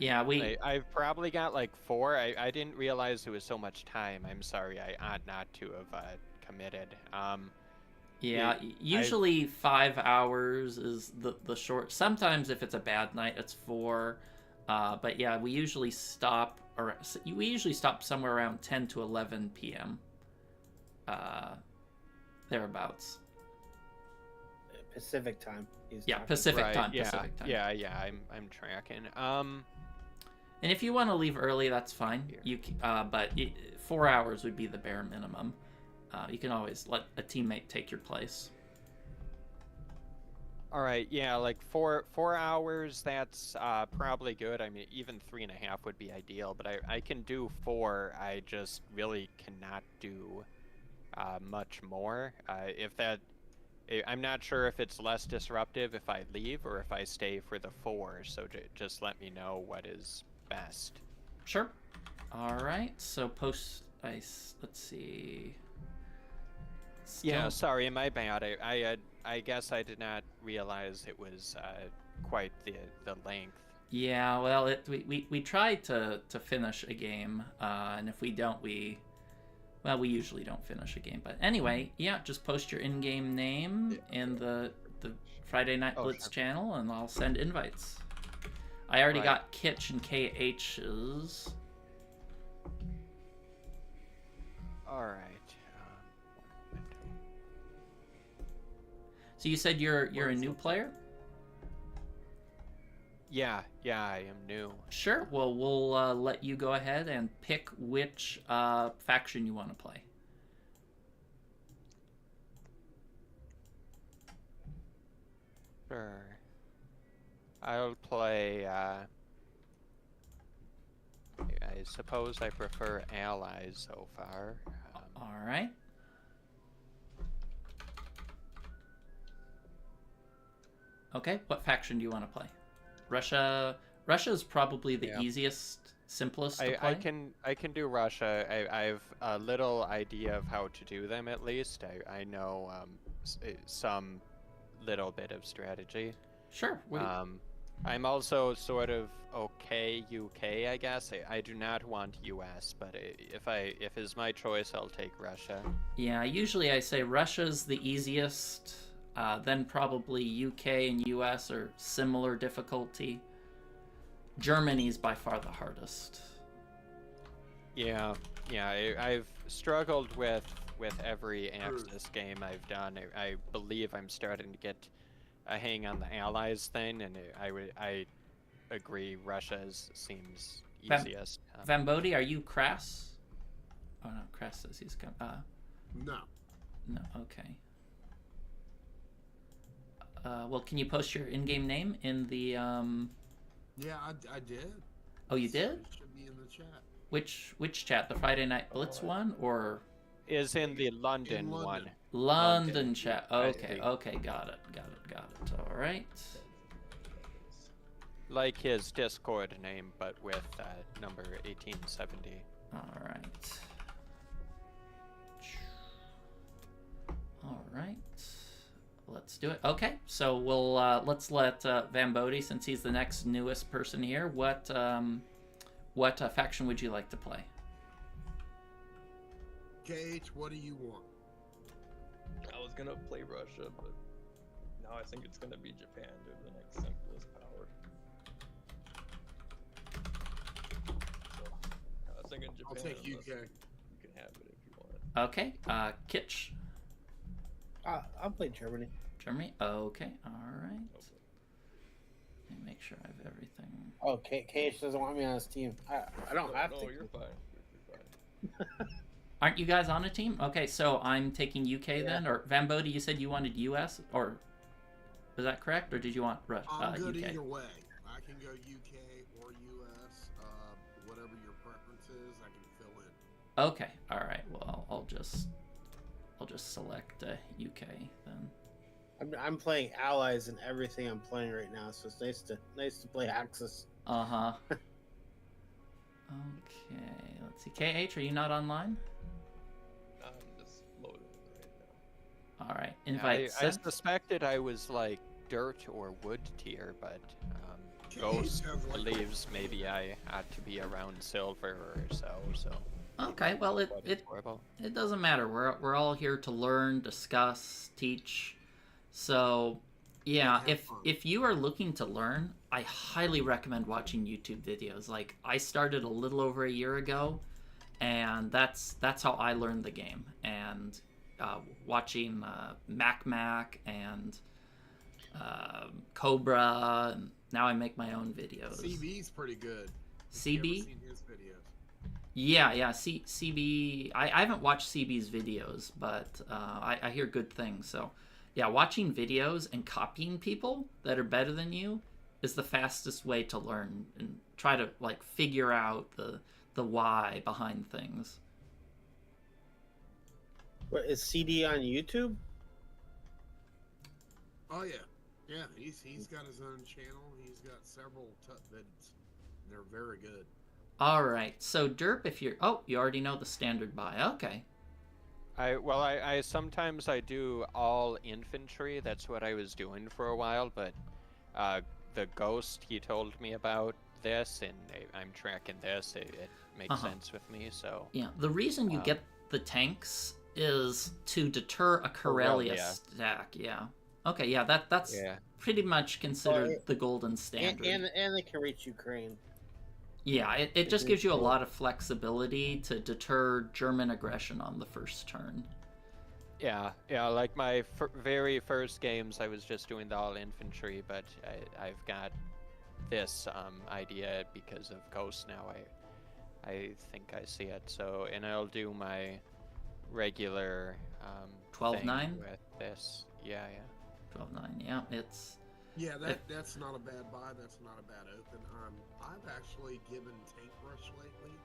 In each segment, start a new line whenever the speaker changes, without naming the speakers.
Yeah,
I've probably got like 4. I didn't realize there was so much time. I'm sorry. I ought not to have committed.
Yeah,
I've
usually 5 hours is the short. Sometimes if it's a bad night, it's 4. But yeah, we usually stop somewhere around 10 to 11 p.m. Uh, thereabouts.
Pacific time.
Yeah,
Talking.
Pacific
right.
time.
Yeah.
Pacific time.
Yeah. I'm tracking.
And if you want to leave early, that's fine.
Here.
But 4 hours would be the bare minimum. You can always let a teammate take your place.
All right, yeah, like 4 hours. That's probably good. I mean, even 3.5 would be ideal, but I can do 4. I just really cannot do much more. I'm not sure if it's less disruptive if I leave or if I stay for the 4. So just let me know what is best.
Sure. All right. So let's see.
Yeah, sorry, my bad. I guess I did not realize it was quite the length.
Yeah, well, we try to finish a game, and if we don't, we usually don't finish a game. But anyway, yeah, just post your in-game name in the Friday Night Blitz channel, and I'll send invites. I already got Kitch and KH's.
All right.
So you said you're a new player?
Yeah, I am new.
Sure. Well, we'll let you go ahead and pick which faction you want to play.
Sure. I'll play. I suppose I prefer allies so far.
All right. Okay, what faction do you want to play? Russia is probably the easiest, simplest to play.
I can do Russia. I have a little idea of how to do them at least. I know some little bit of strategy.
Sure.
I'm also sort of okay UK, I guess. I do not want US, but if it's my choice, I'll take Russia.
Yeah, usually I say Russia's the easiest. Then probably UK and US are similar difficulty. Germany's by far the hardest.
Yeah, I've struggled with every Axis game I've done. I believe I'm starting to get a hang on the Allies thing, and I agree Russia seems easiest.
Vambodi, are you Crass? Oh no, Crass says he's come.
No.
No, okay. Well, can you post your in-game name in the?
Yeah, I did.
Oh, you did?
It should be in the chat.
Which chat? The Friday Night Blitz one or?
Is in the London one.
London chat. Okay, got it. All right.
Like his Discord name, but with number 1870.
All right. Let's do it. Okay, so we'll let's let Vambodi, since he's the next newest person here. What faction would you like to play?
KH, what do you want?
I was gonna play Russia, but now I think it's gonna be Japan. They're the next simplest power. So I was thinking Japan.
I'll take UK.
You can have it if you want.
Okay, Kitch.
I'll play Germany.
Germany? Okay, alright. Let me make sure I have everything.
Oh, KH doesn't want me on his team. I don't have to.
No, you're fine. You're fine.
Aren't you guys on a team? Okay, so I'm taking UK then? Or Vambodi, you said you wanted US? Or is that correct? Or did you want
I'm good
UK?
either way. I can go UK or US. Whatever your preference is, I can fill in.
Okay, alright. Well, I'll just select UK then.
I'm playing allies in everything I'm playing right now, so it's nice to play Axis.
Uh-huh. Okay, let's see. KH, are you not online?
I'm just loading it right now.
All right, invite
I suspected I was like dirt or wood tier, but Ghost
Sounds like-
believes maybe I ought to be around silver or so.
Okay, well,
But it's horrible.
it doesn't matter. We're all here to learn, discuss, teach. So, yeah,
have fun.
if you are looking to learn, I highly recommend watching YouTube videos. Like, I started a little over a year ago, and that's how I learned the game. And watching Mac and Cobra, and now I make my own videos.
CB's pretty good.
CB?
Have you ever seen his videos?
Yeah. CB. I haven't watched CB's videos, but I hear good things. So, yeah, watching videos and copying people that are better than you is the fastest way to learn and try to like figure out the why behind things.
What, is CD on YouTube?
Oh yeah, yeah. He's got his own channel. He's got several vids. They're very good.
All right. So Derp, if you're you already know the standard buy. Okay.
I sometimes I do all infantry. That's what I was doing for a while, but the Ghost, he told me about this, and I'm tracking this. It makes sense with me. So
yeah, the reason you get the tanks is to deter a Corellia stack. Yeah. Okay. Yeah. That's pretty much considered the golden standard.
And they can reach Ukraine.
Yeah, it just gives you a lot of flexibility to deter German aggression on the first turn.
Yeah, like my very first games, I was just doing the all infantry, but I've got this idea because of Ghost now. I think I see it. So, and I'll do my regular
12-9
with this. Yeah.
12-9. Yeah, it's.
Yeah, that's not a bad buy. That's not a bad open. I've actually given Tank Rush lately.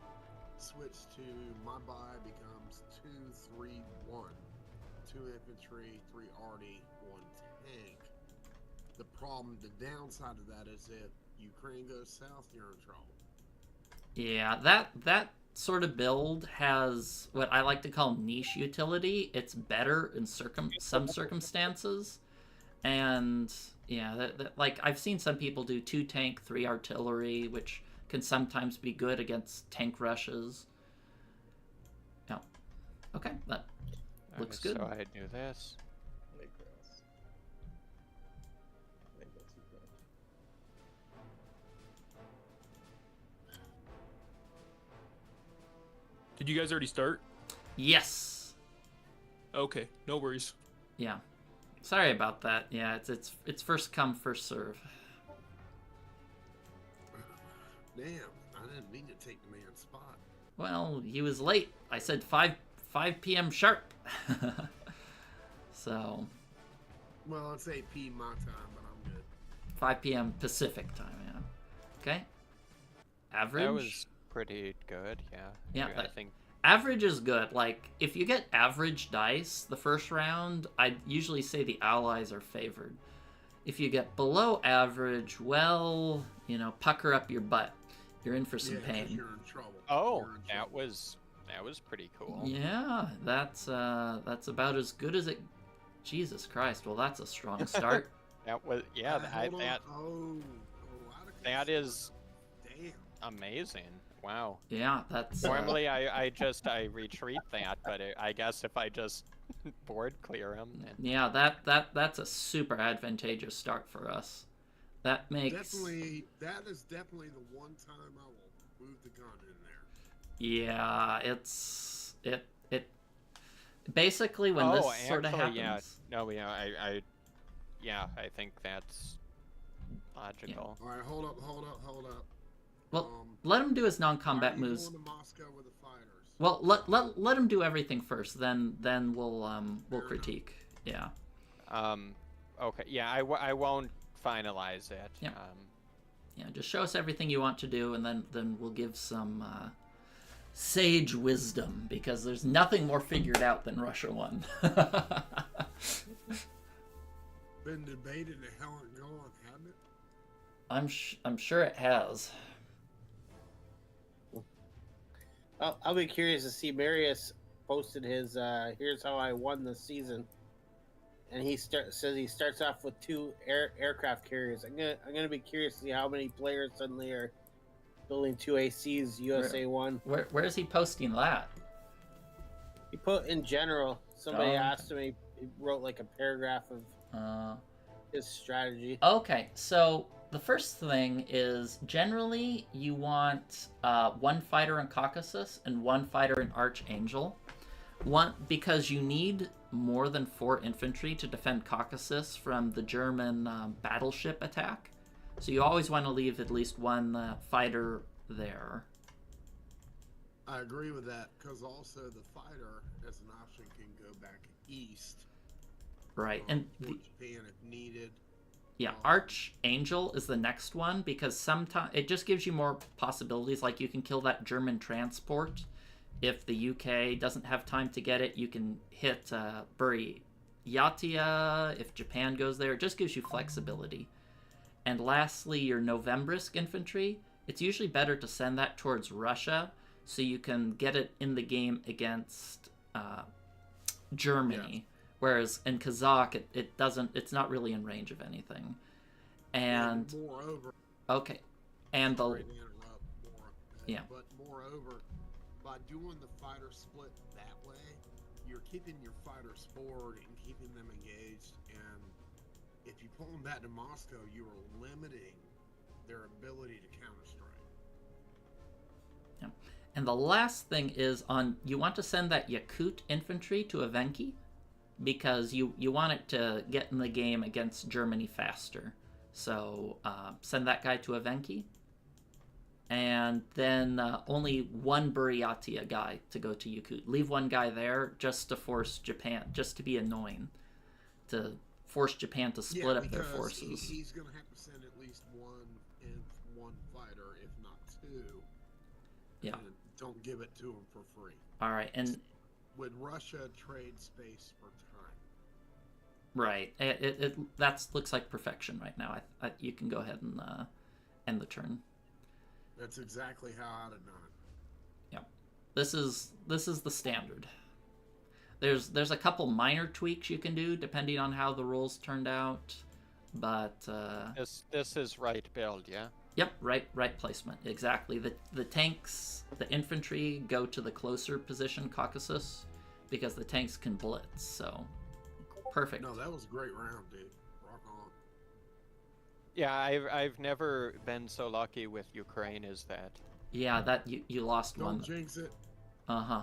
Switched to my buy becomes 2-3-1. 2 infantry, 3 arty, 1 tank. The problem, the downside of that is if Ukraine goes south, you're in trouble.
Yeah, that sort of build has what I like to call niche utility. It's better in some circumstances, and yeah, that like I've seen some people do 2 tank, 3 artillery, which can sometimes be good against tank rushes. No, okay, that looks good.
So I do this.
Lake grass. I think that's okay.
Did you guys already start?
Yes.
Okay, no worries.
Yeah. Sorry about that. Yeah, it's first come, first serve.
Damn, I didn't mean to take the man's spot.
Well, he was late. I said 5 p.m. sharp. So.
Well, it's 8 p.m. my time, but I'm good.
5 p.m. Pacific time, yeah. Okay. Average?
That was pretty good, yeah.
Yeah,
I think.
Average is good. Like, if you get average dice the first round, I'd usually say the allies are favored. If you get below average, well, pucker up your butt. You're in for some
'cause
pain.
You're in trouble.
Oh,
You're in
that
trouble.
was pretty cool.
Yeah, that's about as good as it. Jesus Christ! Well, that's a strong start.
That was
Hold on.
that
Oh,
that is
damn.
amazing. Wow.
Yeah, that's.
Normally I retreat that, but I guess if I just board clear them, then
Yeah, that's a super advantageous start for us. That makes.
That is definitely the one time I will move the gun in there.
Yeah, it. Basically, when this sort of happens.
Yeah. No, yeah, I think that's logical.
All right, hold up.
Well, let him do his
why are
non-combat
you
moves.
going to Moscow with the fighters?
Well, let him do everything first. Then we'll critique. Yeah.
Okay. Yeah, I won't finalize it.
Yeah. Yeah. Just show us everything you want to do, and then we'll give some sage wisdom, because there's nothing more figured out than Russia 1.
Been debated the hell and go on, hadn't it?
I'm sure it has.
I'll be curious to see. Marius posted his "Here's how I won this season." and says he starts off with 2 aircraft carriers. I'm gonna be curious to see how many players suddenly are building 2 ACs USA 1.
Where is he posting that?
He put in general. Somebody asked him. He wrote like a paragraph of his strategy.
Okay, so the first thing is generally you want 1 fighter in Caucasus and 1 fighter in Archangel. Because you need more than 4 infantry to defend Caucasus from the German battleship attack. So you always want to leave at least 1 fighter there.
I agree with that, because also the fighter, as an option, can go back east.
Right, and
towards Japan if needed.
Yeah, Archangel is the next one, because sometimes it just gives you more possibilities. Like you can kill that German transport. If the UK doesn't have time to get it, you can hit Buryatia. If Japan goes there, it just gives you flexibility. And lastly, your Novembrisk infantry. It's usually better to send that towards Russia, so you can get it in the game against Germany. Yeah. Whereas in Kazakh, it doesn't. It's not really in range of anything. And
moreover,
okay, and the
yeah. But moreover, by doing the fighter split that way, you're keeping your fighters forward and keeping them engaged. And if you pull them back to Moscow, you are limiting their ability to counterstrike.
Yeah. And the last thing is you want to send that Yakut infantry to Evenki, because you want it to get in the game against Germany faster. So send that guy to Evenki. And then only 1 Buryatia guy to go to Yakut. Leave 1 guy there just to force Japan, just to be annoying. To force Japan to split up their forces.
He's going to have to send at least 1 fighter, if not 2.
Yeah.
And don't give it to him for free.
All right, and
would Russia trade space for time?
Right. That looks like perfection right now. You can go ahead and end the turn.
That's exactly how I'd have done it.
Yeah. This is the standard. There's a couple minor tweaks you can do depending on how the rolls turned out, but
this is right build, yeah.
Yep, right placement, exactly. The tanks, the infantry go to the closer position, Caucasus, because the tanks can blitz. So perfect.
No, that was a great round, dude. Rock on.
Yeah, I've never been so lucky with Ukraine as that.
Yeah, that you lost one.
Don't jinx it.
Uh-huh.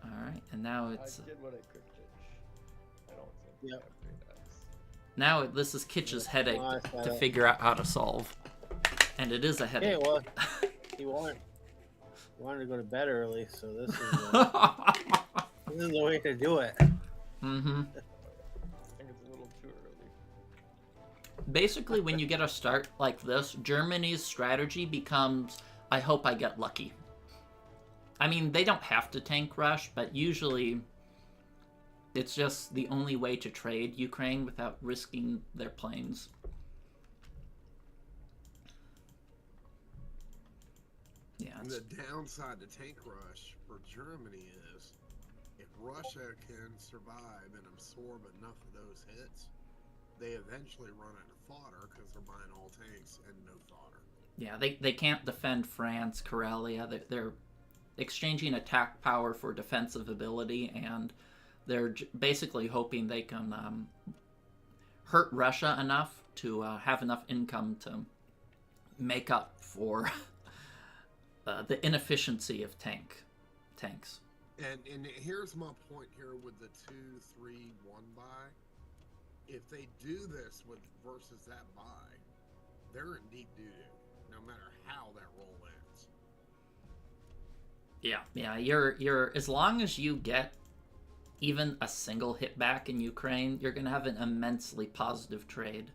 All right, and now it's.
I did what I could, Kitch. I don't think.
Yep.
Now this is Kitch's headache to figure out how to solve, and it is a headache.
Hey, well, he wanted to go to bed early, so this is the way to do it.
Mm-hmm.
I think it's a little too early.
Basically, when you get a start like this, Germany's strategy becomes, I hope I get lucky. I mean, they don't have to tank rush, but usually it's just the only way to trade Ukraine without risking their planes. Yeah.
The downside to tank rush for Germany is if Russia can survive and absorb enough of those hits, they eventually run out of fodder because they're buying all tanks and no fodder.
Yeah, they can't defend France, Karelia. They're exchanging attack power for defensive ability, and they're basically hoping they can hurt Russia enough to have enough income to make up for the inefficiency of tanks.
And here's my point here with the 2-3-1 buy. If they do this versus that buy, they're in deep doo-doo, no matter how that roll ends.
Yeah, you're as long as you get even a single hit back in Ukraine, you're gonna have an immensely positive trade.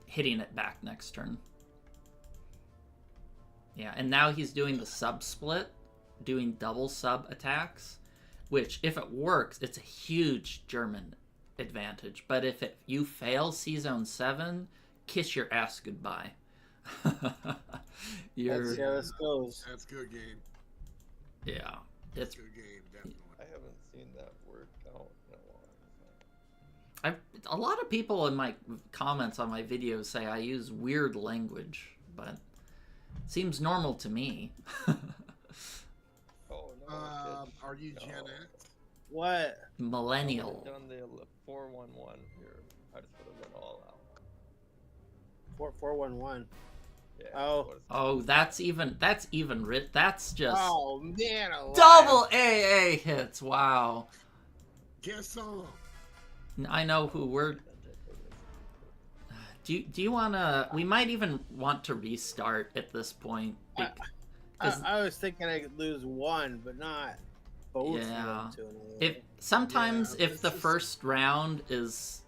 Hitting it back next turn. Yeah, and now he's doing the sub split, doing double sub attacks, which if it works, it's a huge German advantage. But if you fail C-Zone 7, kiss your ass goodbye.
Let's see how this goes.
That's good game.
Yeah,
It's
it's
a good game, definitely.
I haven't seen that work out in a while.
a lot of people in my comments on my videos say I use weird language, but it seems normal to me.
Oh no,
Are you
no.
Gen X?
What?
I would
Millennial.
have done the 411 here. I just would have went all out.
411.
Yeah.
Oh.
what is-
Oh, that's even that's just
Oh man, alive.
double AA hits. Wow.
Get some.
I know who we're. Do you wanna? We might even want to restart at this point.
I was thinking I could lose one, but not both.
Yeah.
of them to another.
If sometimes
Yeah,
if the
this is-
first round is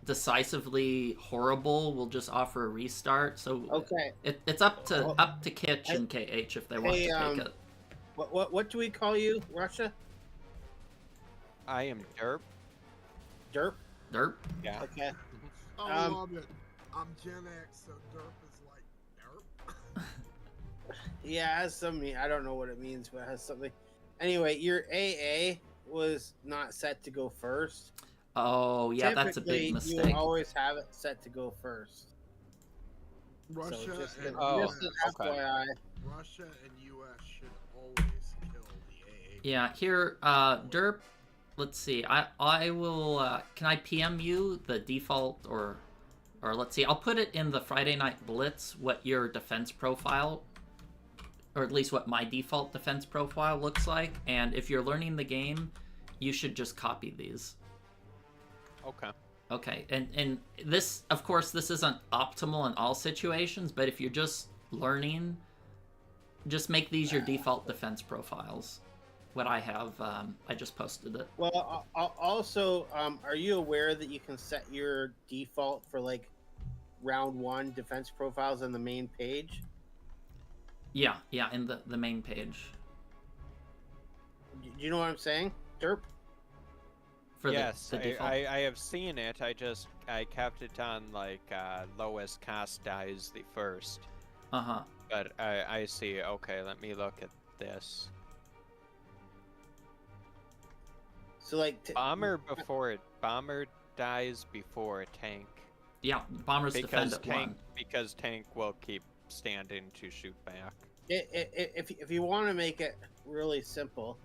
decisively horrible, we'll just offer a restart. So
Okay.
it's up to
Well,
Kitch and KH if they want
hey,
to take it.
What do we call you, Russia?
I am Derp.
Derp.
Derp.
Yeah.
Okay.
Oh,
Um,
love it. I'm Gen X, so derp is like derp.
Yeah, it has some. I don't know what it means, but it has something. Anyway, your AA was not set to go first.
Oh yeah, that's a big
Typically,
mistake.
You always have it set to go first.
Russia
So just
and
Oh,
just an
okay.
FYI.
Russia and US should always kill the AA.
Yeah, here, Derp. Let's see. I will. Can I PM you the default or let's see. I'll put it in the Friday Night Blitz what your defense profile, or at least what my default defense profile looks like. And if you're learning the game, you should just copy these.
Okay.
Okay, and this, of course, this isn't optimal in all situations, but if you're just learning, just make these your default defense profiles. What I have, I just posted it.
Well, also, are you aware that you can set your default for like round one defense profiles on the main page?
Yeah, in the main page.
Do you know what I'm saying, Derp?
For
Yes,
the default.
I have seen it. I kept it on like lowest cost dies the first.
Uh-huh.
But I see. Okay, let me look at this.
So like
Bomber dies before a tank
Yeah, bombers defend at one.
because tank will keep standing to shoot back.
If you want to make it really simple,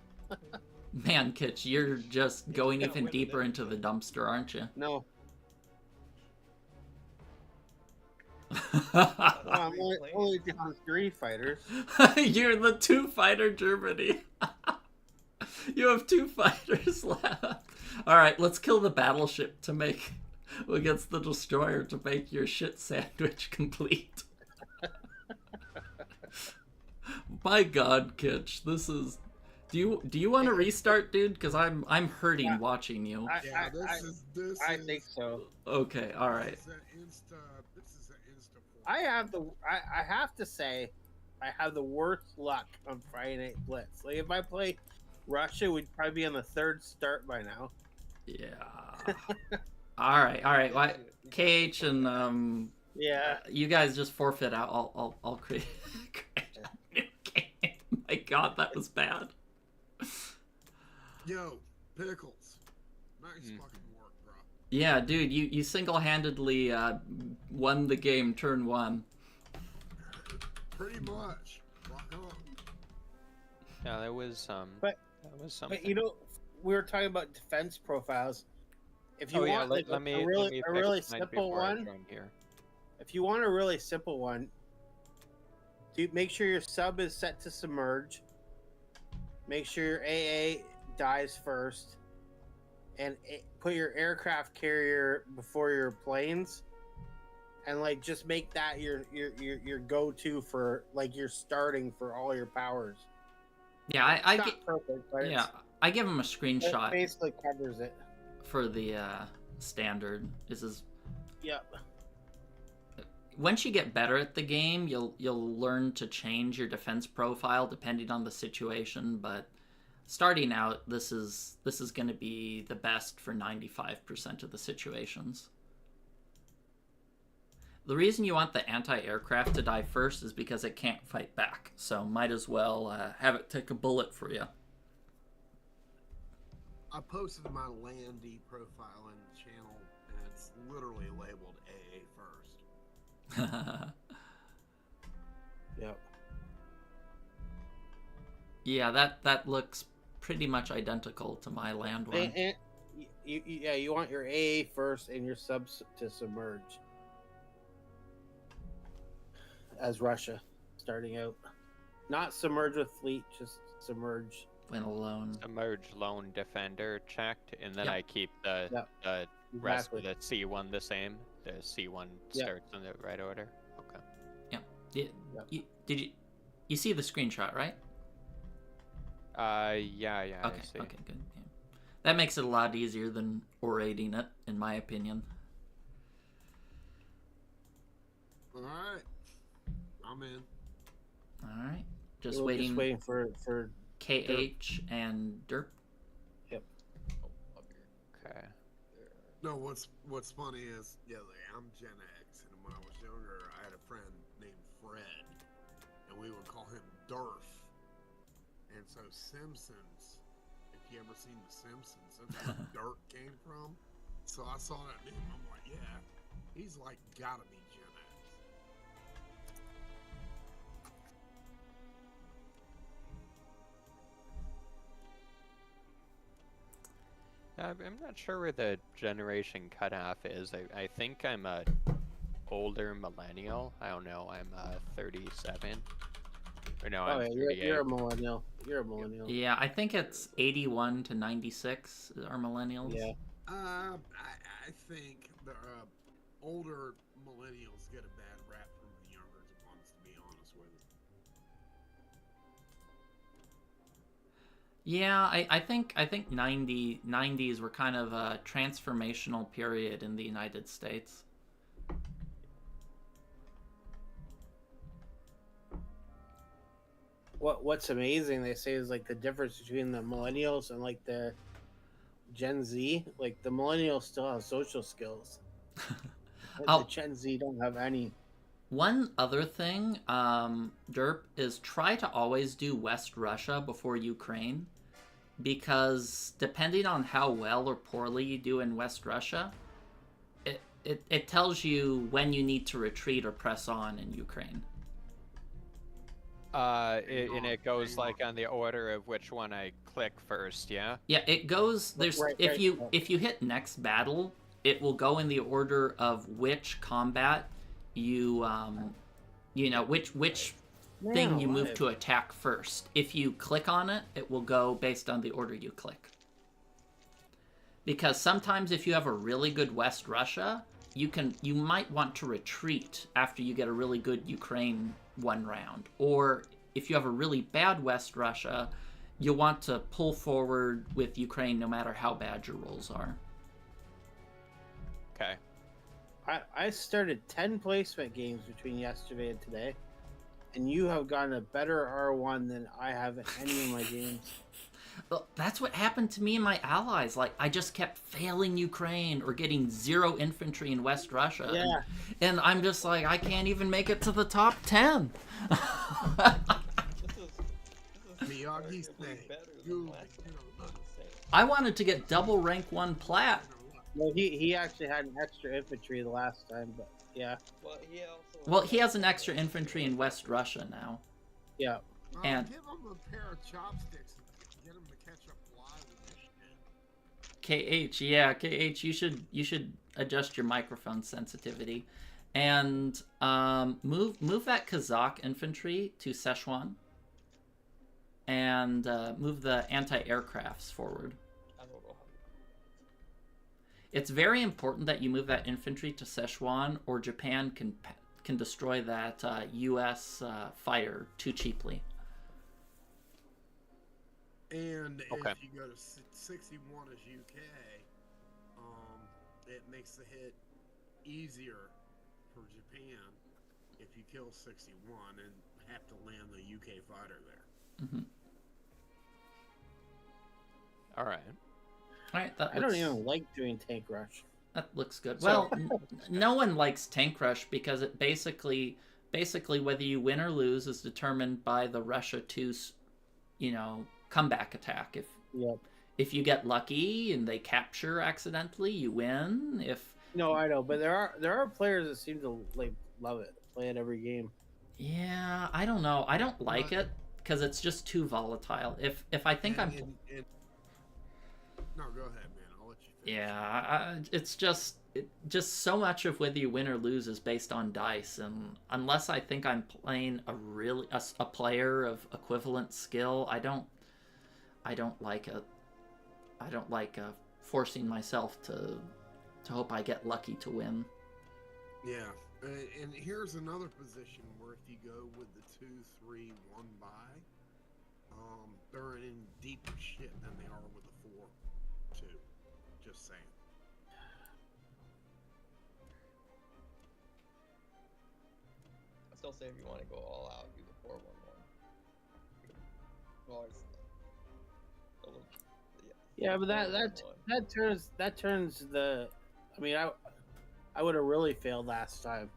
Man, Kitch, you're just going
Yeah,
even
win
deeper
it.
into the dumpster, aren't you?
no,
That's
I'm
pretty
only
plain.
down 3 fighters.
You're the 2-fighter Germany. You have 2 fighters left. All right, let's kill the battleship to make against the destroyer to make your shit sandwich complete. My God, Kitch, this is. Do you want to restart, dude? Because I'm hurting watching you.
Yeah, this
I
is,
think so.
Okay, all right.
This is an insta form.
I have to say, I have the worst luck on Friday Night Blitz. Like if I play Russia, we'd probably be on the 3rd start by now.
Yeah. All right. Well, KH and
Yeah.
you guys just forfeit out. I'll create a new game. My God, that was bad.
Yo, Pickles. Nice fucking work, bro.
Yeah, dude, you single-handedly won the game turn 1.
Pretty much. Rock on.
Yeah, that was something.
But you know, we were talking about defense profiles. If you
Oh yeah,
want
let
like,
me
a
let
really
me
a really
fix mine
simple
before I
one,
join here.
if you want a really simple one, make sure your sub is set to submerge. Make sure your AA dies first, and put your aircraft carrier before your planes, and like just make that your go-to for like your starting for all your powers.
Yeah, I
It's
get.
not perfect, but
Yeah, I give him a
it
screenshot
basically covers it.
for the standard. This is.
Yep.
Once you get better at the game, you'll learn to change your defense profile depending on the situation. But starting out, this is going to be the best for 95% of the situations. The reason you want the anti-aircraft to die first is because it can't fight back. So might as well have it take a bullet for you.
I posted my Landy profile in the channel, and it's literally labeled AA first.
Yep.
Yeah, that looks pretty much identical to my land one.
And you want your AA first and your subs to submerge. As Russia, starting out. Not submerge with fleet, just submerge.
When alone.
Emerge lone defender checked, and then
Yep.
I keep the rest of the C1 the same. The C1
Yep.
starts in the right order. Okay.
Did you see the screenshot, right?
Yeah, I
Okay,
see.
okay, good. Yeah. That makes it a lot easier than orating it, in my opinion.
All right, I'm in.
All right, just
We're
waiting.
Just waiting for
KH and Derp.
Oh, up here.
Okay.
There.
No, what's funny is, yeah, I'm Gen X, and when I was younger, I had a friend named Fred, and we would call him Durf. And so Simpsons, if you ever seen The Simpsons, that's where Dirt came from. So I saw that name, I'm like, yeah, he's like gotta be Gen X.
I'm not sure where the generation cutoff is. I think I'm a older millennial. I don't know. I'm 37. Or no, I'm 38.
you're a millennial. You're a millennial.
Yeah, I think it's 81 to 96 are millennials.
Yeah.
I think the older millennials get a bad rap from the younger ones, to be honest with you.
Yeah, I think 90s were kind of a transformational period in the United States.
What's amazing, they say, is like the difference between the millennials and like the Gen Z. Like the millennials still have social skills.
Oh.
The Gen Z don't have any.
One other thing, Derp, is try to always do West Russia before Ukraine, because depending on how well or poorly you do in West Russia, it tells you when you need to retreat or press on in Ukraine.
And it goes like on the order of which one I click first, yeah?
Yeah, it goes. There's
Right,
if
right.
you hit next battle, it will go in the order of which combat you which thing
Man
you move
alive.
to attack first. If you click on it, it will go based on the order you click. Because sometimes if you have a really good West Russia, you might want to retreat after you get a really good Ukraine one round. Or if you have a really bad West Russia, you'll want to pull forward with Ukraine no matter how bad your rolls are.
Okay.
I started 10 placement games between yesterday and today, and you have gotten a better R1 than I have in any of my games.
Well, that's what happened to me and my allies. Like, I just kept failing Ukraine or getting 0 infantry in West Russia.
Yeah.
And I'm just like, I can't even make it to the top 10.
This is
Miyagi's
arguably
thing.
better than
You-
last
you know,
one. Insane.
I wanted to get double rank 1 plat.
Well, he actually had an extra infantry the last time, but yeah.
Well, he has an extra infantry in West Russia now.
Yeah.
And-
give him a pair of chopsticks and get him to catch up live with this shit.
KH, yeah, KH, you should adjust your microphone sensitivity, and move that Kazakh infantry to Szechuan, and move the anti-aircrafts forward.
I don't know how.
It's very important that you move that infantry to Szechuan, or Japan can destroy that U.S. fighter too cheaply.
And
Okay.
if you go to 61 as UK, it makes the hit easier for Japan if you kill 61 and have to land the UK fighter there.
Mm-hmm.
All right.
All right, that
I don't
looks-
even like doing tank rush.
That looks good. Well, no one likes Tank Rush because it basically whether you win or lose is determined by the Russia 2's, comeback attack. If you get lucky and they capture accidentally, you win.
No, I know, but there are players that seem to love it, play it every game.
Yeah, I don't know. I don't like it because it's just too volatile. If I think
no, go ahead, man. I'll let you finish.
Yeah, it's just so much of whether you win or lose is based on dice, and unless I think I'm playing a player of equivalent skill, I don't like it. I don't like forcing myself to hope I get lucky to win.
Yeah, and here's another position where if you go with the 2-3-1 buy, they're in deeper shit than they are with a 4-2. Just saying.
I still say if you want to go all out, do the 4-1-1. Well,
Yeah, but that turns the. I mean, I would have really failed last time.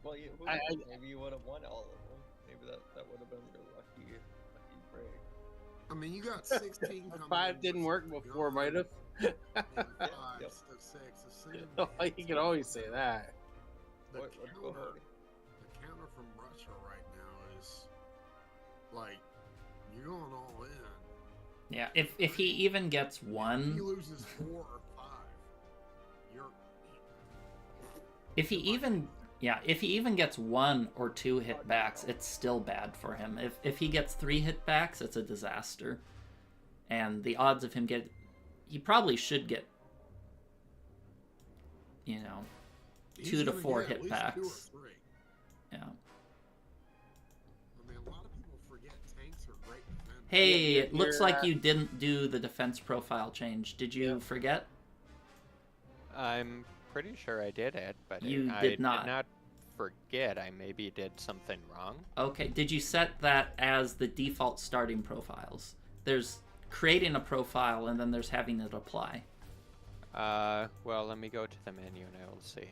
Well, maybe you would have won all of them. Maybe that would have been your lucky break.
I mean, you got 16 coming
5
in
didn't work before, might have.
and 5 to 6. Assume
You can always say that.
the
What- go
counter,
ahead.
the counter from Russia right now is like you're going all in.
Yeah, if he even gets
If he
one,
loses 4 or 5, you're.
if he even gets 1 or 2 hitbacks, it's still bad for him. If he gets 3 hitbacks, it's a disaster. And the odds of him he probably should get, 2
He's
to
gonna
4
get at least 2 or
hitbacks.
3.
Yeah.
I mean, a lot of people forget tanks are great defenders.
Hey, it looks
You're,
like you didn't do the defense profile change. Did you forget?
I'm pretty sure I did it, but
You
I
did not.
did not forget. I maybe did something wrong.
Okay, did you set that as the default starting profiles? There's creating a profile and then there's having it apply.
Well, let me go to the menu and I will see.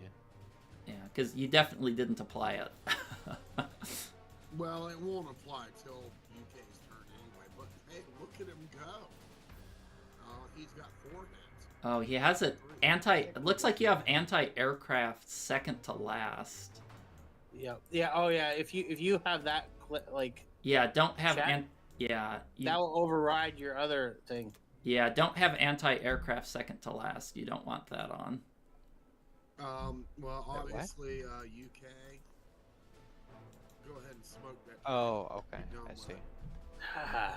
Yeah, because you definitely didn't apply it.
Well, it won't apply till UK's turn anyway. But hey, look at him go. He's got 4 hits.
Oh, he has it it looks like you have anti-aircraft second to last.
Yeah. Oh yeah. If you have that
Yeah, don't have
Chat? That will override your other thing.
Yeah, don't have anti-aircraft second to last. You don't want that on.
Well,
what?
obviously, UK. Go ahead and smoke that.
Oh, okay.
You're done
I
with
see.
I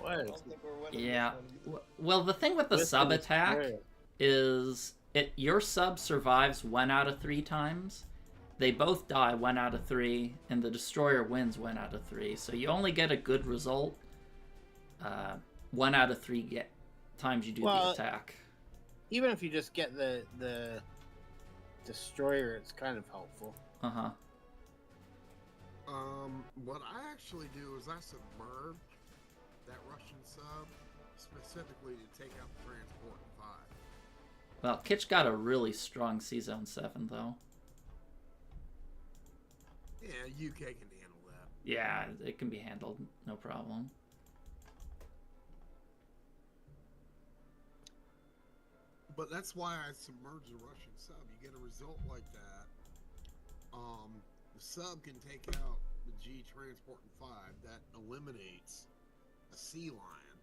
What?
don't think we're winning
Yeah.
this one either.
Well, the thing with the
This
sub
is
attack
great.
is your sub survives 1 out of 3 times. They both die 1 out of 3, and the destroyer wins 1 out of 3. So you only get a good result 1 out of 3 times you do the attack.
Even if you just get the destroyer, it's kind of helpful.
Uh-huh.
What I actually do is I submerge that Russian sub specifically to take out the transport in 5.
Well, Kitch got a really strong C-Zone 7, though.
Yeah, UK can handle that.
Yeah, it can be handled. No problem.
But that's why I submerge the Russian sub. You get a result like that. The sub can take out the G transport in 5. That eliminates a sea lion,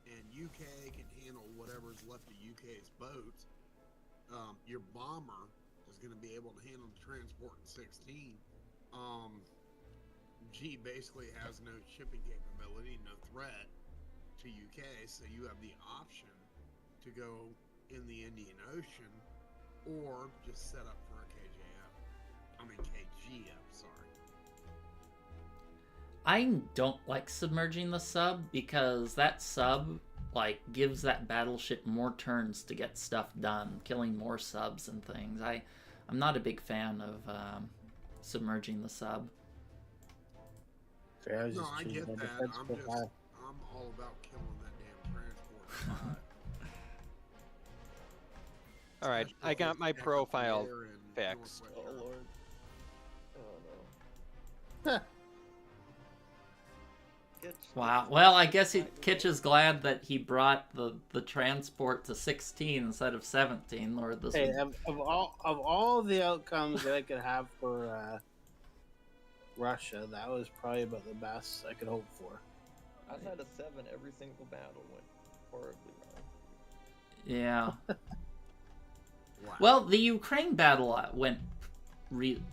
and UK can handle whatever's left of UK's boats. Your bomber is going to be able to handle the transport in 16. G basically has no shipping capability, no threat to UK, so you have the option to go in the Indian Ocean or just set up for a KGF, sorry.
I don't like submerging the sub because that sub gives that battleship more turns to get stuff done, killing more subs and things. I'm not a big fan of submerging the sub.
Fair,
No, I get that. I'm all about killing that damn transport.
All right, I got my profile
Air and
fixed.
Northwest
Oh
Air.
lord. Oh no. Kitch,
Wow.
Kitch,
Well, I guess
not
Kitch
good.
is glad that he brought the transport to 16 instead of 17, or this
Hey,
would...
of all the outcomes that I could have for Russia, that was probably about the best I could hope for.
I had a 7. Every single battle went horribly wrong.
Yeah.
Wow.
Well, the Ukraine battle went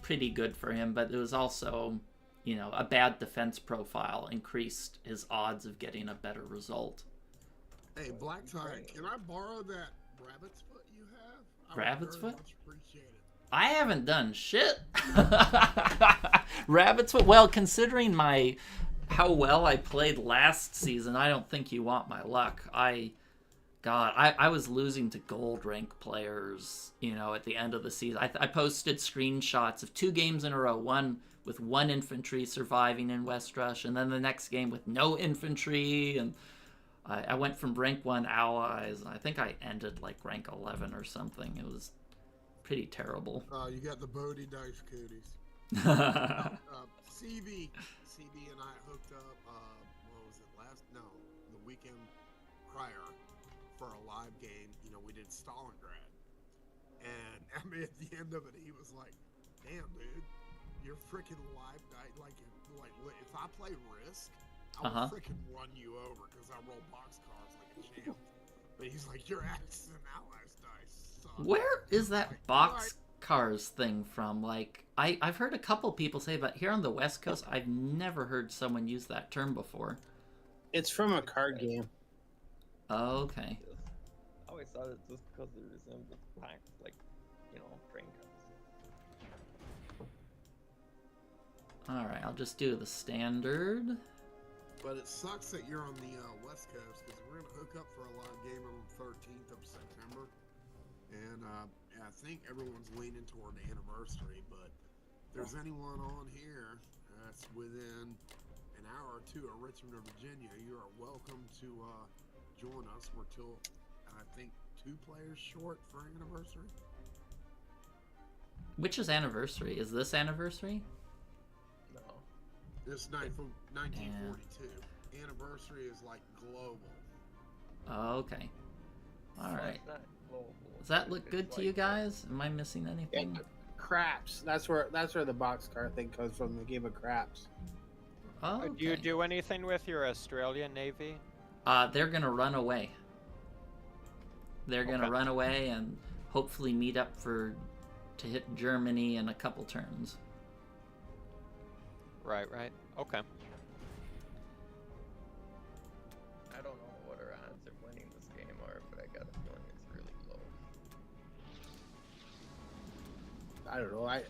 pretty good for him, but it was also, you know, a bad defense profile increased his odds of getting a better result.
Hey, Black Tie,
Ukraine.
can I borrow that rabbit's foot you have? I would
Rabbit's
very
foot?
much appreciate it.
I haven't done shit. Rabbits, well, considering how well I played last season, I don't think you want my luck. I was losing to gold rank players, you know, at the end of the season. I posted screenshots of 2 games in a row, one with 1 infantry surviving in West Rush, and then the next game with no infantry, and I went from rank 1 allies, and I think I ended like rank 11 or something. It was pretty terrible.
You got the Bodie dice cooties. CB and I hooked up. What was it the weekend prior for a live game. You know, we did Stalingrad, and I mean, at the end of it, he was like, "Damn, dude, you're freaking live dice. Like if I play Risk, I'll freaking run you over because I roll boxcars like a champ." But he's like, "Your Axis and Allies dice suck."
Where is that
Like,
box cars thing from? Like, I've heard a couple people say, but here on the West Coast, I've never heard someone use that term before.
It's from a card game.
Oh, okay.
Yes. I always thought it just because they resembled packs, like, you know, train cars.
Alright, I'll just do the standard.
But it sucks that you're on the West Coast because we're gonna hook up for a live game on the 13th of September, and I think everyone's leaning toward the anniversary. But if there's anyone on here that's within an hour or 2 of Richmond or Virginia, you are welcome to join us. We're till I think 2 players short for anniversary.
Which is anniversary? Is this anniversary?
No.
This 1942 anniversary is like global.
Oh, okay. Alright.
It's not global.
Does that look
It's
good to
like
you guys? Am I missing anything?
Yeah, craps. That's where the boxcar thing comes from. The game of craps.
Oh,
Do you
okay.
do anything with your Australian Navy?
They're gonna run away. They're gonna
Okay.
run away and hopefully meet up to hit Germany in a couple turns.
Right. Okay.
I don't know what our odds of winning this game are, but I got a feeling it's really low.
I don't know. I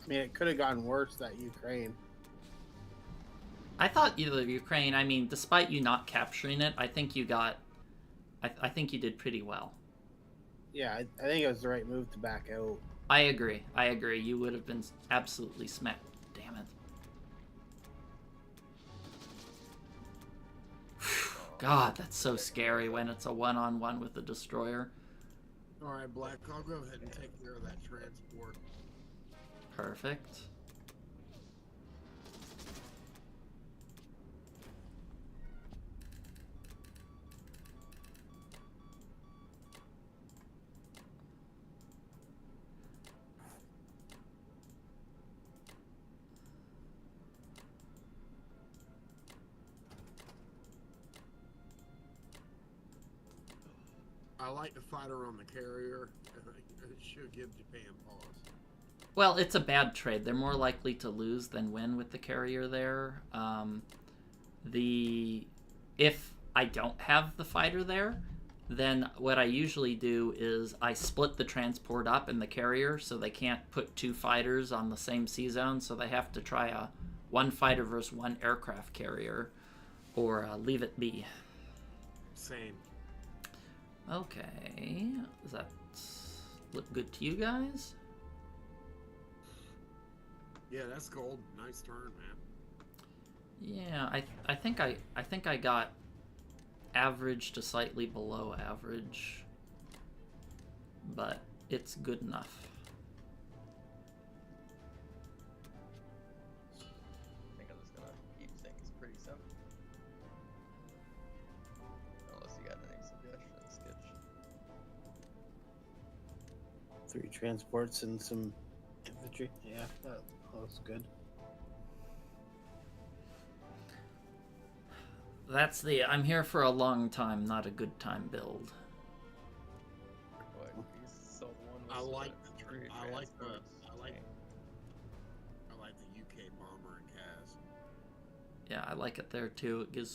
mean, it could have gone worse, that Ukraine.
I thought the Ukraine, I mean, despite you not capturing it, I think you got... I think you did pretty well.
Yeah, I think it was the right move to back out.
I agree. You would have been absolutely smacked. Damn it. God, that's so scary when it's a one-on-one with the destroyer.
All right, Black, I'll go ahead and take care of that transport.
Perfect.
I like the fighter on the carrier. It should give Japan pause.
Well, it's a bad trade. They're more likely to lose than win with the carrier there. If I don't have the fighter there, then what I usually do is I split the transport up in the carrier so they can't put 2 fighters on the same sea zone, so they have to try a 1 fighter versus 1 aircraft carrier, or leave it be.
Same.
Okay, does that look good to you guys?
Yeah, that's gold. Nice turn, man.
Yeah, I think I got average to slightly below average. but it's good enough.
I think I'm just gonna keep things pretty simple. Unless you got any suggestions, Skitch.
3 transports and some infantry. Yeah, that looks good.
That's the I'm here for a long time, not a good time build.
What? He's so one
I
with
like
the
the
three
I like the
transports.
I like the UK bomber and Kaz.
Yeah, I like it there too. It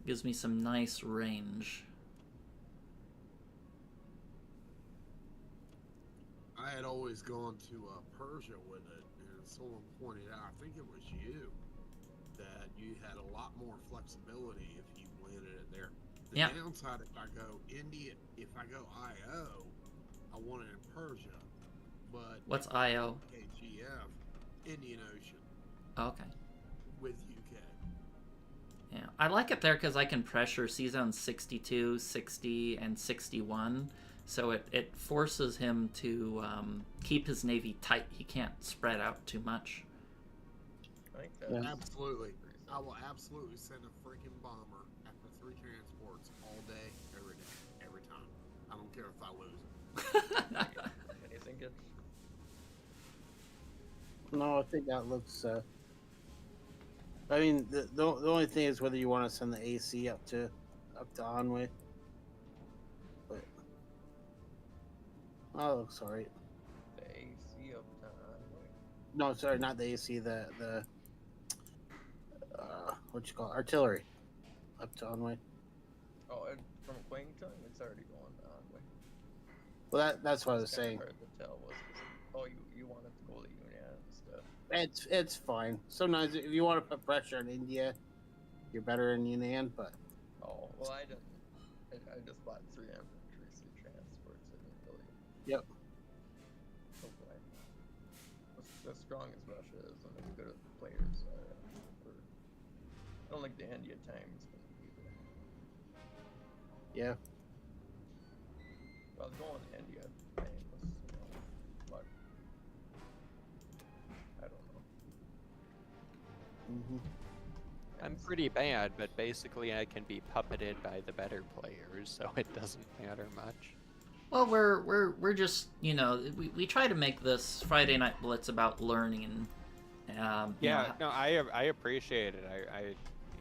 gives me some nice range.
I had always gone to Persia with it, and someone pointed out, I think it was you, that you had a lot more flexibility if you landed it there. The
Yeah.
downside, if I go India, if I go IO, I want it in Persia, but
What's IO?
KGF, Indian Ocean
Okay.
with UK.
Yeah, I like it there because I can pressure C-Zone 62, 60, and 61. So it forces him to keep his navy tight. He can't spread out too much.
I think
Yeah.
that's
Absolutely.
pretty
I will absolutely send a freaking bomber after 3 transports all day, every time. I don't care if I lose it.
Anything good?
No, I think that looks. I mean, the only thing is whether you want to send the AC up to Onway. But oh, it looks alright.
The AC up to Onway.
No, sorry, not the AC. The what you call it? Artillery up to Onway.
Oh, and from Quangtung, it's already going to Onway.
Well, that's what I was
It's kinda
saying.
hard to tell. Oh, you wanted to go to Yunnan and stuff.
It's fine. Sometimes if you want to put pressure on India, you're better in Yunnan. But
Oh, well, I didn't. I just bought 3 infantry, 3 transports. I didn't really.
Yep.
Hopefully. As strong as Russia is, and as good as the players are, I don't think the India time is going to be there.
yeah,
Well, going to India time was, but I don't know.
hmm
I'm pretty bad, but basically I can be puppeted by the better players, so it doesn't matter much.
Well, we're just we try to make this Friday Night Blitz about learning.
Yeah, no, I appreciate it. I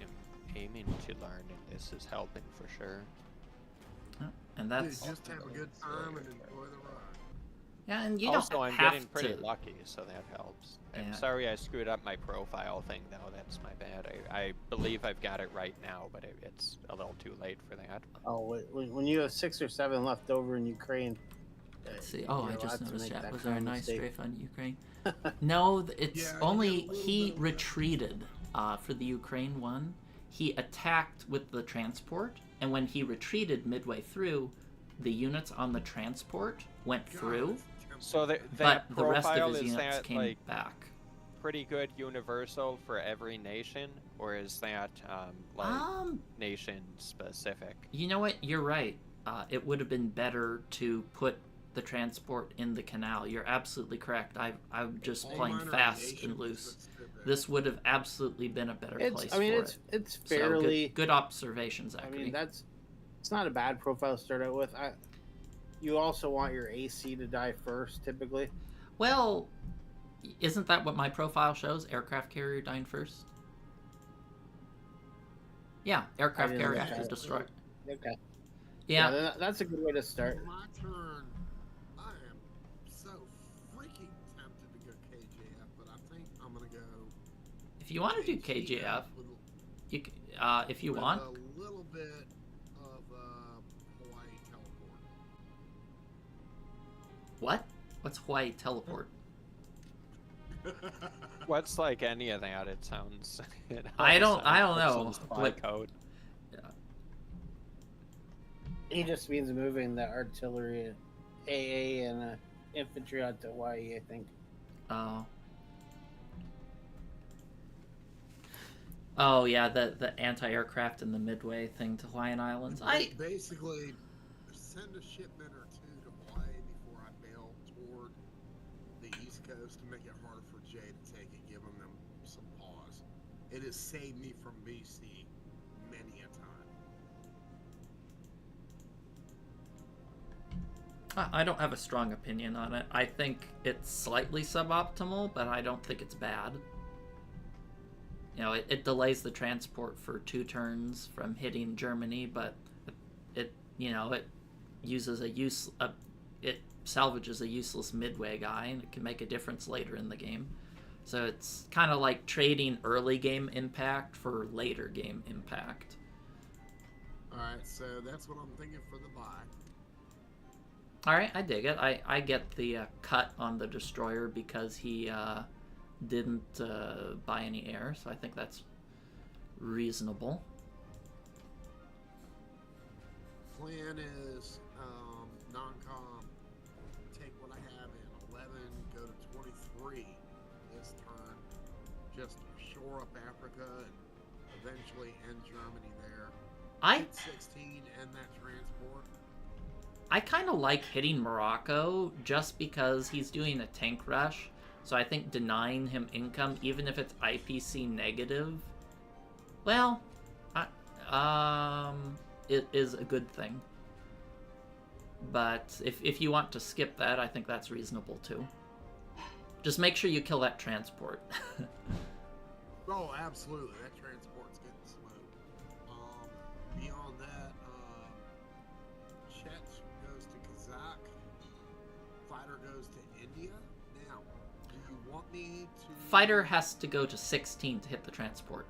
am aiming to learn, and this is helping for sure.
And
Dude,
that's
just have a good time and enjoy the ride.
yeah, and you
Also,
don't
I'm
have
getting pretty
to.
lucky, so that helps. I'm
Yeah.
sorry I screwed up my profile thing, though. That's my bad. I believe I've got it right now, but it's a little too late for that.
Oh, when you have 6 or 7 left over in Ukraine.
Let's see. Oh,
you're
I just
allowed to
noticed
make
that.
that
Was there a
kind of
nice
mistake.
strafe on Ukraine? No, it's
Yeah, you
only
get a little
he
bit of that.
retreated for the Ukraine one. He attacked with the transport, and when he retreated midway through, the units on the transport went through,
So
but
that
the rest
profile
of his
is
units
that
came
like
back.
pretty good universal for every nation, or is that like nation specific?
You know what? You're right. It would have been better to put the transport in the canal. You're absolutely correct. I'm just
All
playing
minor
fast
aviation
and loose.
was specific.
This would have absolutely been a better place for it.
It's
So,
fairly.
good observation,
I
Zachary.
mean, it's not a bad profile to start out with. You also want your AC to die first, typically.
Well, isn't that what my profile shows? Aircraft carrier dying first? Yeah, aircraft
didn't
carrier
look
after
at it.
destroy.
Okay.
Yeah,
That's a good way to start.
My turn. I am so freaking tempted to go KJF, but I think I'm gonna go.
if you want to do KJF,
with,
if you
with
want.
a little bit of Hawaii teleport.
What? What's Hawaii teleport?
What's like any of that? It sounds.
I don't know.
Some spy
What-
code.
He just means moving the artillery, AA, and infantry onto Hawaii, I think.
Oh yeah, the anti-aircraft and the Midway thing to Hawaiian Islands.
Basically, send a shipment or 2 to Hawaii Coast to make it harder for Jay to take it, giving them some pause. It has saved me from BC many a time.
I don't have a strong opinion on it. I think it's slightly suboptimal, but I don't think it's bad. You know, it delays the transport for 2 turns from hitting Germany, but it uses it salvages a useless midway guy, and it can make a difference later in the game. So it's kind of like trading early game impact for later game impact.
Alright, so that's what I'm thinking for the buy.
Alright, I dig it. I get the cut on the destroyer because he didn't buy any air, so I think that's reasonable.
Plan is non-com, take what I have in 11, go to 23 this turn, just shore up Africa and eventually end Germany there. Hit 16, end that transport.
I kind of like hitting Morocco just because he's doing a tank rush, so I think denying him income, even if it's IPC negative, well, it is a good thing. But if you want to skip that, I think that's reasonable too. Just make sure you kill that transport.
Oh, absolutely. That transport's getting slow. Beyond that, Chet goes to Kazakh. Fighter goes to India. Now, do you want me to...
Fighter has to go to 16 to hit the transport.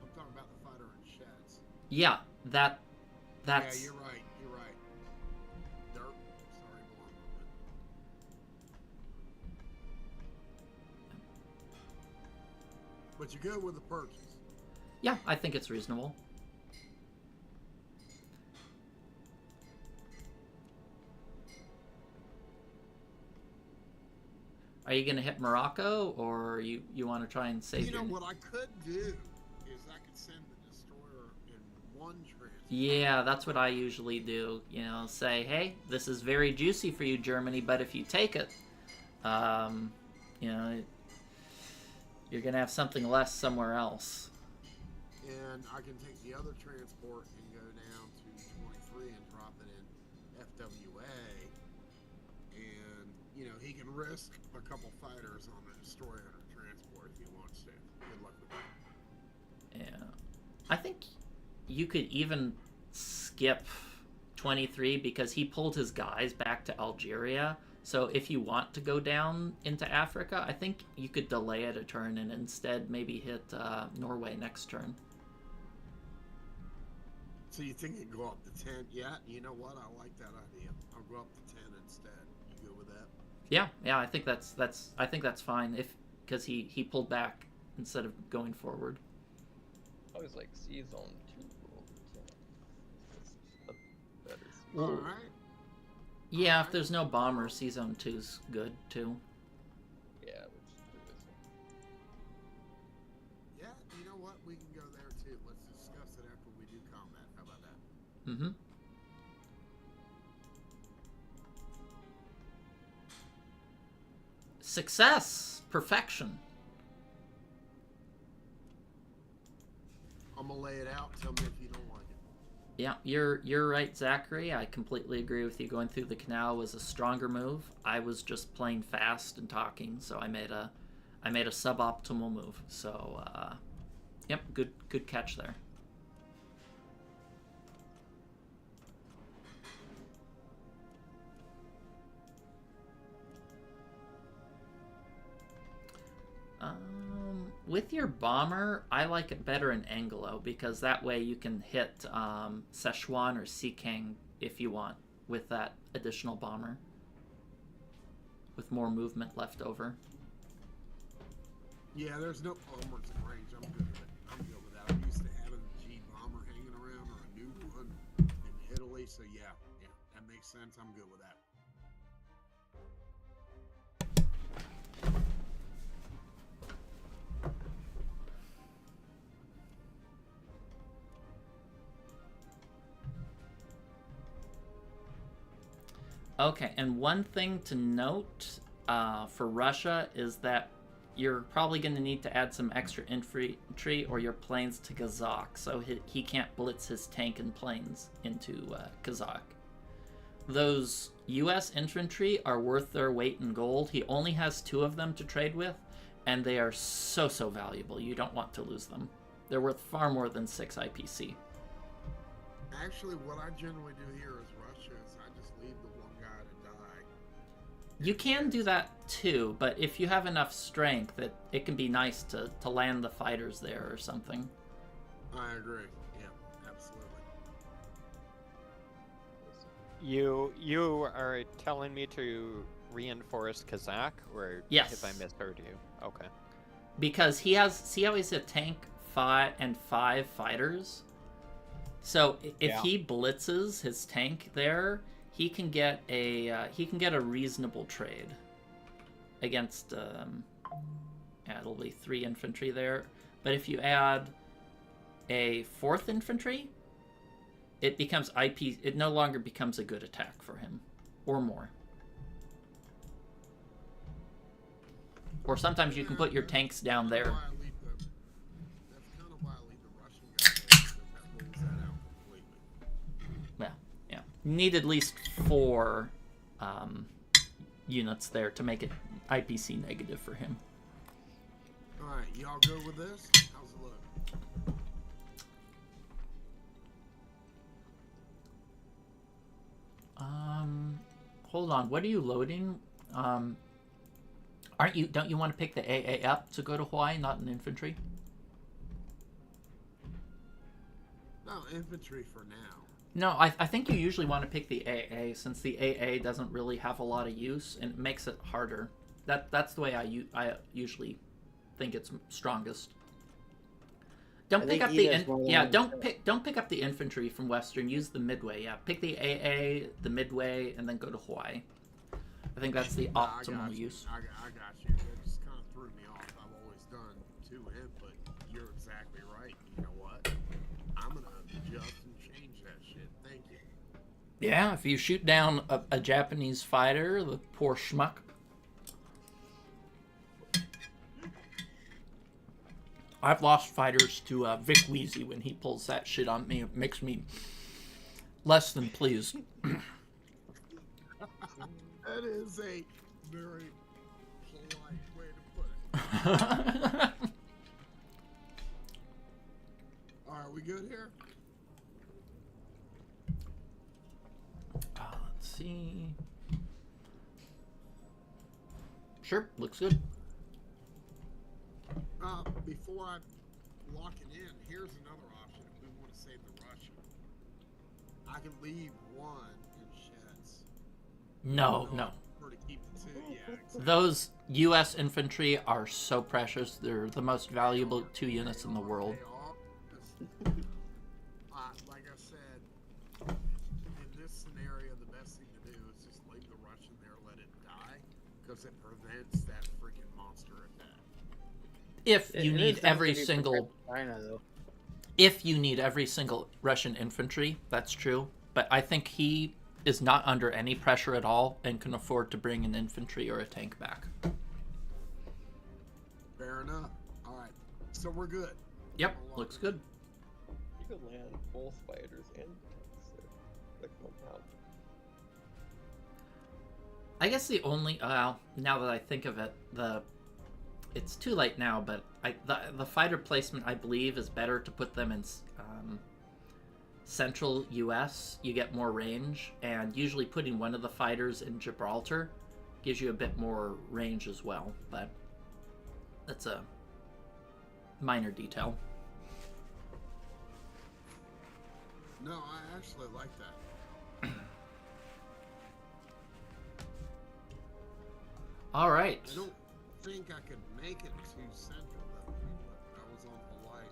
I'm talking about the fighter and Chet's.
Yeah, that's...
Yeah, you're right. You're right. Derp. Sorry, hold on a moment. But you're good with the purchase.
Yeah, I think it's reasonable. Are you going to hit Morocco, or you want to try and save
You know,
your...
what I could do is I could send the destroyer in one transport.
Yeah, that's what I usually do. You know, say, hey, this is very juicy for you, Germany, but if you take it, you know, you're going to have something less somewhere else.
And I can take the other transport and go down to 23 and drop it in FWA. And, you know, he can risk a couple fighters on the destroyer or transport if he wants to. Good luck with that.
Yeah. I think you could even skip 23 because he pulled his guys back to Algeria. So if you want to go down into Africa, I think you could delay it a turn and instead maybe hit Norway next turn.
So you think he'd go up to 10? Yeah, you know what? I like that idea. I'll go up to 10 instead. You good with that?
Yeah, I think that's fine because he pulled back instead of going forward.
I always like C zone 2 over 10. It's a better C
All
zone.
right.
Yeah, if there's no bombers, C Zone 2's good too.
Yeah, which do this one.
Yeah, you know what? We can go there too. Let's discuss it after we do combat. How about that?
Mm-hmm. Success! Perfection.
I'm gonna lay it out. Tell me if you don't like it.
Yeah, you're right, Zachary. I completely agree with you. Going through the canal was a stronger move. I was just playing fast and talking, so I made a suboptimal move. So, yep, good catch there. With your bomber, I like it better in Anglo because that way you can hit Szechuan or Sikang if you want with that additional bomber with more movement left over.
Yeah, there's no bombers in range. I'm good with it. I'm good with that. I'm used to having a G bomber hanging around or a new one in Italy, so yeah, that makes sense. I'm good with that.
Okay, and one thing to note for Russia is that you're probably going to need to add some extra infantry or your planes to Kazakh, so he can't blitz his tank and planes into Kazakh. Those U.S. infantry are worth their weight in gold. He only has 2 of them to trade with, and they are so valuable. You don't want to lose them. They're worth far more than 6 IPC.
Actually, what I generally do here is Russia is I just leave the one guy to die.
You can do that too, but if you have enough strength, it can be nice to land the fighters there or something.
I agree. Yeah, absolutely.
You are telling me to reinforce Kazakh, or
Yes.
if I misheard you? Okay.
Because he has, see how he's a tank 5 and 5 fighters? So if he blitzes his tank there, he can get a reasonable trade against it'll be 3 infantry there. But if you add a 4th infantry, it becomes it no longer becomes a good attack for him, or more. Or sometimes you can put your tanks down there.
That's kind of why I leave the Russian guy there, because that rules that out completely.
Yeah, yeah. You need at least 4 units there to make it IPC negative for him.
Alright, y'all go with this? How's it look?
Hold on. What are you loading? Don't you want to pick the AA up to go to Hawaii, not an infantry?
No, infantry for now.
No, I think you usually want to pick the AA, since the AA doesn't really have a lot of use and it makes it harder. That's the way I usually think it's strongest. Don't pick up the don't pick up the infantry from Western. Use the Midway. Yeah, pick the AA, the Midway, and then go to Hawaii. I think that's the optimal use.
I got you. That just kind of threw me off. I've always done 2 input. You're exactly right. You know what? I'm gonna adjust and change that shit. Thank you.
Yeah, if you shoot down a Japanese fighter, the poor schmuck. I've lost fighters to Vic Wheezy when he pulls that shit on me. It makes me less than pleased.
That is a very polite way to put it. Are we good here?
Let's see. Sure, looks good.
Before I lock it in, here's another option if we want to save the Russian. I can leave 1 in sheds.
No.
Or to keep the 2, yeah. Exactly.
Those U.S. infantry are so precious. They're the most valuable 2 units in the world.
Like I said, in this scenario, the best thing to do is just leave the Russian there, let it die, because it prevents that freaking monster attack.
If you need every single Russian infantry, that's true. But I think he is not under any pressure at all and can afford to bring an infantry or a tank back.
Fair enough. All right, so we're good.
Yep, looks good.
You could land both fighters and like no problem.
I guess the only now that I think of it, it's too late now, but the fighter placement I believe is better to put them in central U.S. You get more range, and usually putting one of the fighters in Gibraltar gives you a bit more range as well. But that's a minor detail.
No, I actually like that.
All right.
I don't think I could make it to central though. I was on Hawaii,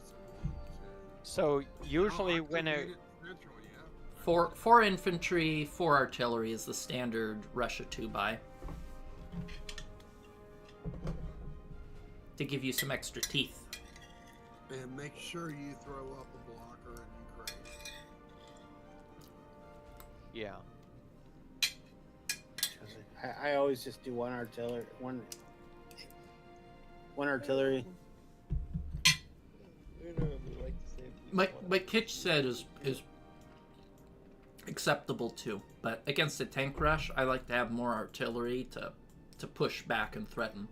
So usually when
it central, yeah.
4 infantry, 4 artillery is the standard Russia 2 buy. To give you some extra teeth.
And make sure you throw up a blocker in Ukraine.
Yeah.
I always just do one artillery. One artillery.
We don't really like to save these
What Kitch said is acceptable too, but against a tank rush, I like to have more artillery to push back and threaten.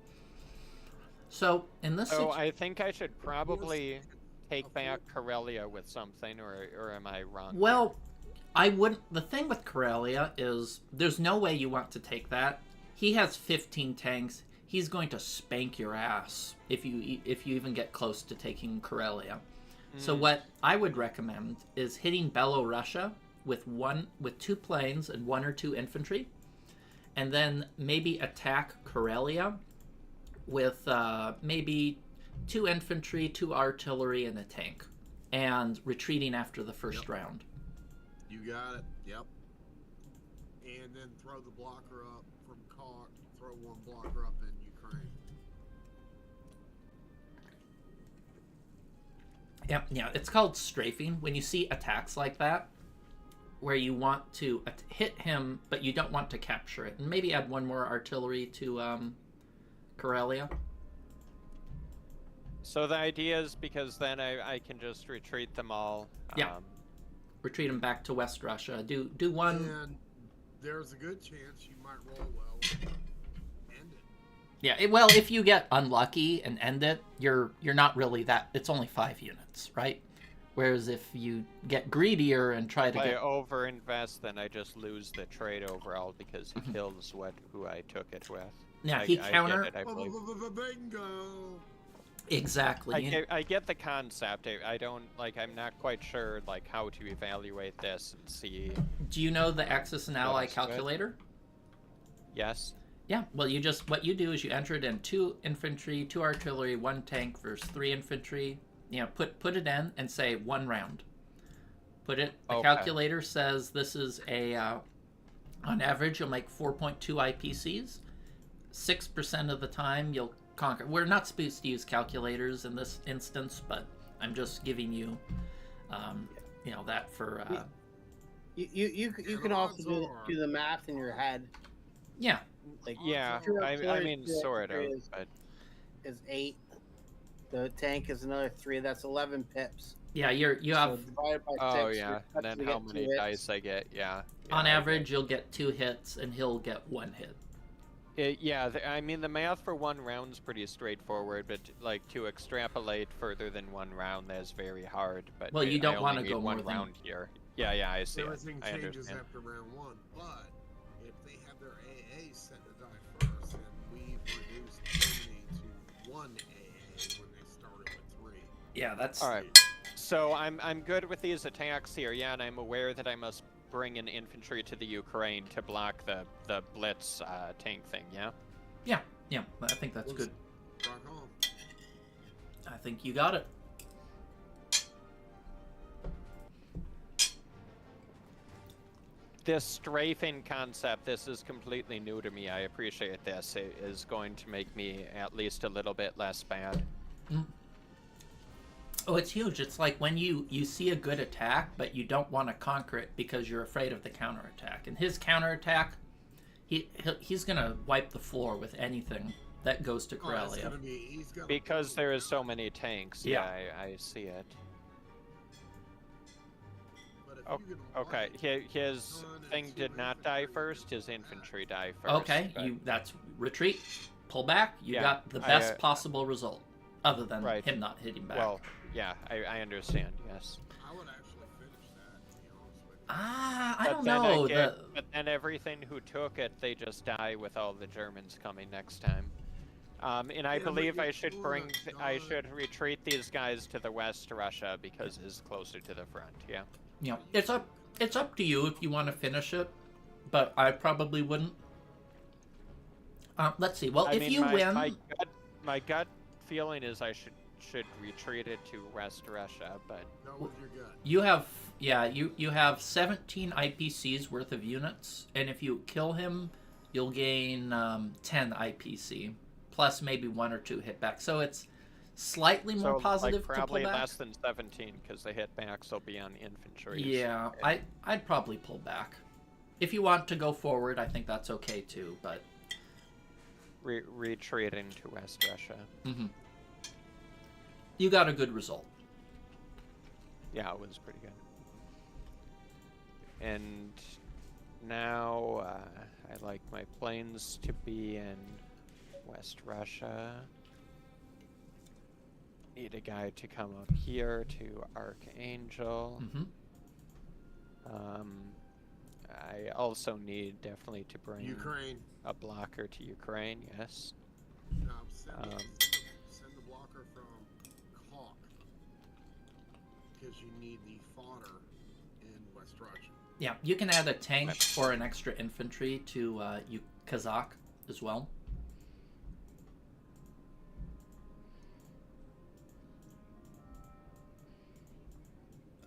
So in this,
So I think I should probably take back Corellia with something, or am I wrong?
well, I wouldn't. The thing with Corellia is there's no way you want to take that. He has 15 tanks. He's going to spank your ass if you even get close to taking Corellia. So what I would recommend is hitting Belorussia with 2 planes and 1 or 2 infantry, and then maybe attack Corellia with maybe 2 infantry, 2 artillery, and a tank, and retreating after the first round.
You got it. Yep. And then throw the blocker up from Caulk. Throw one blocker up in Ukraine.
Yeah, it's called strafing. When you see attacks like that, where you want to hit him, but you don't want to capture it, and maybe add 1 more artillery to Corellia.
So the idea is because then I can just retreat them all.
Yeah. Retreat them back to West Russia. Do one.
And there's a good chance you might roll well. End it.
Yeah. Well, if you get unlucky and end it, you're not really that. It's only 5 units, right? Whereas if you get greedier and try to
If I
get
overinvest, then I just lose the trade overall because he kills who I took it with.
yeah,
I
he
get
counter
it, I believe.
Bingo.
exactly.
I get the concept. I don't I'm not quite sure how to evaluate this and see.
Do you know the Axis and Ally
That's good.
calculator?
Yes.
Yeah, well, what you do is you enter it in 2 infantry, 2 artillery, 1 tank versus 3 infantry. You know, put it in and say 1 round. Put it. The calculator says this is on average you'll make 4.2 IPCs. 6% of the time you'll conquer. We're not supposed to use calculators in this instance, but I'm just giving you, that for.
You can also do the math in your head.
Yeah.
Yeah, I mean, sort of, but
is 8. The tank is another 3. That's 11 pips.
Yeah, you have.
Divided by 6,
oh yeah,
you're
and then
expected to
how
get
many
2 hits.
dice I get? Yeah.
On average, you'll get 2 hits, and he'll get 1 hit.
I mean, the math for 1 round's pretty straightforward, but to extrapolate further than 1 round, that's very hard. But
Well, you don't want to go more
1
than
round here. Yeah, I see.
Everything
I
changes
understand.
after round 1, but if they have their AA set to die first, and we've reduced the enemy to 1 AA when they started with 3.
Yeah, that's.
All right. So I'm good with these attacks here, yeah, and I'm aware that I must bring in infantry to the Ukraine to block the Blitz tank thing, yeah?
Yeah, I think that's good.
Rock on.
I think you got it.
This strafing concept, this is completely new to me. I appreciate this. It is going to make me at least a little bit less bad.
Oh, it's huge. It's like when you see a good attack, but you don't want to conquer it because you're afraid of the counterattack. And his counterattack, he's going to wipe the floor with anything that goes to Corellia.
Because there is so many tanks. Yeah, I see it. Okay, his thing did not die first. His infantry die first.
Okay,
but...
that's retreat, pull back. You got the best possible result, other than him not hitting back.
Well, yeah, I understand. Yes.
I would actually finish that, to be honest with you.
I don't know.
But then everything who took it, they just die with all the Germans coming next time. And I believe I should retreat these guys to the West Russia because it's closer to the front. Yeah.
Yeah, it's up to you if you want to finish it, but I probably wouldn't. Let's see. Well, if you win,
my gut feeling is I should retreat it to West Russia, but
Go with your gut.
you have 17 IPCs worth of units, and if you kill him, you'll gain 10 IPC plus maybe 1 or 2 hit back. So it's slightly more positive to pull
probably
back.
less than 17 because the hit backs will be on infantry.
Yeah, I'd probably pull back. if you want to go forward, I think that's okay too. But
Retreating to West Russia.
You got a good result.
Yeah, it was pretty good. And now I like my planes to be in West Russia. Need a guy to come up here to Archangel. I also need definitely to bring
Ukraine.
a blocker to Ukraine. Yes.
Send the blocker from Hawk because you need the fodder in West Russia.
Yeah, you can add a tank or an extra infantry to Kazakh as well.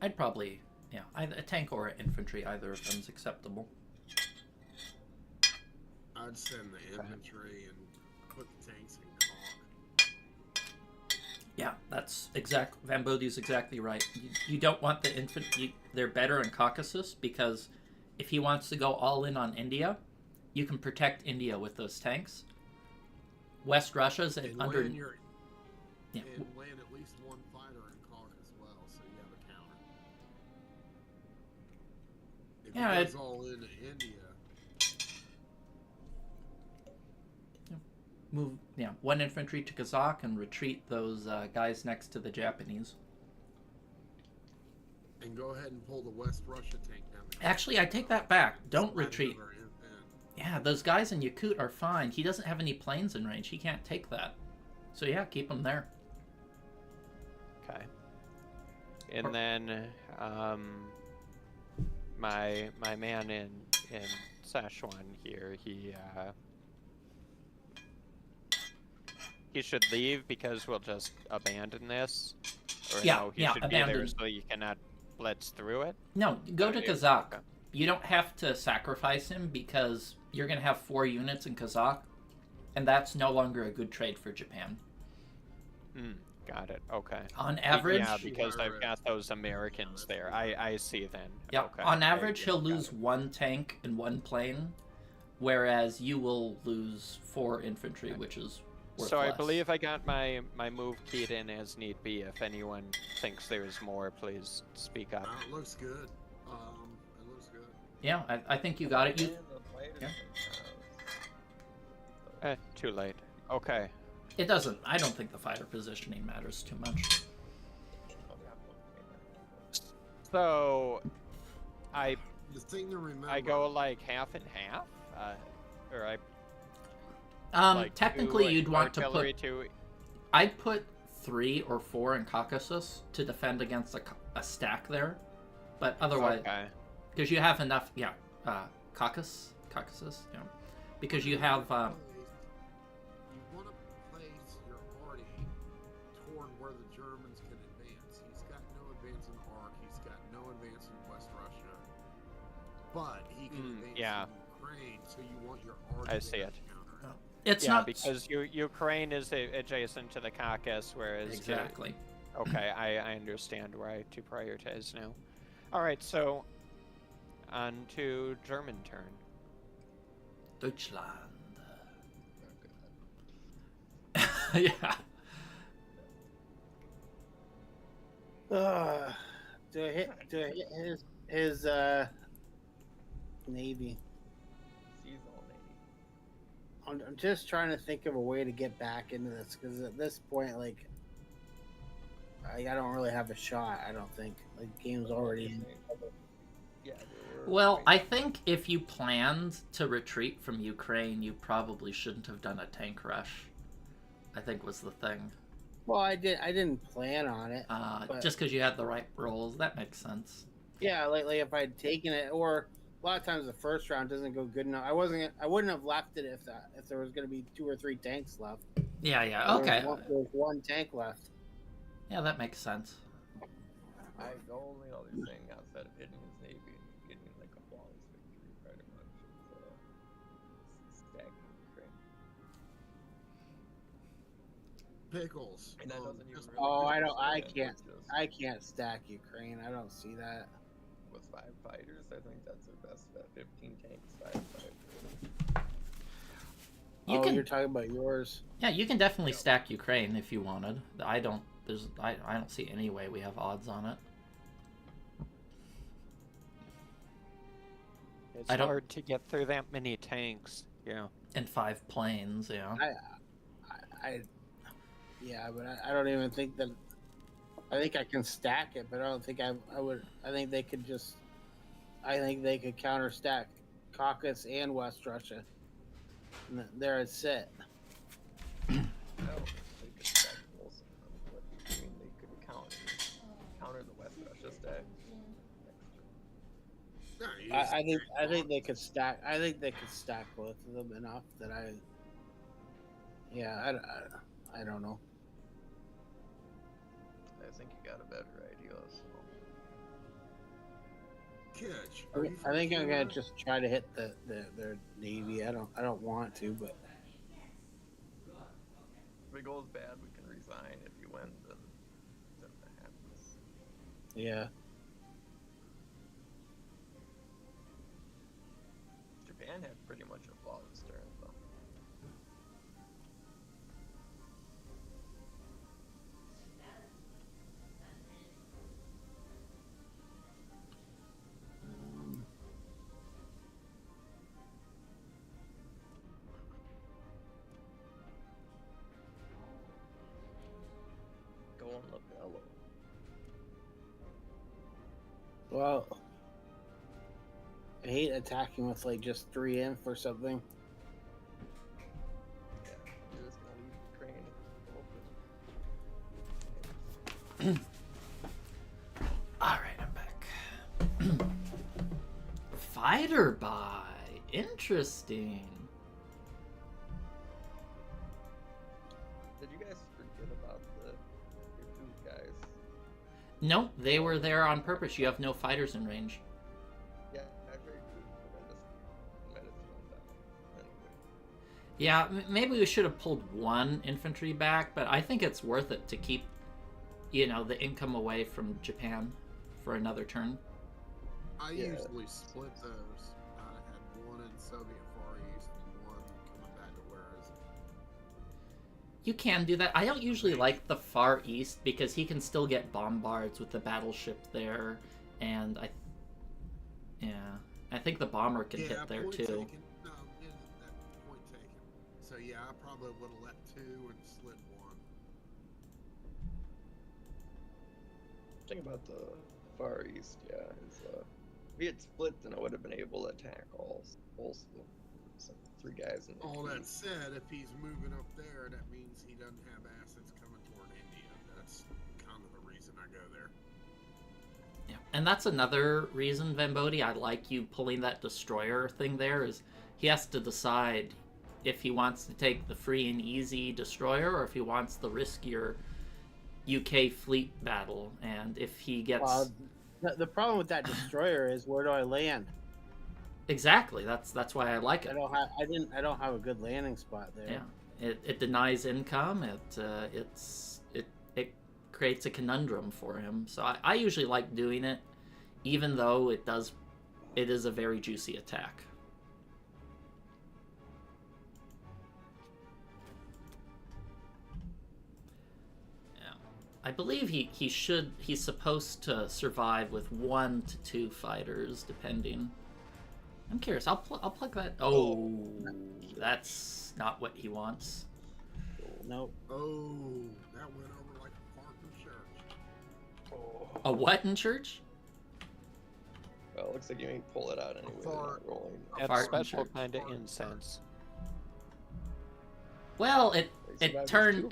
I'd probably, yeah, a tank or an infantry, either of them is acceptable.
I'd send the infantry and put the tanks in Hawk.
Yeah, that's Van Bodie's exactly right. You don't want the infantry. They're better in Caucasus because if he wants to go all in on India, you can protect India with those tanks. West Russia's under.
And
Yeah.
land at least one fighter in Hawk as well, so you have a counter. If
Yeah,
it goes all into India.
Move, one infantry to Kazakh and retreat those guys next to the Japanese.
And go ahead and pull the West Russia tank down.
Actually, I take that back. Don't
Slide
retreat.
over in.
Yeah, those guys in Yakut are fine. He doesn't have any planes in range. He can't take that. So yeah, keep him there.
Okay. And then my man in Szechuan here, he should leave because we'll just abandon this. Or
Yeah,
no, he
yeah,
should be there
abandon.
so you cannot blitz through it.
No, go to
Okay,
Kazakh.
okay.
You don't have to sacrifice him because you're going to have 4 units in Kazakh, and that's no longer a good trade for Japan.
Got it. Okay.
On average,
Yeah, because I've got those Americans there. I see then.
yeah,
Okay.
on average,
Yeah,
he'll
got
lose
it.
1 tank and 1 plane, whereas you will lose 4 infantry, which is worth
So I
less.
believe I got my move keyed in as need be. If anyone thinks there's more, please speak up.
It looks good. It looks good.
Yeah, I think you got it. You,
Yeah. Too late. Okay.
it doesn't. I don't think the fighter positioning matters too much.
So,
The thing to remember.
I go like half and half, or I like
Technically,
2
you'd want to
artillery
put. I'd put 3 or 4 in Caucasus to defend against a stack there, but otherwise,
Okay.
because you have enough. Yeah, Caucasus. Yeah, because you have.
You want to place your army toward where the Germans can advance. He's got no advance in Arc. He's got no advance in West Russia. But he can advance
yeah.
in Ukraine, so you want your army
I see
to
it.
counter.
It's
Yeah,
not
because Ukraine is adjacent to the Caucasus, whereas
exactly.
Okay, I understand why to prioritize now. All right, so on to German turn.
Deutschland. Yeah.
Do I hit his navy?
Seasonal navy.
I'm just trying to think of a way to get back into this because at this point, like, I don't really have a shot. I don't think like game's already.
Yeah.
Well, I think if you planned to retreat from Ukraine, you probably shouldn't have done a tank rush. I think was the thing.
Well, I didn't plan on it. But-
Just because you had the right rolls, that makes sense.
Yeah, like if I'd taken it, or a lot of times the first round doesn't go good enough. I wouldn't have left it if there was going to be 2 or 3 tanks left.
Yeah, yeah,
There
okay.
was 1 tank left.
Yeah, that makes sense.
The only other thing outside of hitting his navy and getting like a flawless victory pretty much is stacking Ukraine.
Pickles.
And that doesn't even
just-
really
Oh,
do
I
much
don't. I
damage,
can't.
it's just-
I can't stack Ukraine. I don't see that.
What's 5 fighters. I think that's their best bet. 15 tanks, 5 fighters.
You're talking about yours.
Yeah, you can definitely stack Ukraine if you wanted. I don't see any way we have odds on it.
It's hard to get through that many tanks. Yeah.
And 5 planes, yeah.
But I don't even think that. I think I can stack it, but I don't think I would. I think they could just. I think they could counter stack Caucasus and West Russia. And there it's set.
No, they could stack both of them, but I mean they could counter the West Russia stack.
I think they could stack. I think they could stack both of them enough that I. Yeah, I don't know.
I think you got a better idea. So.
Kitch,
I think I'm gonna just try to hit their navy. I don't want to, but
If it goes bad, we can resign. If you win, then that happens.
yeah.
Japan had pretty much a flawless turn, though. Going Labello.
Well, I hate attacking with like just 3 inf or something.
Yeah, you're just gonna leave Ukraine open.
Alright, I'm back. Fighter buy. Interesting.
Did you guys forget about your 2 guys?
No, they were there on purpose. You have no fighters in range.
Yeah, I figured, but I just might have thrown down. Anyway.
Yeah, maybe we should have pulled 1 infantry back, but I think it's worth it to keep, the income away from Japan for another turn.
I
Yeah.
usually split those. I had 1 in Soviet Far East and 1 coming back to where is it?
You can do that. I don't usually like the Far East because he can still get bombards with the battleship there, and I think the bomber can hit there
point
too.
Taken. No, that point taken. So yeah, I probably would have left 2 and slid 1.
Thing about the Far East, yeah, is if we had split, then I would have been able to attack all some 3 guys in the
All that
east.
said, if he's moving up there, that means he doesn't have assets coming toward India. That's kind of the reason I go there.
Yeah. And that's another reason, Vambodi, I like you pulling that destroyer thing there, is he has to decide if he wants to take the free and easy destroyer or if he wants the riskier UK fleet battle. And if he gets...
The problem with that destroyer is where do I land?
Exactly. That's why I like it.
I don't have a good landing spot there.
Yeah. It denies income. It creates a conundrum for him. So I usually like doing it, even though it is a very juicy attack. Yeah. I believe he's supposed to survive with 1 to 2 fighters, depending. I'm curious. I'll plug that. Oh, that's not what he wants.
Nope.
Oh, that went over like a Parker church.
Oh.
A what in church?
Well, it looks like you ain't pull it out anyway. They're not rolling.
That's
Fart
special
shirt.
kind of incense.
Well,
They survived
it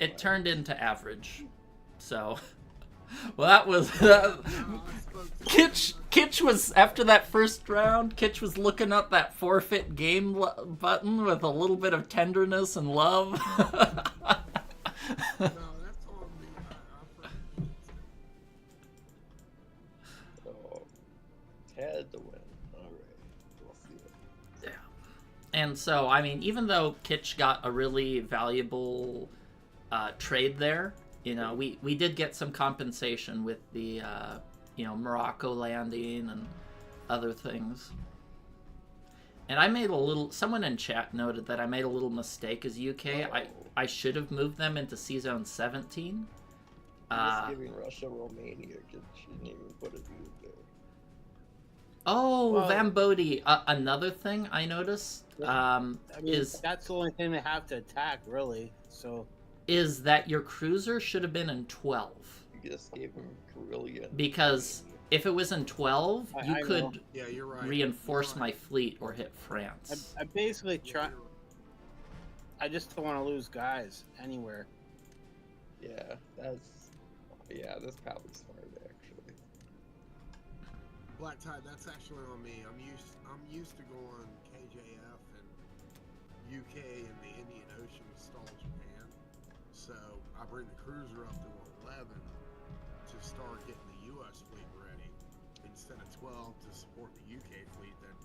with 2
turned into average. So, well, that was Kitch was after that first round. Kitch was looking up that forfeit game button with a little bit of tenderness and love.
No, that's on me. I forgot.
So, had to win. Alright, we'll see it.
Yeah. And so, I mean, even though Kitch got a really valuable trade there, we did get some compensation with the Morocco landing, and other things. And I made a little... Someone in chat noted that I made a little mistake as UK. I should have moved them into C-Zone 17.
Just giving Russia Romania because she didn't even put a view there.
Oh,
Well-
Vambodi. Another thing I noticed
I mean,
is
that's the only thing they have to attack, really. So
that your cruiser should have been in 12.
You just gave him Karelia.
Because if it was in 12,
I
you
know.
could
Yeah, you're right.
reinforce
You're
my
right.
fleet or hit France.
I basically
Yeah,
try.
you're right.
I just don't want to lose guys anywhere.
Yeah, that's probably smart actually.
Black Tide, that's actually on me. I'm used to going KJF and UK and the Indian Ocean to stall Japan. So I bring the cruiser up to 11 to start getting the US fleet ready instead of 12 to support the UK fleet that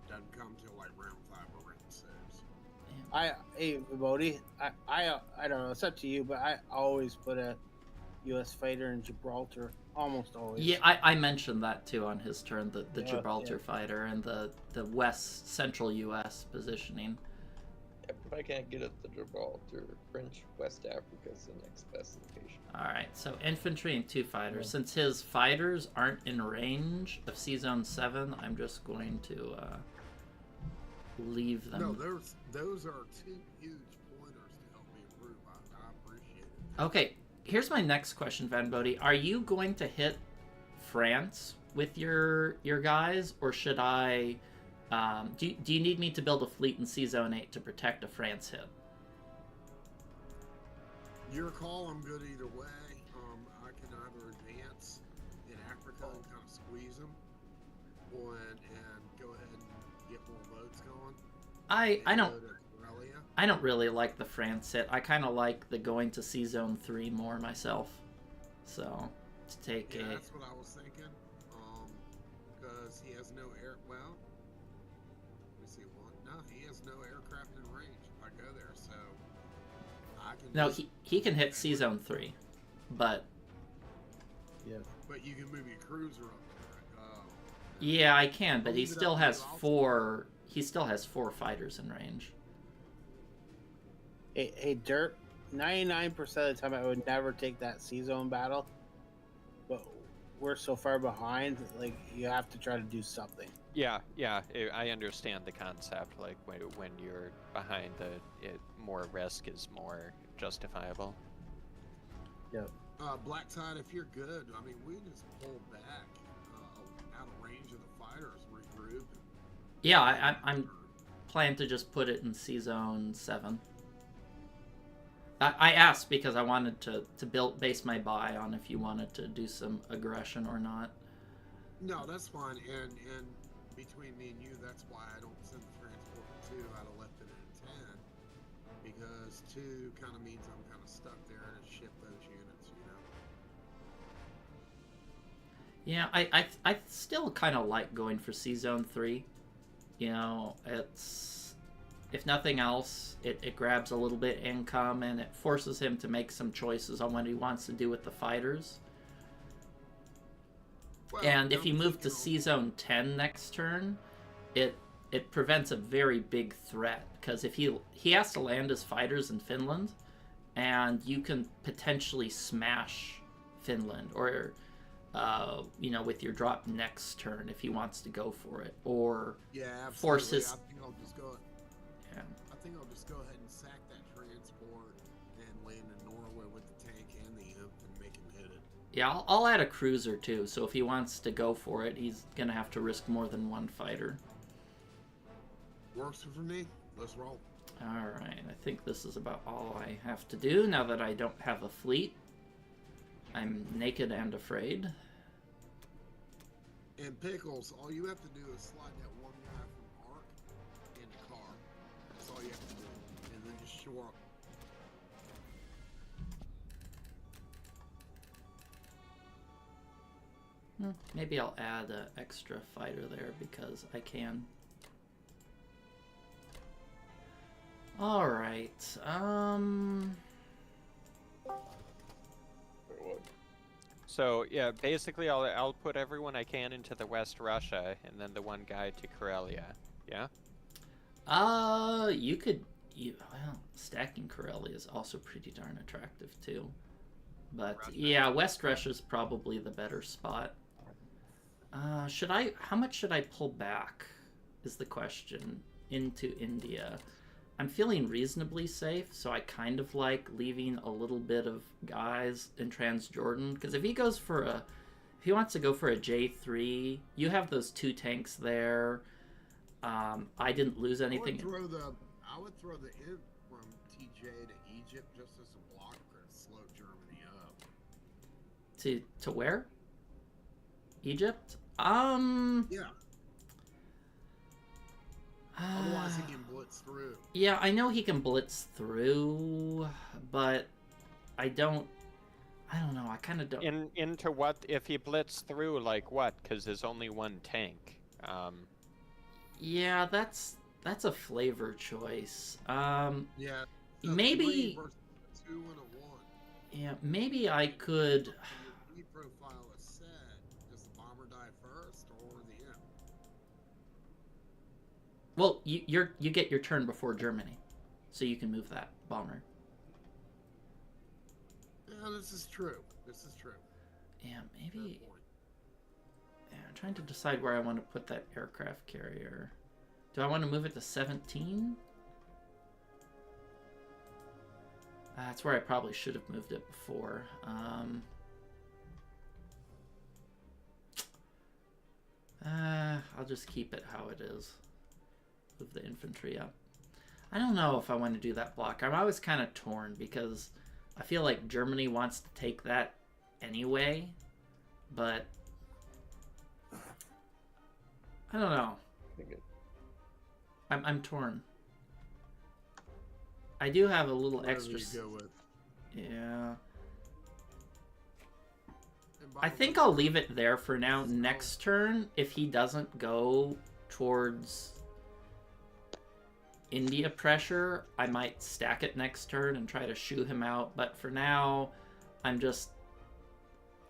doesn't come till like round 5 or round 6.
Hey, Bodhi, I don't know. It's up to you, but I always put a U.S. fighter in Gibraltar. Almost always.
Yeah, I mentioned that too on his turn, the
Yeah,
Gibraltar
yeah.
fighter and the west central U.S. positioning.
If I can't get it to Gibraltar, French West Africa is the next best location.
All right, so infantry and 2 fighters. Since his fighters aren't in range of C-Zone 7, I'm just going to leave them.
No, those are 2 huge pointers to help me improve. I appreciate it.
Okay, here's my next question, Van Bodie. Are you going to hit France with your guys, or should I... do you need me to build a fleet in C-Zone 8 to protect a France hit?
Your call, I'm good either way. I can either advance in Africa and kind of squeeze them, and go ahead and get more boats going.
I
and
don't
go to Corellia.
I don't really like the France hit. I kind of like the going to C-Zone 3 more myself. So, to take
Yeah,
a...
that's what I was thinking. Because he has no air. Well, let me see one. No, he has no aircraft in range if I go there. So I can.
No,
just-
he can hit C-Zone 3, but...
But you can move your cruiser up there. Oh.
Yeah, I can, but
I'll
he
leave it
still
up to
has
you. I'll-
4... He still has 4 fighters in range.
Hey, Dirt. 99% of the time, I would never take that C-Zone battle. But we're so far behind, like, you have to try to do something.
Yeah, I understand the concept. Like when you're behind, more risk is more justifiable.
Black Tide, if you're good, I mean, we just pull back out of range of the fighters, regroup.
Yeah, I'm planning to just put it in C-Zone 7. I asked because I wanted to base my buy on if you wanted to do some aggression or not.
No, that's fine. And between me and you, that's why I don't send the transport to 2. I'd have left it at 10. Because 2 kind of means I'm kind of stuck there to ship those units, you know?
Yeah, I still kind of like going for C-Zone 3. You know, it's... If nothing else, it grabs a little bit income and it forces him to make some choices on what he wants to do with the fighters.
Well,
And if
I'm
you move to
thinking
C-Zone 10 next turn, it prevents a very big threat. Because if he has to land his fighters in Finland, and you can potentially smash Finland, or you know, with your drop next turn if he wants to go for it, or
Yeah, absolutely.
force his...
I think I'll just go.
Yeah.
I think I'll just go ahead and sack that transport and land in Norway with the tank and the imp and make him hit it.
Yeah, I'll add a cruiser too, so if he wants to go for it, he's gonna have to risk more than 1 fighter.
Works for me. Let's roll.
Alright, I think this is about all I have to do now that I don't have a fleet. I'm naked and afraid.
And Pickles, all you have to do is slide that one guy from Ark in the car. That's all you have to do. And then just shore up.
Maybe I'll add an extra fighter there because I can. Alright,
For what?
So yeah, basically I'll put everyone I can into the West Russia, and then the one guy to Karelia. Yeah.
You could. Well, stacking Karelia is also pretty darn attractive too. But
Russia.
yeah, West Russia's probably the better spot. Should I? How much should I pull back? Is the question into India. I'm feeling reasonably safe, so I kind of like leaving a little bit of guys in Transjordan, because if he goes for if he wants to go for a J3, you have those 2 tanks there. I didn't lose anything.
I would throw the int from TJ to Egypt just as a blocker and slow Germany up.
To where? Egypt?
Yeah. Otherwise, he can blitz through.
Yeah, I know he can blitz through, but I don't know. I kind of don't.
Into what if he blitz through? Like what? Because there's only one tank.
Yeah, that's a flavor choice.
Yeah.
Maybe.
3 versus a 2 and a 1.
Yeah, maybe I could.
When your profile is set, does the bomber die first or the imp?
Well, you get your turn before Germany, so you can move that bomber.
Yeah, this is true.
Yeah,
Fair
maybe.
point.
Yeah, I'm trying to decide where I want to put that aircraft carrier. Do I want to move it to 17? That's where I probably should have moved it before. I'll just keep it how it is. Move the infantry up. I don't know if I want to do that block. I'm always kind of torn because I feel like Germany wants to take that anyway, but I don't know. I'm torn. I do have a little
Whatever
extra.
you go with.
Yeah.
And by
I
the
think
way,
I'll leave it there for now. Next turn, if he doesn't go towards India pressure, I might stack it next turn and try to shoo him out. But for now, I'm just...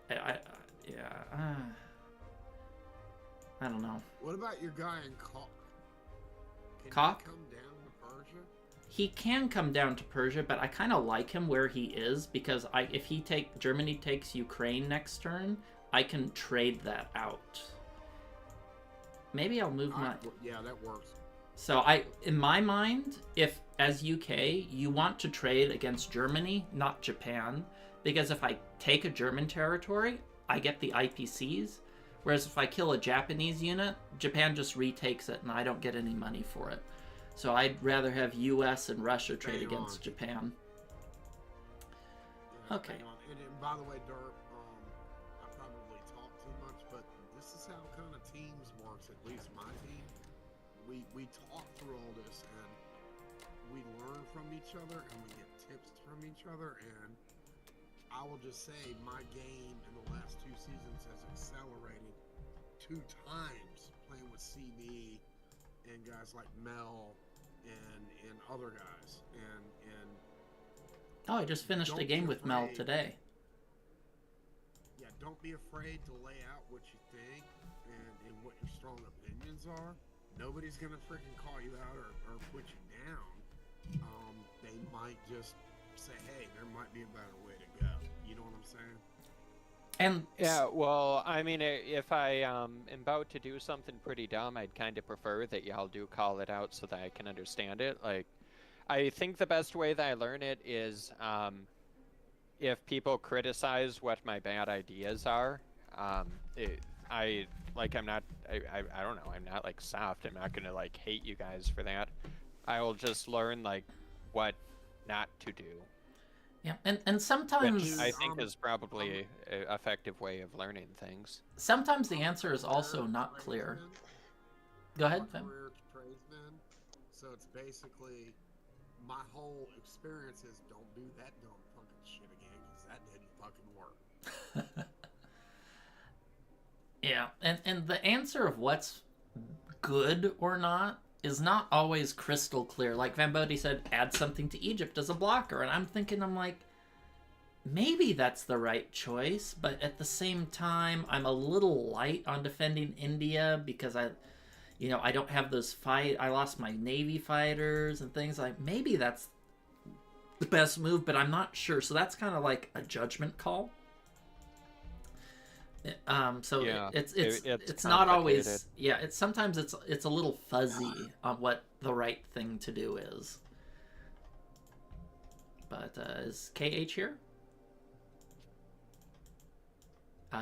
I don't know.
What about your guy in Kok? Can
Kok?
he come down to Persia?
He can come down to Persia, but I kind of like him where he is because if Germany takes Ukraine next turn, I can trade that out. Maybe I'll move my...
Yeah, that works.
So in my mind, if as UK you want to trade against Germany, not Japan, because if I take a German territory, I get the IPCs, whereas if I kill a Japanese unit, Japan just retakes it and I don't get any money for it. So I'd rather have US and Russia trade against Japan.
Yeah,
Okay.
hang on. And by the way, Dirt, I probably talk too much, but this is how kind of teams works, at least my team. We talk through all this and we learn from each other and we get tips from each other, and I will just say my game in the last 2 seasons has accelerated 2 times playing with CB and guys like Mel and other guys, and
Oh, I just finished a
Don't
game
be
with Mel
afraid.
today.
yeah, don't be afraid to lay out what you think and what your strong opinions are. Nobody's gonna freaking call you out or put you down. They might just say, hey, there might be a better way to go. You know what I'm saying?
And
Yeah, well, I mean, if I am about to do something pretty dumb, I'd kind of prefer that y'all do call it out so that I can understand it. Like, I think the best way that I learn it is if people criticize what my bad ideas are. I'm not, I don't know, I'm not like soft. I'm not gonna like hate you guys for that. I will just learn like what not to do.
yeah, and sometimes
Which I think is probably an effective way of learning things.
sometimes the answer is also not clear. Go ahead, Fem.
Career tradesman. So it's basically my whole experience is don't do that dumb fucking shit again because that didn't fucking work.
Yeah, and the answer of what's good or not is not always crystal clear. Like Van Bodie said, add something to Egypt as a blocker, and I'm like, maybe that's the right choice, but at the same time, I'm a little light on defending India because I don't have those I lost my Navy fighters and things like. Maybe that's the best move, but I'm not sure. So that's kind of like a judgment call. So
Yeah,
it's not always.
complicated.
Yeah, sometimes it's a little fuzzy on what the right thing to do is. But is KH here?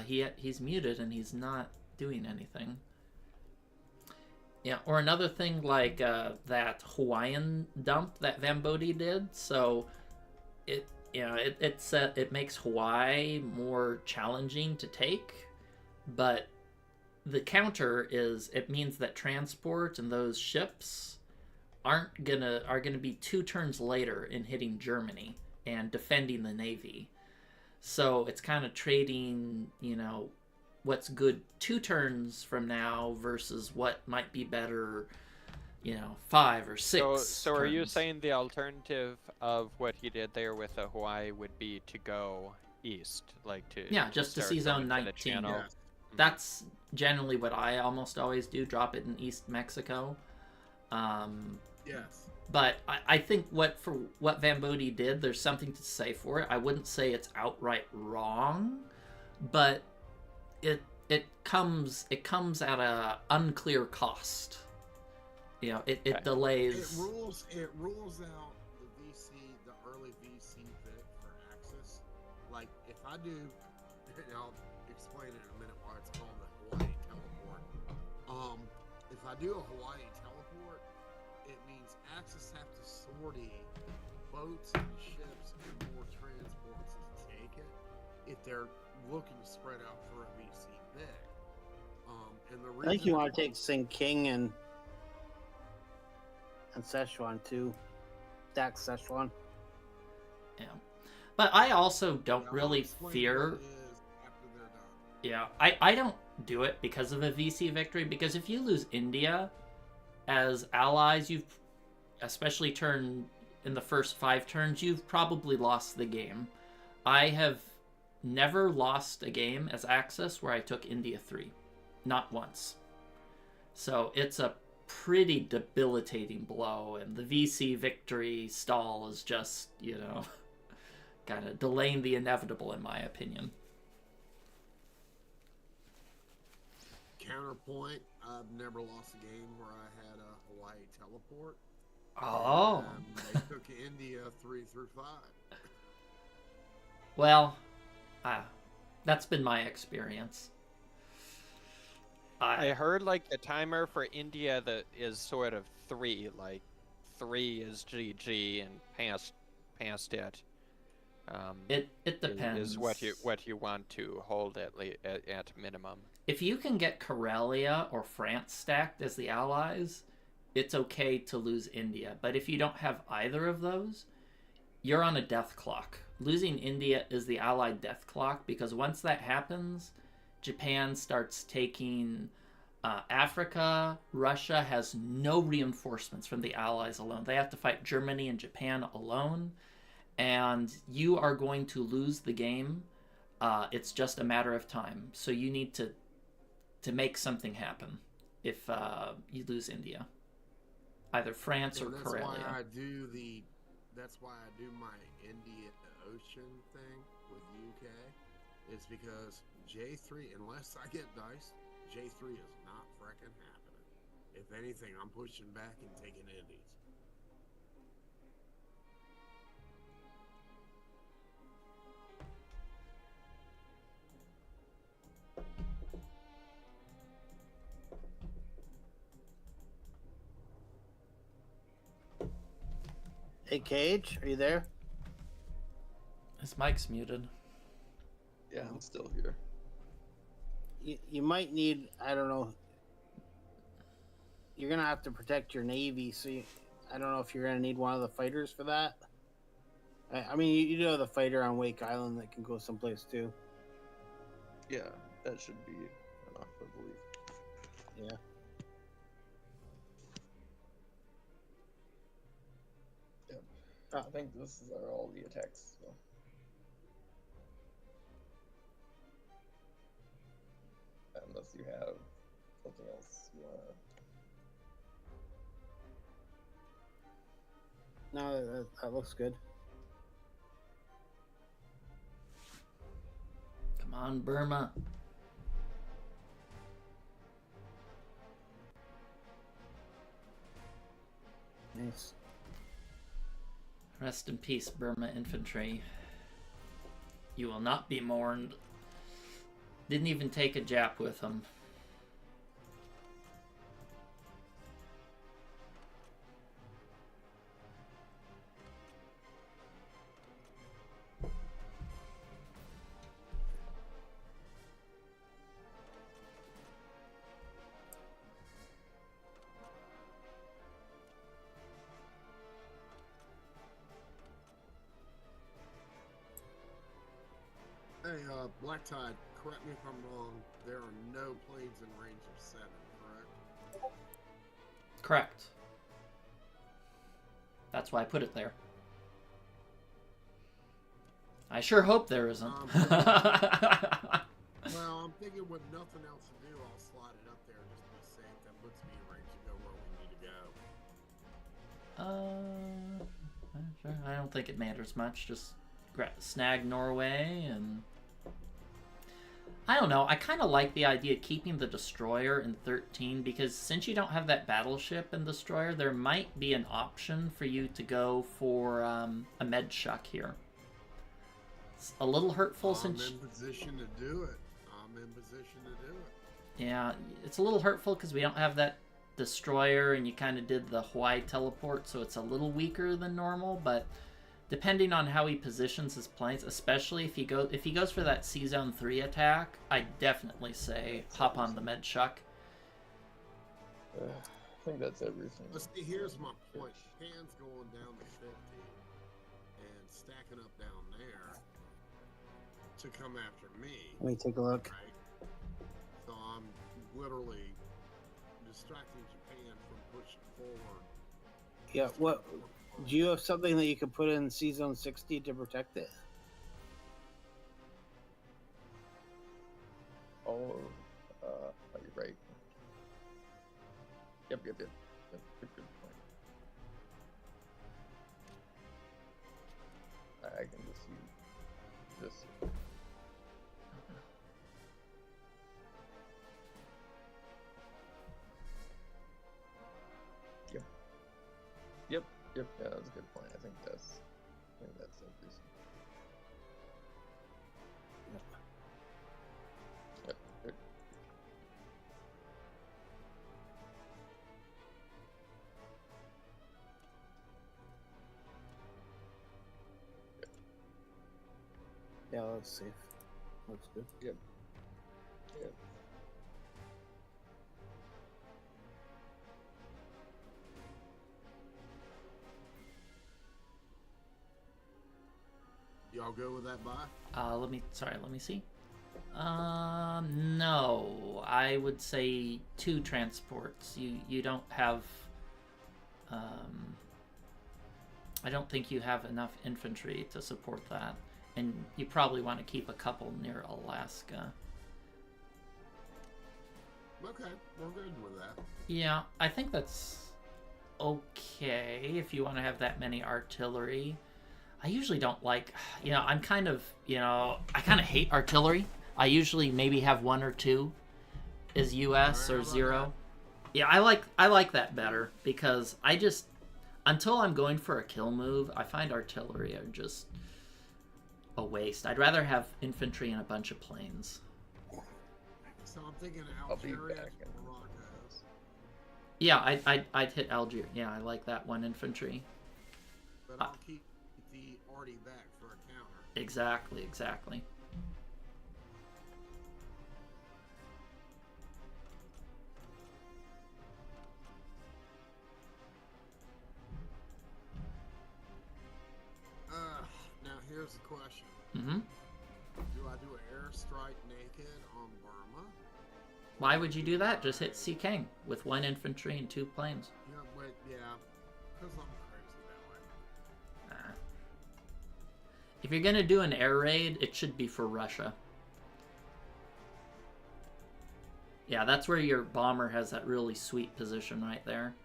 He's muted and he's not doing anything. Yeah, or another thing like that Hawaiian dump that Vambodi did. So it makes Hawaii more challenging to take, but the counter is it means that transport and those ships are gonna be 2 turns later in hitting Germany and defending the Navy. So it's kind of trading, what's good 2 turns from now versus what might be better, 5 or 6.
So are you
turns.
saying the alternative of what he did there with the Hawaii would be to go east, like to
just to
start
see zone
going to the
19.
channel?
Yes.
That's generally what I almost always do. Drop it in East Mexico.
Yes.
But I think what Vambodi did, there's something to say for it. I wouldn't say it's outright wrong, but it comes at a unclear cost. It delays.
It rules out the early VC bit for Axis. Like if I do, and I'll explain in a minute why it's called the Hawaii teleport. If I do a Hawaii teleport, it means Axis have to sortie boats and ships and more transports to take it if they're looking to spread out for a VC big. And the
I
reason
think you want to take Sing King and Szechuan too. Stack Szechuan.
Yeah, but I also don't
I'll
really
explain
fear.
what it is after they're done.
Yeah, I don't do it because of a VC victory, because if you lose India as allies, you've especially turned in the first 5 turns, you've probably lost the game. I have never lost a game as Axis where I took India 3. Not once. So it's a pretty debilitating blow, and the VC victory stall is just, kind of delaying the inevitable, in my opinion.
Counterpoint, I've never lost a game where I had a Hawaii teleport.
Oh.
They took India 3 through 5.
Well, that's been my experience.
I heard like the timer for India that is sort of 3, like 3 is GG and past it.
It depends.
Is what you want to hold at minimum.
If you can get Karelia or France stacked as the allies, it's okay to lose India. But if you don't have either of those, you're on a death clock. Losing India is the allied death clock, because once that happens, Japan starts taking Africa. Russia has no reinforcements from the allies alone. They have to fight Germany and Japan alone, and you are going to lose the game. It's just a matter of time. So you need to make something happen if you lose India. Either France or Karelia.
That's why I do my India Ocean thing with UK. Is because J3, unless I get diced, J3 is not frickin' happening. If anything, I'm pushing back and taking Indies.
Hey, Cage, are you there?
His mic's muted.
Yeah, I'm still here.
You might need, I don't know. You're gonna have to protect your navy, so I don't know if you're gonna need one of the fighters for that. I mean, you do have the fighter on Wake Island that can go someplace too.
Yeah, that should be enough, I believe.
Yeah.
I think this is all the attacks. So. unless you have something else you wanna.
No, that looks good.
Come on, Burma.
Nice.
Rest in peace, Burma infantry. You will not be mourned. Didn't even take a Jap with him.
Hey, Black Tide, correct me if I'm wrong. There are no planes in range of 7, correct?
Correct. That's why I put it there. I sure hope there isn't.
Well, I'm thinking with nothing else to do, I'll slide it up there just to be safe. That puts me in range to go where we need to go.
Sure. I don't think it matters much. Just snag Norway and... I don't know. I kind of like the idea of keeping the destroyer in 13 because since you don't have that battleship and destroyer, there might be an option for you to go for a med shuck here. It's a little hurtful since...
I'm in position to do it. I'm in position to do it.
Yeah, it's a little hurtful because we don't have that destroyer and you kind of did the Hawaii teleport, so it's a little weaker than normal, but depending on how he positions his planes, especially if he goes for that Sea Zone 3 attack, I definitely say hop on the med shuck.
I think that's everything.
But see, here's my point. Japan's going down to 50 and stacking up down there to come after me.
Let me take a look.
Right? So I'm literally distracting Japan from pushing forward.
Yeah, what? Do you have something that you could put in Sea Zone 60 to protect it?
Oh, you're right. Yep. Good point. I can just use this. Yep, yeah, that's a good point. I think that's increasing. Yep, good.
Yeah, that's safe. Looks good.
Yep.
Y'all go with that buy?
Let me see. No, I would say 2 transports. You don't have, I don't think you have enough infantry to support that. And you probably want to keep a couple near Alaska.
Okay, we're good with that.
Yeah, I think that's okay if you want to have that many artillery. I usually don't like, I'm kind of, I kind of hate artillery. I usually maybe have 1 or 2 is US or 0. Yeah, I like that better because until I'm going for a kill move, I find artillery are just a waste. I'd rather have infantry and a bunch of planes.
So I'm thinking
I'll be
Algeria
back in
and Morocco's.
Yeah, I'd hit Algeria. Yeah, I like that 1 infantry.
But I'll keep the arty back for a counter.
Exactly.
Now here's the question.
Mm-hmm.
Do I do an airstrike naked on Burma?
Why would you do that? Just hit Sea King with 1 infantry and 2 planes.
Yeah, but because I'm crazy that way.
If you're gonna do an air raid, it should be for Russia. Yeah, that's where your bomber has that really sweet position right there.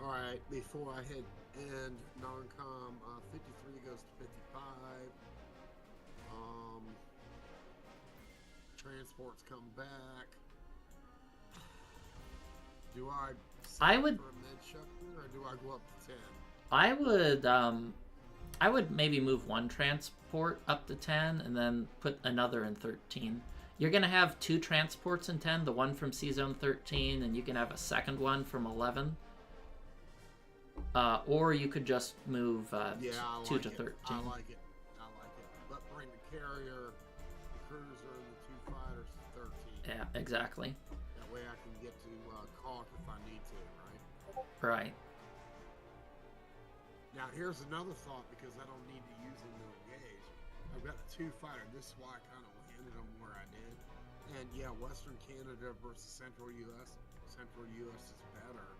Alright, before I hit end non-com, 53 goes to 55. Transports come back. Do
I would-
for a mid shuffle, or do I go up to 10?
I would maybe move one transport up to 10 and then put another in 13. You're going to have 2 transports in 10, the one from C-Zone 13, and you can have a second one from 11. Or you could just move 2 to 13.
I like it. But bring the carrier, the cruiser, and the 2 fighters to 13.
Yeah, exactly.
That way I can get to caulk if I need to, right?
Right.
Now here's another thought, because I don't need to use them to engage. I've got a 2 fighter. This is why I kind of landed them where I did. And yeah, Western Canada versus Central U.S. Central U.S. is better,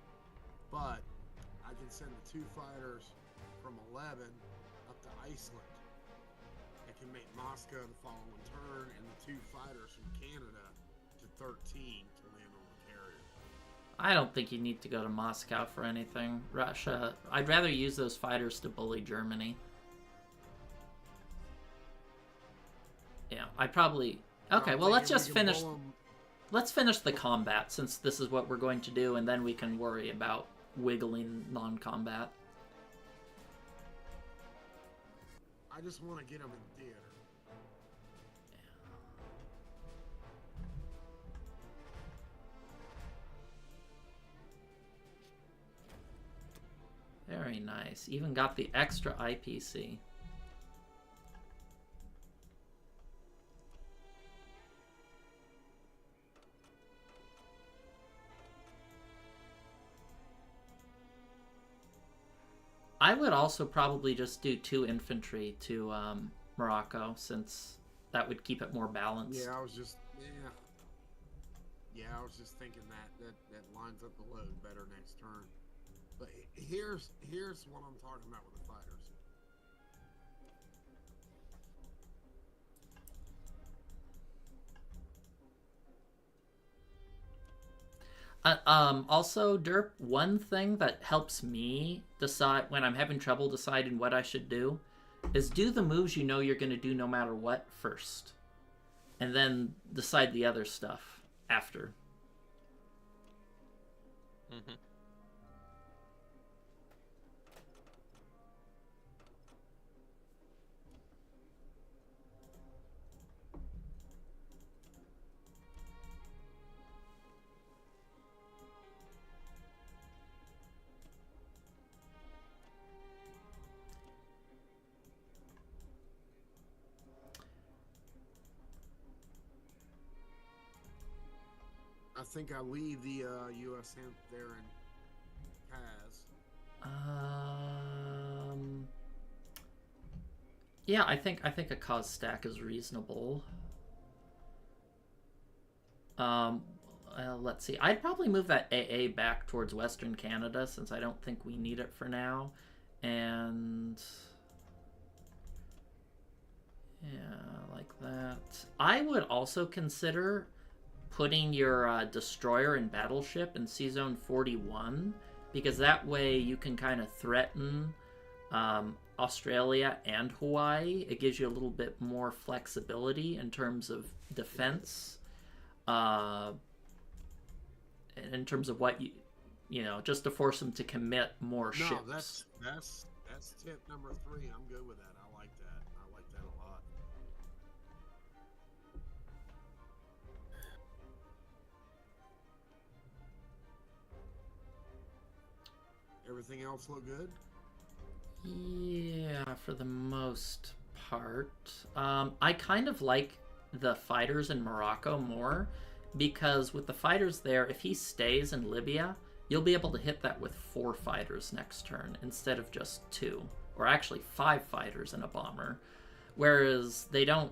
but I can send the 2 fighters from 11 up to Iceland. I can make Moscow the following turn, and the 2 fighters from Canada to 13 to land on the carrier.
I don't think you need to go to Moscow for anything. Russia, I'd rather use those fighters to bully Germany. Yeah, I'd probably... Okay, well, let's just finish... Let's finish the combat, since this is what we're going to do, and then we can worry about wiggling non-combat.
I just want to get them in theater.
Very nice. Even got the extra IPC. I would also probably just do 2 infantry to Morocco, since that would keep it more balanced.
Yeah, I was just thinking that lines up the load better next turn. But here's what I'm talking about with the fighters.
Also, Derp, one thing that helps me decide when I'm having trouble deciding what I should do is do the moves you know you're going to do no matter what first, and then decide the other stuff after.
Mm-hmm.
I think I leave the U.S. hemp there in Kaz.
Yeah, I think a cause stack is reasonable. Let's see. I'd probably move that AA back towards Western Canada, since I don't think we need it for now. And yeah, like that. I would also consider putting your destroyer and battleship in C-Zone 41, because that way you can kind of threaten Australia and Hawaii. It gives you a little bit more flexibility in terms of defense, in terms of what you know, just to force them to commit more ships.
No, that's tip number 3. I'm good with that. I like that. I like that a lot. Everything else look good?
Yeah, for the most part. I kind of like the fighters in Morocco more, because with the fighters there, if he stays in Libya, you'll be able to hit that with 4 fighters next turn instead of just 2, or actually 5 fighters and a bomber. Whereas they don't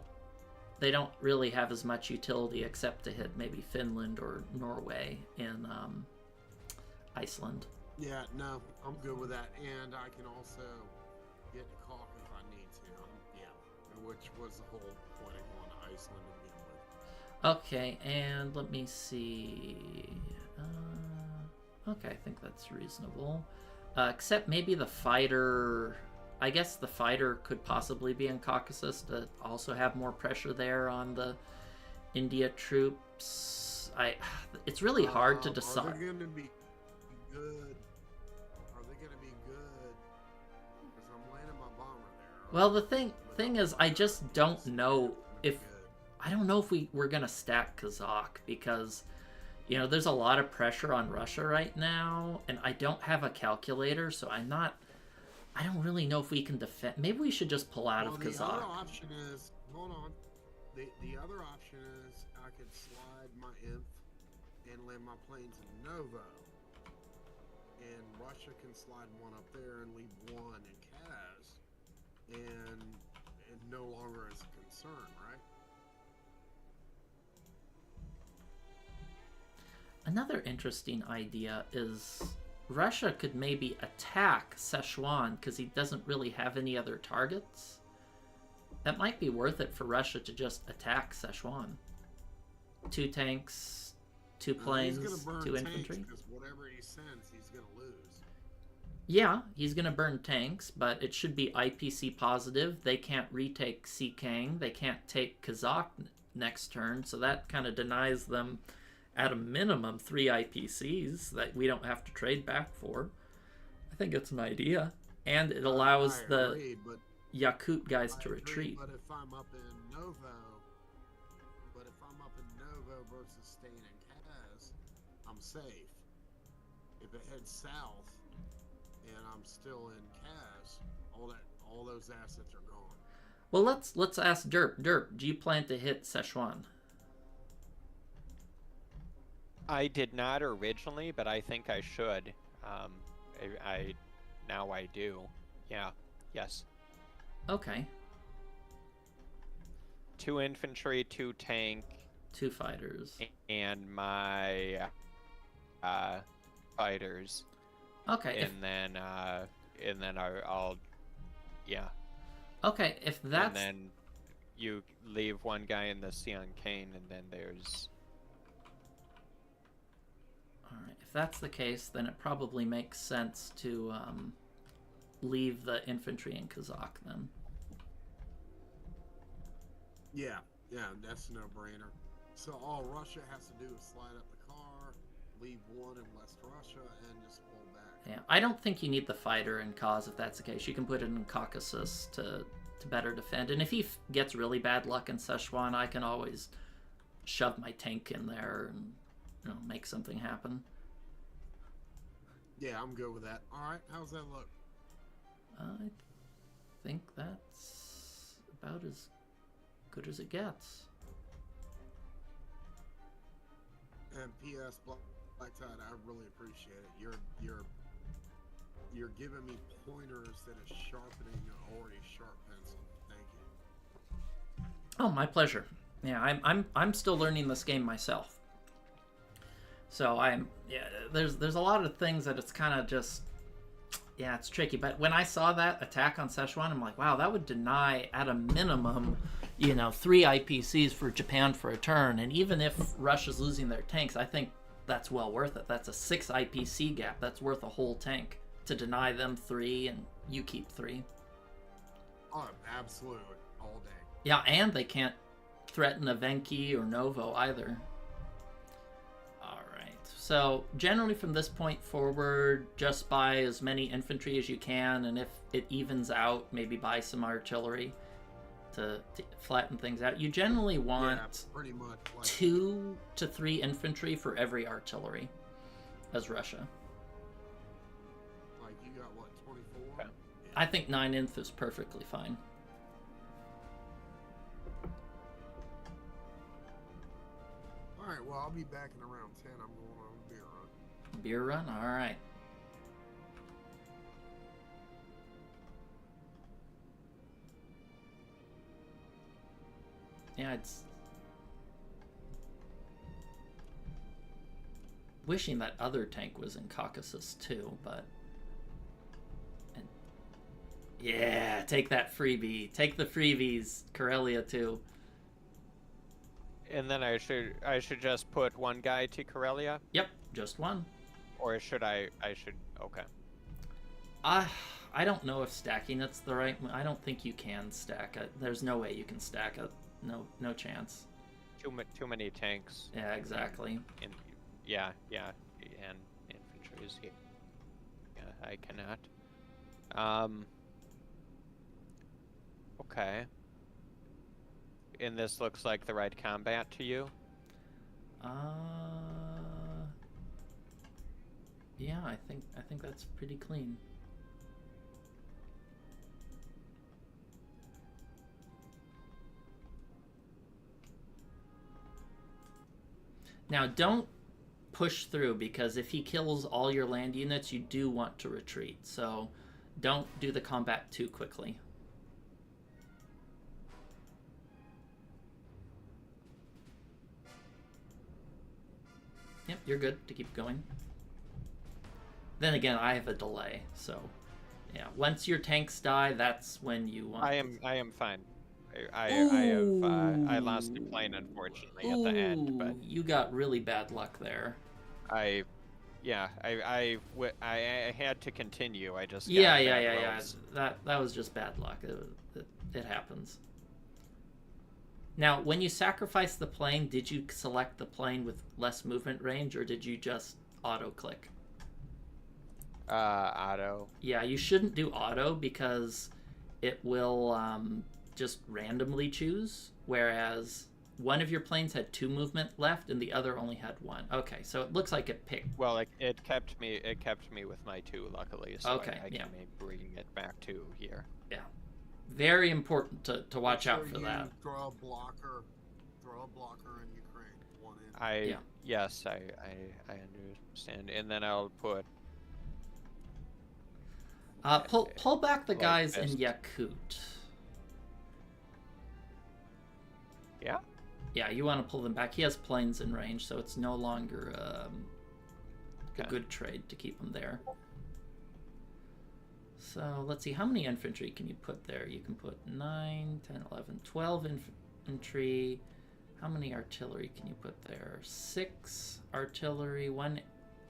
really have as much utility except to hit maybe Finland or Norway in Iceland.
Yeah, no, I'm good with that, and I can also get to Caulk if I need to. Yeah, which was the whole point of going to Iceland to begin with.
Okay, and let me see. Okay, I think that's reasonable. Except maybe the fighter. I guess the fighter could possibly be in Caucasus to also have more pressure there on the India troops. It's really hard to decide.
Are they going to be good? Are they going to be good? Because I'm landing my bomber there.
Well, the thing is, I just don't know if we're gonna stack Kazakh because, you know, there's a lot of pressure on Russia right now, and I don't have a calculator, so I don't really know if we can defend. Maybe we should just pull out of Kazakh.
The other option is, hold on. The other option is I could slide my inf and land my planes in Novo, and Russia can slide one up there and leave one in Kaz, and it no longer is a concern, right?
Another interesting idea is Russia could maybe attack Szechuan because he doesn't really have any other targets. That might be worth it for Russia to just attack Szechuan. 2 tanks, 2 planes, 2 infantry.
Because whatever he sends, he's going to lose.
Yeah, he's going to burn tanks, but it should be IPC positive. They can't retake Sikang. They can't take Kazakh next turn, so that kind of denies them at a minimum 3 IPCs that we don't have to trade back for. I think it's an idea. And it allows the Yakut guys to retreat.
But if I'm up in Novo, versus staying in Kaz, I'm safe. If it heads south and I'm still in Kaz, all those assets are gone.
Well, let's ask Derp. Derp, do you plan to hit Szechuan?
I did not originally, but I think I should. Now I do. Yeah. Yes.
Okay.
2 infantry, 2 tank,
2 fighters,
and my fighters.
Okay.
And then I'll yeah.
Okay, if that's.
And then you leave one guy in the Sian Kane, and then there's.
Alright, if that's the case, then it probably makes sense to leave the infantry in Kazakh then.
Yeah, that's a no-brainer. So all Russia has to do is slide up the car, leave one in West Russia, and just pull back.
Yeah, I don't think you need the fighter in Kaz if that's the case. You can put it in Caucasus to better defend. And if he gets really bad luck in Szechuan, I can always shove my tank in there and make something happen.
Yeah, I'm good with that. All right, how's that look?
I think that's about as good as it gets.
And P.S. Black Tide, I really appreciate it. You're giving me pointers that is sharpening an already sharp pencil. Thank you.
Oh, my pleasure. Yeah, I'm still learning this game myself. So there's a lot of things that it's kind of just, yeah, it's tricky. But when I saw that attack on Szechuan, I'm like, wow, that would deny at a minimum, 3 IPCs for Japan for a turn. And even if Russia's losing their tanks, I think that's well worth it. That's a 6 IPC gap. That's worth a whole tank to deny them 3 and you keep 3.
Oh, absolutely, all day.
Yeah, and they can't threaten Evenki or Novo either. So generally from this point forward, just buy as many infantry as you can, and if it evens out, maybe buy some artillery to flatten things out. You generally want
pretty much
2 to 3 infantry for every artillery as Russia.
Like you got what, 24?
Okay.
I think 9 inf is perfectly fine.
All right, well, I'll be back in around 10. I'm going on a beer run.
Beer run? All right. Yeah, wishing that other tank was in Caucasus too, but... And... Yeah, take that freebie. Take the freebies, Karelia too.
And then I should just put one guy to Karelia?
Yep, just one.
Or should I should... Okay.
I don't know if stacking it's the right... I don't think you can stack it. There's no way you can stack it. No chance.
Too many tanks.
Yeah, exactly.
And infantry is here. Yeah, I cannot. Okay. And this looks like the right combat to you?
Yeah, I think that's pretty clean. Now, don't push through, because if he kills all your land units, you do want to retreat. So don't do the combat too quickly. Yep, you're good to keep going. Then again, I have a delay, so yeah. Once your tanks die, that's when you want.
I am fine. I lost the plane unfortunately at the end, but
you got really bad luck there.
I had to continue. I just got
yeah. That was just bad luck. It happens. Now, when you sacrifice the plane, did you select the plane with less movement range, or did you just auto click?
Auto.
Yeah, you shouldn't do auto, because it will just randomly choose, whereas one of your planes had 2 movement left and the other only had 1. Okay, so it looks like it picked.
Well, it kept me with my 2, luckily, so
okay,
I can bring it back to here.
Yeah, very important to watch
Make
out
sure
for
you
that.
Throw a blocker in Ukraine. One in.
Yes, I understand, and then I'll put.
Pull back the
like
guys
this.
in Yakut.
Yeah?
Yeah, you want to pull them back. He has planes in range, so it's no longer a good trade to keep him there. So let's see, how many infantry can you put there? You can put 9, 10, 11, 12 infantry. How many artillery can you put there? 6 artillery, 1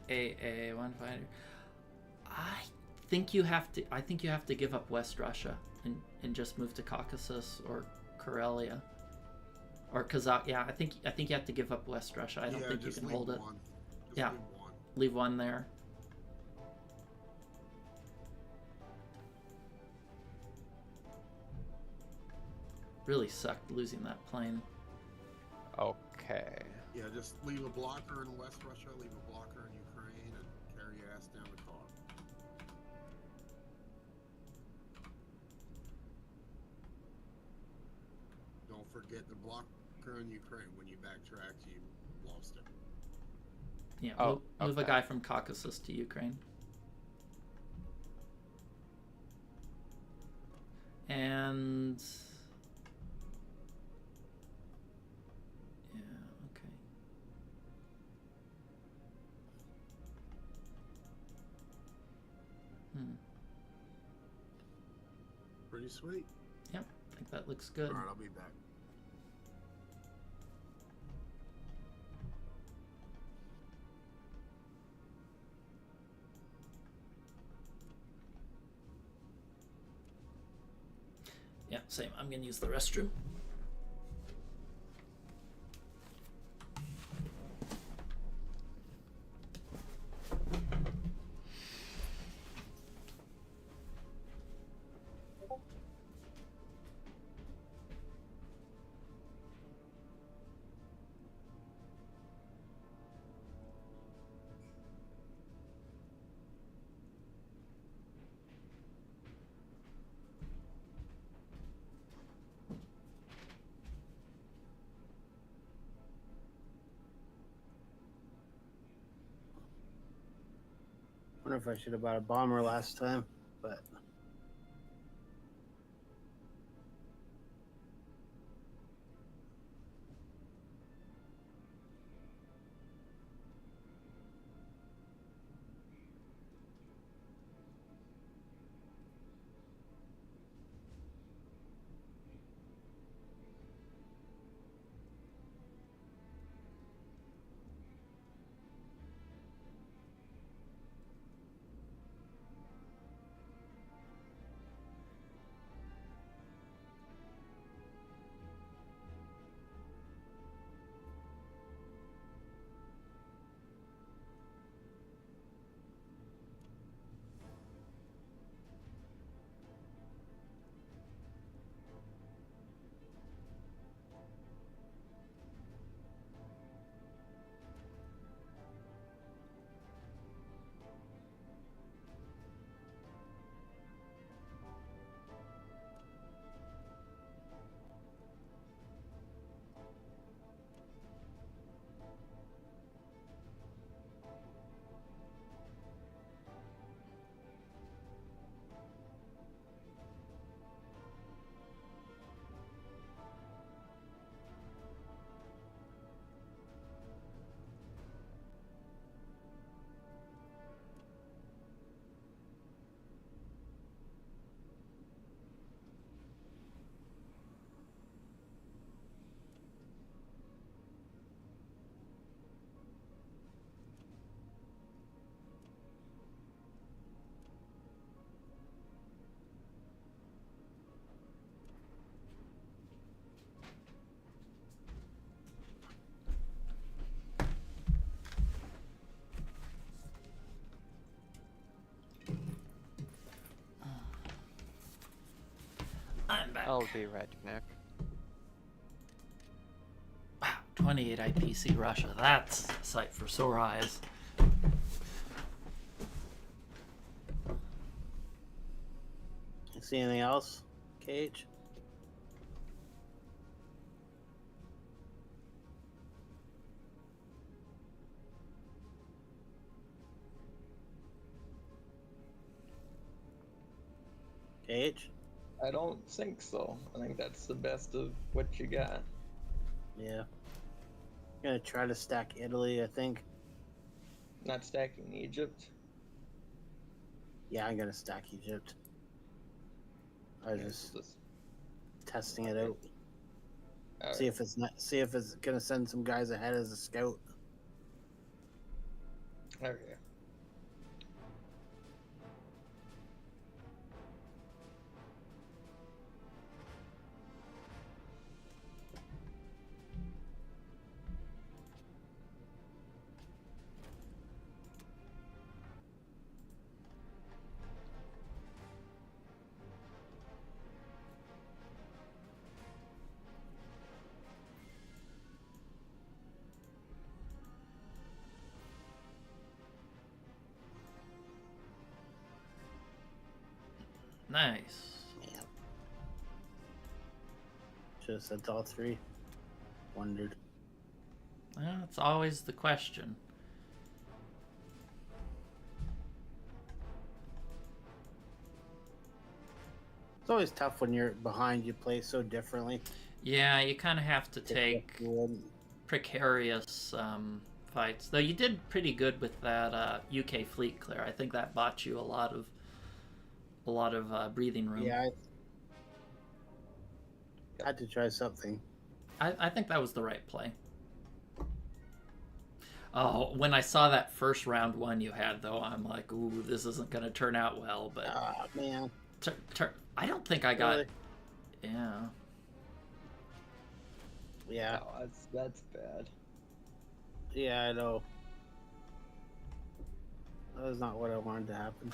AA, 1 fighter. I think you have to give up West Russia and just move to Caucasus or Karelia. Or Kazakh. Yeah, I think you have to give up West Russia. I don't think you can hold it. Yeah, leave 1 there. Really sucked losing that plane.
Okay.
Yeah, just leave a blocker in West Russia, leave a blocker in Ukraine, and carry your ass down the car. Don't forget the blocker in Ukraine. When you backtracked, you lost it.
Yeah, move a guy from Caucasus to Ukraine. And... yeah, okay.
Pretty sweet.
Yep, I think that looks good.
Alright, I'll be back.
Yeah, same. I'm gonna use the restroom.
I wonder if I should have bought a bomber last time, but
I'll be right back.
Wow, 28 IPC Russia. That's a sight for sore eyes.
You see anything else, Cage? Cage?
I don't think so. I think that's the best of what you got.
Yeah. Gonna try to stack Italy, I think.
Not stacking Egypt.
Yeah, I'm gonna stack Egypt. I was
Yeah,
just testing it out.
All
See
right.
if it's not. See if it's gonna send some guys ahead as a scout.
Okay.
Nice.
Man. Should have said all three. Wondered.
Well, it's always the question.
It's always tough when you're behind. You play so differently.
Yeah, you kind of have to take precarious fights. Though you did pretty good with that UK fleet clear. I think that bought you a lot of breathing room.
Yeah, I had to try something.
I think that was the right play. Oh, when I saw that first round one you had, though, I'm like, ooh, this isn't going to turn out well. But
Ah, man.
I don't think I got...
Really?
Yeah.
Yeah.
No, that's bad.
Yeah, I know. That was not what I wanted to happen.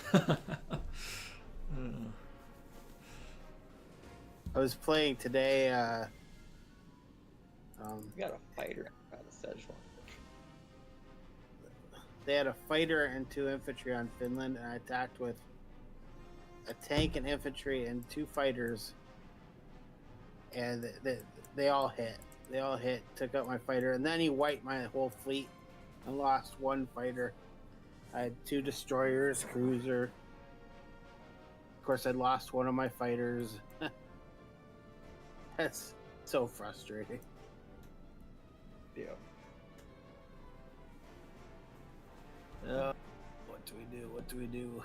I was playing today.
You got a fighter out of Szechuan.
They had a fighter and 2 infantry on Finland, and I attacked with a tank and infantry and 2 fighters, and they all hit. They all hit, took out my fighter, and then he wiped my whole fleet and lost 1 fighter. I had 2 destroyers, cruiser. Of course, I lost 1 of my fighters. That's so frustrating.
Yeah.
What do we do? What do we do?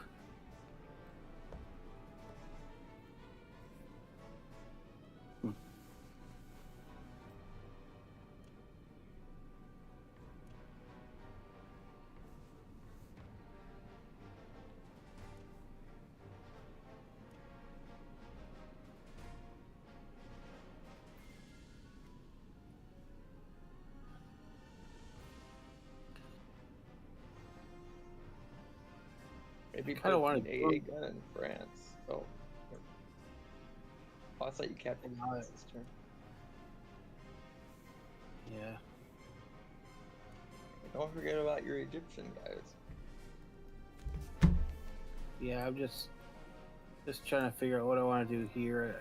Maybe
Kinda
put
wanted
an AA gun in France. Oh. Oh, I thought you captured
Wow.
this turn.
Yeah.
Don't forget about your Egyptian guys.
Yeah, I'm just trying to figure out what I want to do here.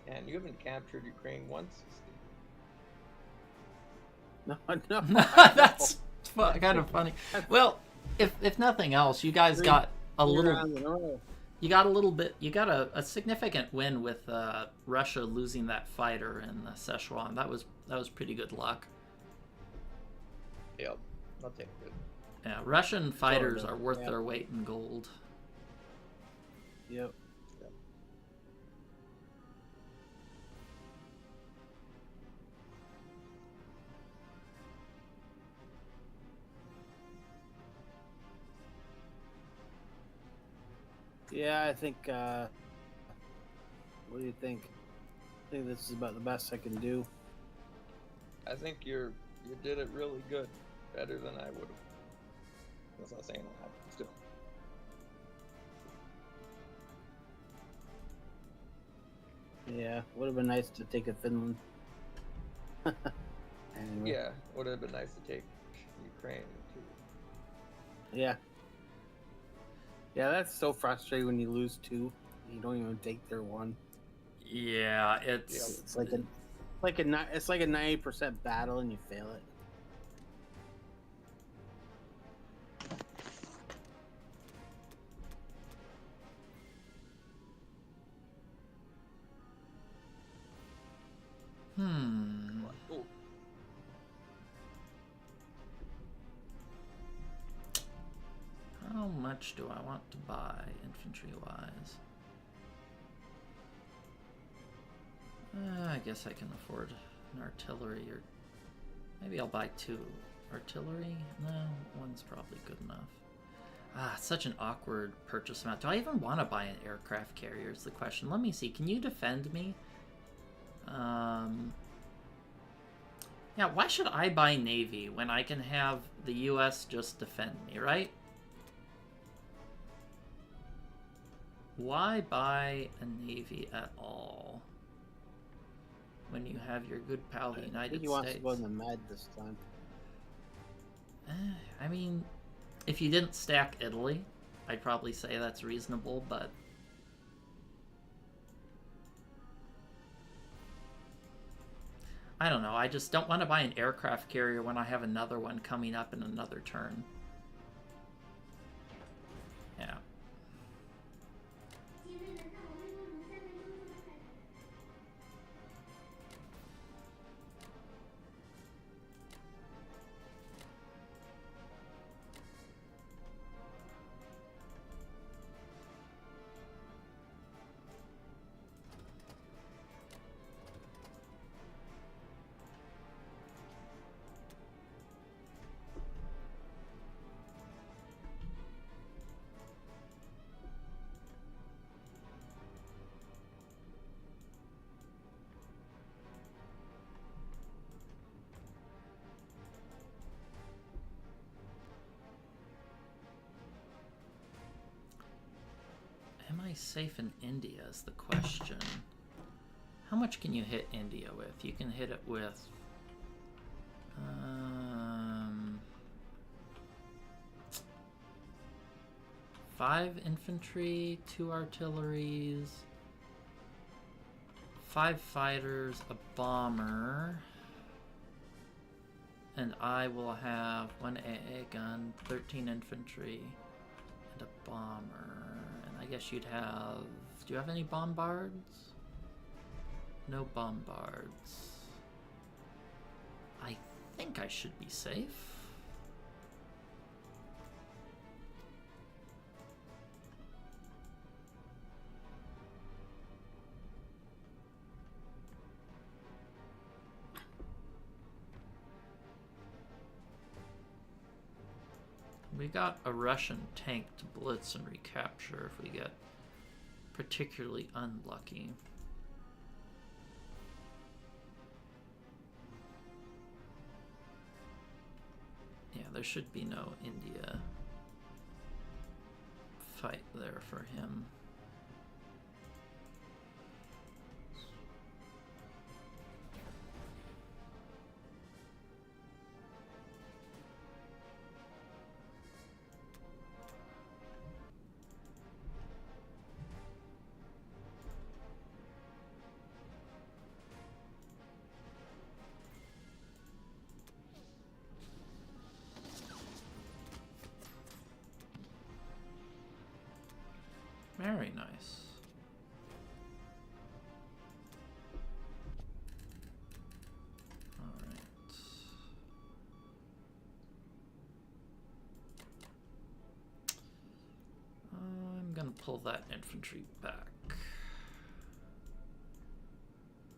And you haven't captured Ukraine once, Steve.
No.
That's kind of funny. Well, if nothing else, you guys got a little... You got a little bit. You got a significant win with Russia losing that fighter in the Szechuan. That was pretty good luck.
Yep, I'll take it.
Yeah, Russian fighters
Totally.
are worth
Yeah.
their weight in gold.
Yep. Yeah, I think. What do you think? I think this is about the best I can do.
I think you did it really good, better than I would have. That's not saying a lot, but still.
Yeah, would have been nice to take a Finland. Anyway,
Yeah, would have been nice to take Ukraine too.
yeah. Yeah, that's so frustrating when you lose 2. You don't even take their 1.
Yeah, it's
It's like a 90% battle and you fail it.
Oh,
How much do I want to buy infantry-wise? I guess I can afford an artillery, or maybe I'll buy 2. Artillery? No, 1's probably good enough. Such an awkward purchase amount. Do I even want to buy an aircraft carrier is the question. Let me see. Can you defend me? Yeah, why should I buy Navy when I can have the US just defend me, right? Why buy a Navy at all when you have your good pal, the United States?
He wants to go in the med this time.
I mean, if you didn't stack Italy, I'd probably say that's reasonable, but... I don't know, I just don't want to buy an aircraft carrier when I have another one coming up in another turn. Yeah. Am I safe in India is the question. How much can you hit India with? You can hit it with... 5 infantry, 2 artilleries, 5 fighters, a bomber, and I will have 1 AA gun, 13 infantry, and a bomber. And I guess you'd have... Do you have any bombards? No bombards. I think I should be safe. We got a Russian tank to blitz and recapture if we get particularly unlucky. Yeah, there should be no India fight there for him. Very nice. All right. I'm gonna pull that infantry back.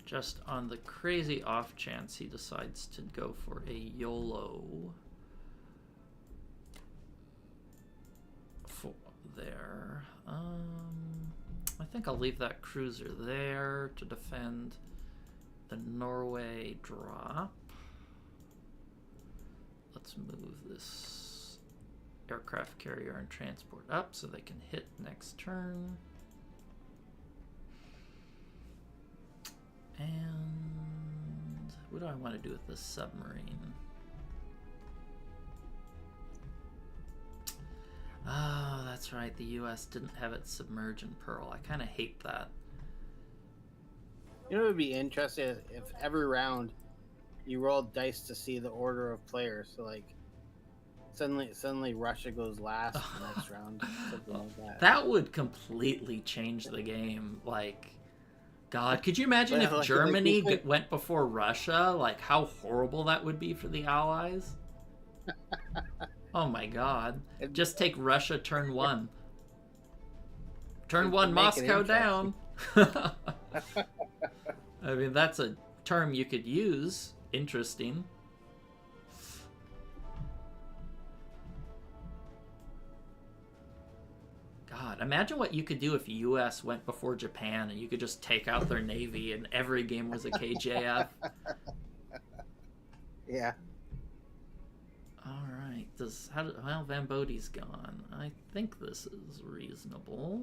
Just on the crazy off chance he decides to go for a YOLO for there. I think I'll leave that cruiser there to defend the Norway drop. Let's move this aircraft carrier and transport up so they can hit next turn. what do I want to do with this submarine? Oh, that's right. The U.S. didn't have it submerge in Pearl. I kind of hate that.
You know, it would be interesting if every round you rolled dice to see the order of players. So like, suddenly Russia goes last the next round, something like that.
That would completely change the game. Like, God, could you imagine if Germany went before Russia? Like, how horrible that would be for the Allies. Oh my God! Just take Russia turn 1. Turn 1, Moscow down. I mean, that's a term you could use. Interesting. God, imagine what you could do if the U.S. went before Japan and you could just take out their navy and every game was a KJF.
Yeah.
All right. Well, Van Bodie's gone. I think this is reasonable.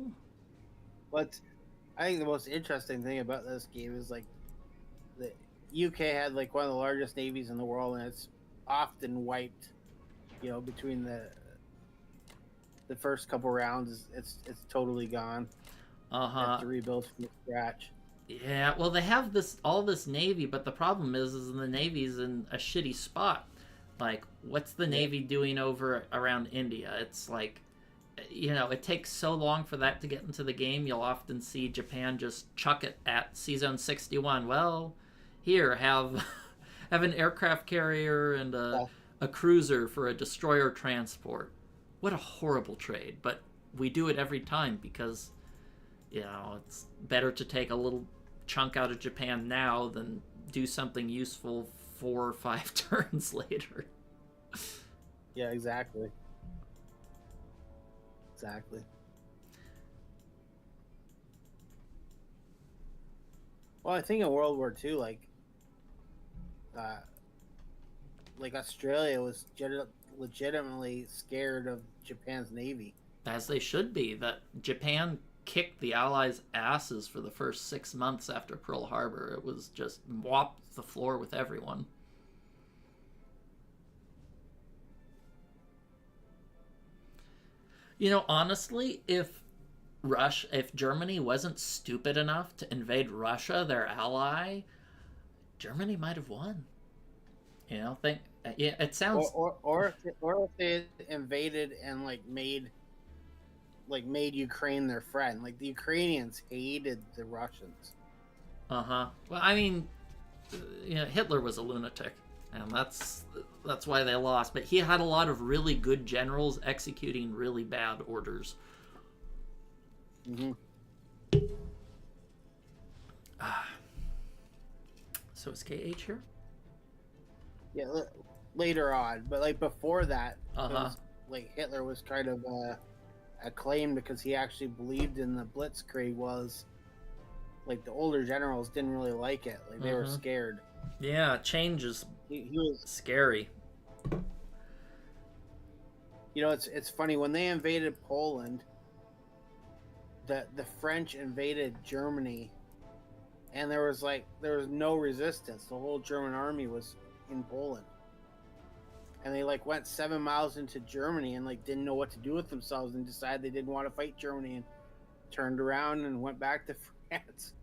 But I think the most interesting thing about this game is like the UK had like one of the largest navies in the world, and it's often wiped. You know, between the first couple rounds, it's totally gone. Have to rebuild from scratch.
Yeah, well, they have all this navy, but the problem is the navy's in a shitty spot. Like, what's the navy doing over around India? It's like, you know, it takes so long for that to get into the game. You'll often see Japan just chuck it at Sea-Zone 61. Well, here, have an aircraft carrier and a cruiser for a destroyer transport. What a horrible trade, but we do it every time because, you know, it's better to take a little chunk out of Japan now than do something useful 4 or 5 turns later.
Yeah, exactly. Exactly. Well, I think in World War II, like Australia was legitimately scared of Japan's navy.
As they should be. That Japan kicked the Allies' asses for the first 6 months after Pearl Harbor. It was just mopped the floor with everyone. You know, honestly, if Germany wasn't stupid enough to invade Russia, their ally, Germany might have won. You know, it sounds
or if they invaded and made Ukraine their friend. Like the Ukrainians hated the Russians.
Well, I mean, you know, Hitler was a lunatic, and that's why they lost. But he had a lot of really good generals executing really bad orders.
Mm-hmm.
So is KH here?
Yeah, later on, but before that,
Uh-huh.
Hitler was kind of acclaimed because he actually believed in the Blitzkrieg. Was the older generals didn't really like it. They were scared.
Yeah, change is
He was
scary.
You know, it's funny when they invaded Poland. The French invaded Germany, and there was no resistance. The whole German army was in Poland, and they went 7 miles into Germany and didn't know what to do with themselves and decided they didn't want to fight Germany and turned around and went back to France.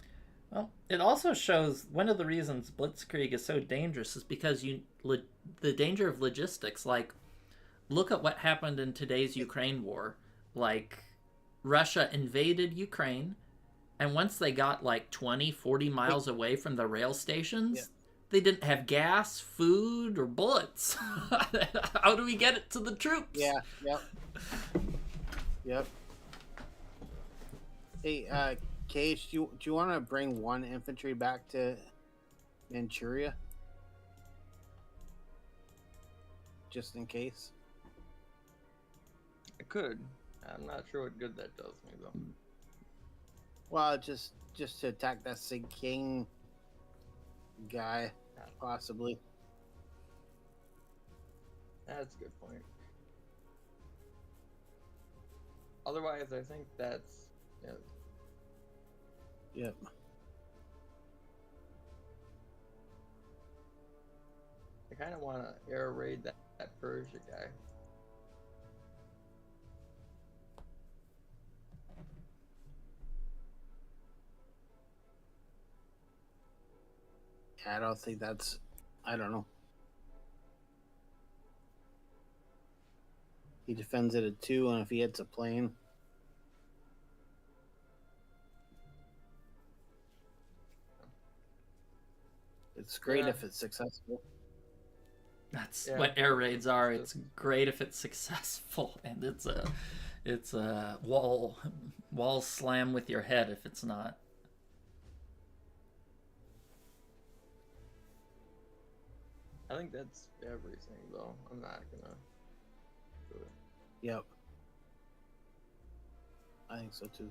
Well, it also shows one of the reasons Blitzkrieg is so dangerous is because the danger of logistics. Look at what happened in today's Ukraine war. Russia invaded Ukraine, and once they got 20, 40 miles away from the rail stations, they didn't have gas, food, or bullets. How do we get it to the troops?
Yeah, yep. Hey, Cage, do you want to bring 1 infantry back to Manchuria? Just in case?
I could. I'm not sure what good that does me, though.
Well, just to attack that Sig King guy, possibly.
That's a good point. Otherwise, I think that's... Yeah.
Yep.
kind of want to air raid that Persia guy.
Yeah, I don't think that's. I don't know. He defends it at 2, and if he hits a plane. It's great
Yeah.
if it's successful.
That's
Yeah.
what air raids are. It's great if it's successful, and it's a wall slam with your head if it's not.
I think that's everything, though. I'm not gonna do it.
Yep. I think so too.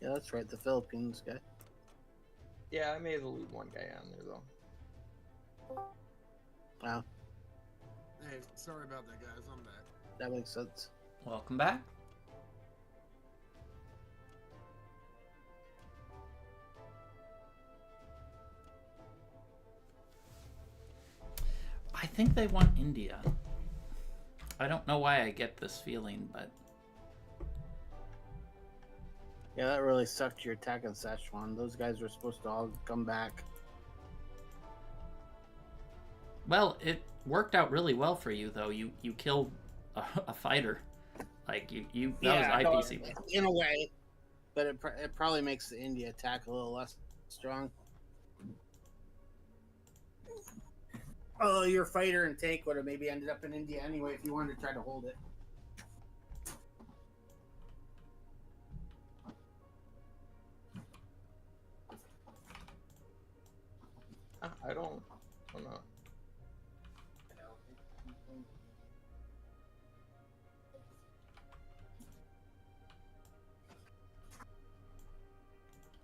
Yeah, that's right. The Philippines guy.
Yeah, I may as well leave one guy on there, though.
Wow,
Hey, sorry about that, guys. I'm back.
that makes sense.
Welcome back. I think they want India. I don't know why I get this feeling, but
Yeah, that really sucked your attack on Szechuan. Those guys were supposed to all come back.
well, it worked out really well for you though. You killed a fighter. Like you that
no,
was IPC.
in a way, but it probably makes the India attack a little less strong. Oh, your fighter and tank would have maybe ended up in India anyway if you wanted to try to hold it.
I don't know.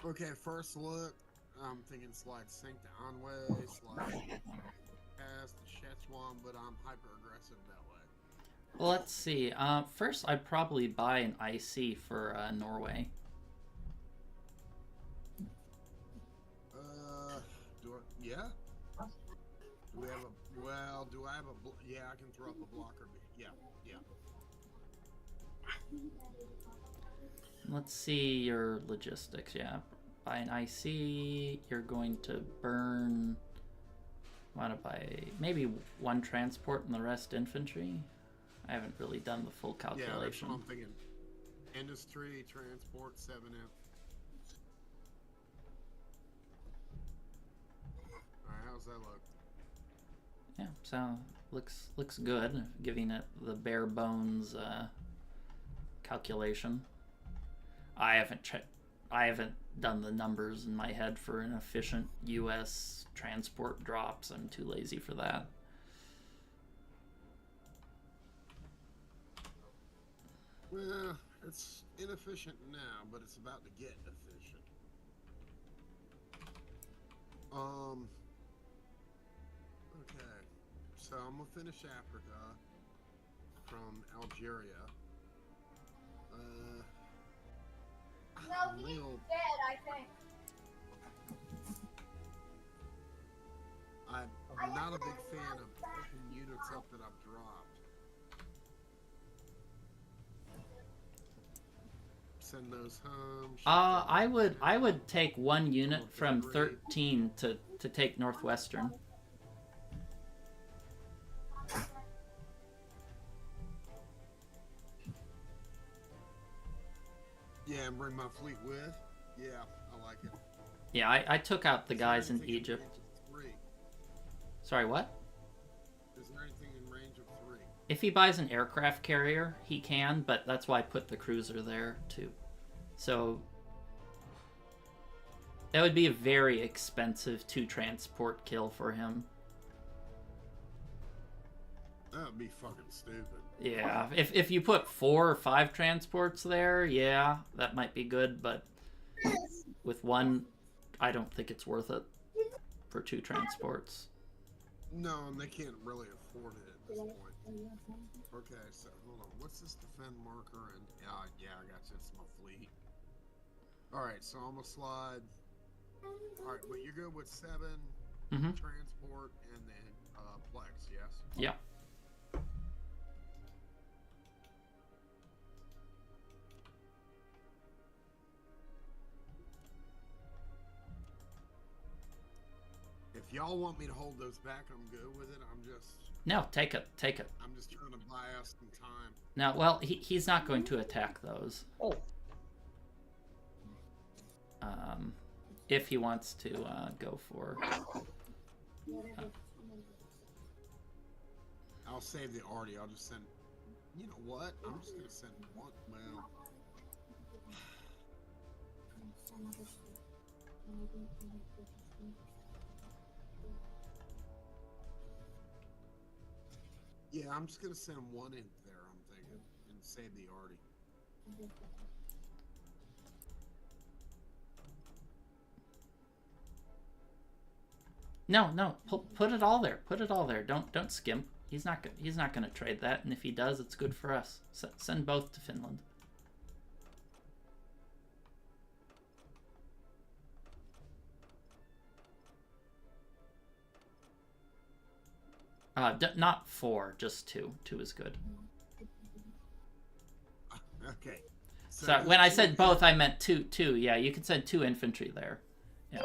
Okay, first look. I'm thinking slide Sync to Anway, slide Cast to Szechuan, but I'm hyper aggressive that way.
Well, let's see. First, I'd probably buy an IC for Norway.
Yeah? Do we have a, well, do I have a, yeah, I can throw up a blocker. Yeah.
Let's see your logistics. Yeah, buy an IC. You're going to burn. Want to buy maybe one transport and the rest infantry? I haven't really done the full
Yeah, that's
calculation.
what I'm thinking. Industry, transport, 7F. Alright, how's that look?
Yeah, so looks good. Giving it the bare bones calculation. I haven't done the numbers in my head for an efficient U.S. transport drops. I'm too lazy for that.
Well, it's inefficient now, but it's about to get efficient. Okay, so I'm gonna finish Africa from Algeria.
No, he's
Real,
dead, I think.
I'm not a big fan of picking units up that I've dropped. Send those home. ship them
I would take one unit from 13 to take Northwestern.
Yeah, and bring my fleet with. Yeah, I like it.
Yeah, I took out the
Is there
guys in
anything
Egypt.
range of 3?
Sorry, what?
Is there anything in range of 3?
If he buys an aircraft carrier, he can, but that's why I put the cruiser there too. So that would be a very expensive 2-transport kill for him.
That would be fucking stupid.
Yeah, if you put 4 or 5 transports there, yeah, that might be good, but with one, I don't think it's worth it for 2 transports.
No, and they can't really afford it at this point. Okay, so hold on. What's this defend marker? And yeah, I got you. It's my fleet. All right, so I'm gonna slide. All right, but you're good with 7
Mm-hmm.
transport and then Plex, yes?
Yeah.
If y'all want me to hold those back, I'm good with it.
No, take it. Take it.
I'm just trying to buy us some time.
Now, well, he's not going to attack those.
Oh,
If he wants to go for.
I'll save the arty. I'll just send. You know what? I'm just gonna send one. Well, yeah, I'm just gonna send one in there. I'm thinking, and save the arty.
No, put it all there. Put it all there. Don't skimp. He's not going to trade that, and if he does, it's good for us. Send both to Finland. Not 4, just 2. 2 is good.
Okay.
So when I said both, I meant 2. Yeah, you can send 2 infantry there. Yeah.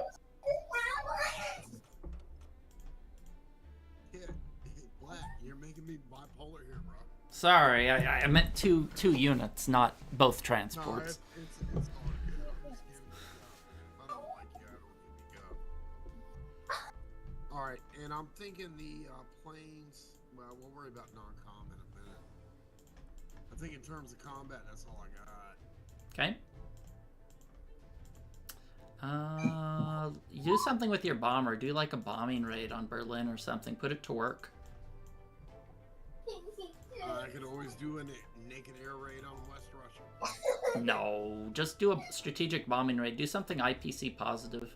Black, you're making me bipolar here, bro.
Sorry, I meant 2 units, not both transports.
No, it's all good. I'm just giving you stuff. I don't like you. I don't give you go. All right, and I'm thinking the planes. Well, we'll worry about non-com in a minute. I think in terms of combat, that's all I got.
Okay. Do something with your bomber. Do like a bombing raid on Berlin or something. Put it to work.
I could always do a naked air raid on West Russia.
No, just do a strategic bombing raid. Do something IPC positive.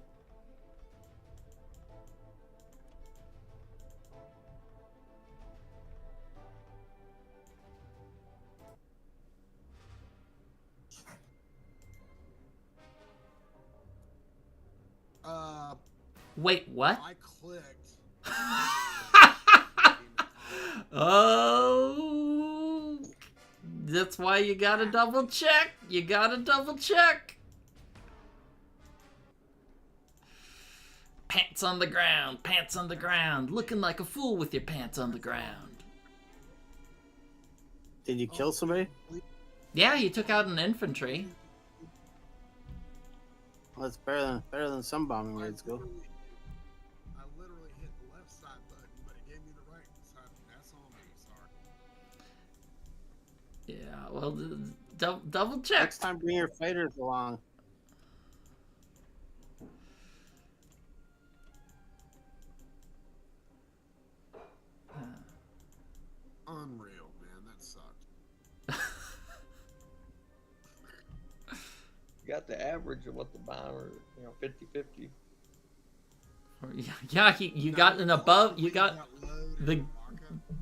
Wait, what?
I clicked.
Oh, that's why you gotta double check. You gotta double check. Pants on the ground, pants on the ground. Looking like a fool with your pants on the ground.
Did you kill somebody?
Yeah, you took out an infantry.
Well, that's better than some bombing raids go.
I literally hit the left side button, but it gave me the right side. That's on me. Sorry.
Yeah, well, double check.
Next time, bring your fighters along.
Unreal, man. That sucked.
you got the average of what the bomber, 50-50.
Yeah, you got an above. You got the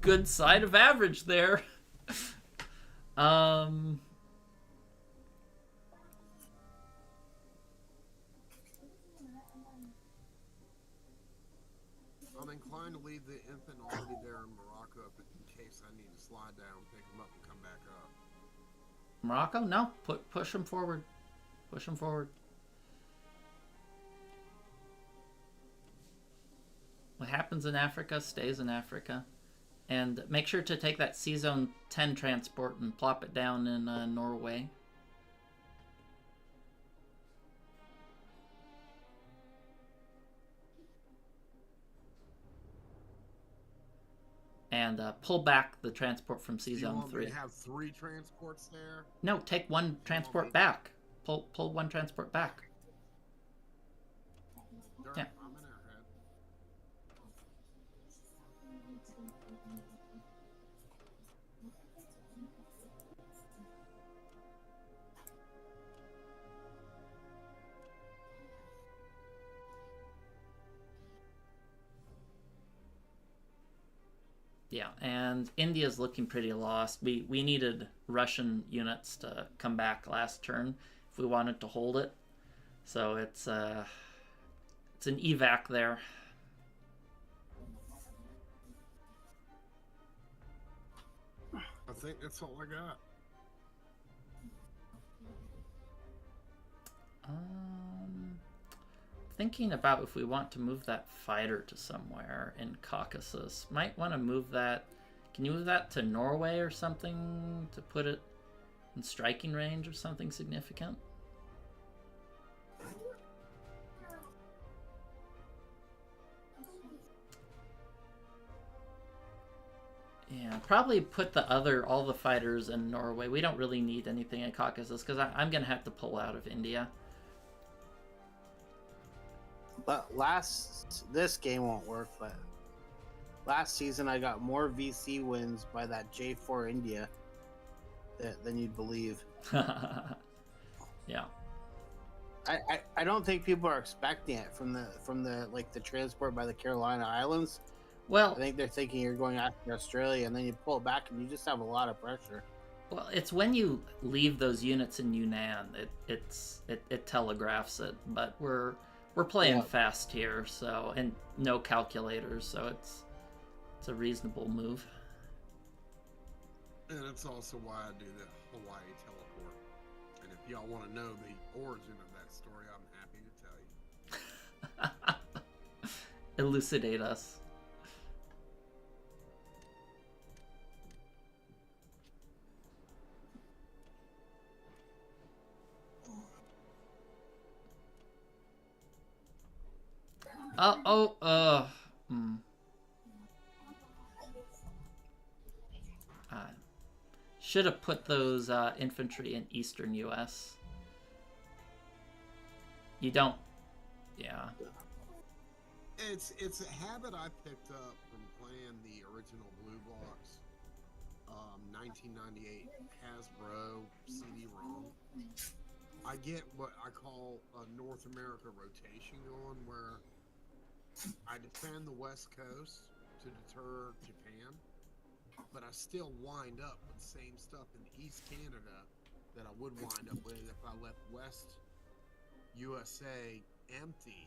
good side of average there.
I'm inclined to leave the infant already there in Morocco in case I need to slide down, pick him up, and come back up.
Morocco? No, push him forward. Push him forward. What happens in Africa stays in Africa. And make sure to take that C-Zone 10 transport and plop it down in Norway. And pull back the transport from
Do you
C-Zone
want
3.
me to have 3 transports there?
No, take one transport back. Pull one transport back.
Sure,
Yeah.
I'm in Airhead.
Yeah, and India's looking pretty lost. We needed Russian units to come back last turn if we wanted to hold it. So it's an evac there.
I think that's all I got.
Thinking about if we want to move that fighter to somewhere in Caucasus. Might want to move that. Can you move that to Norway or something to put it in striking range of something significant? Yeah, probably put all the fighters in Norway. We don't really need anything in Caucasus because I'm going to have to pull out of India.
But this game won't work, but last season I got more VC wins by that J4 India than you'd believe.
Yeah.
I don't think people are expecting it from the transport by the Carolina Islands.
Well,
I think they're thinking you're going after Australia, and then you pull it back, and you just have a lot of pressure.
Well, it's when you leave those units in Yunnan, it telegraphs it. But we're playing fast here, so, and no calculators, so it's a reasonable move.
And that's also why I do the Hawaii teleport. And if y'all want to know the origin of that story, I'm happy to tell you.
Elucidate us. Should have put those infantry in eastern U.S. You don't, yeah.
It's a habit I picked up from playing the original Blue Box, 1998 Hasbro CD-ROM. I get what I call a North America rotation going, where I defend the West Coast to deter Japan, but I still wind up with the same stuff in East Canada that I would wind up with if I left West USA empty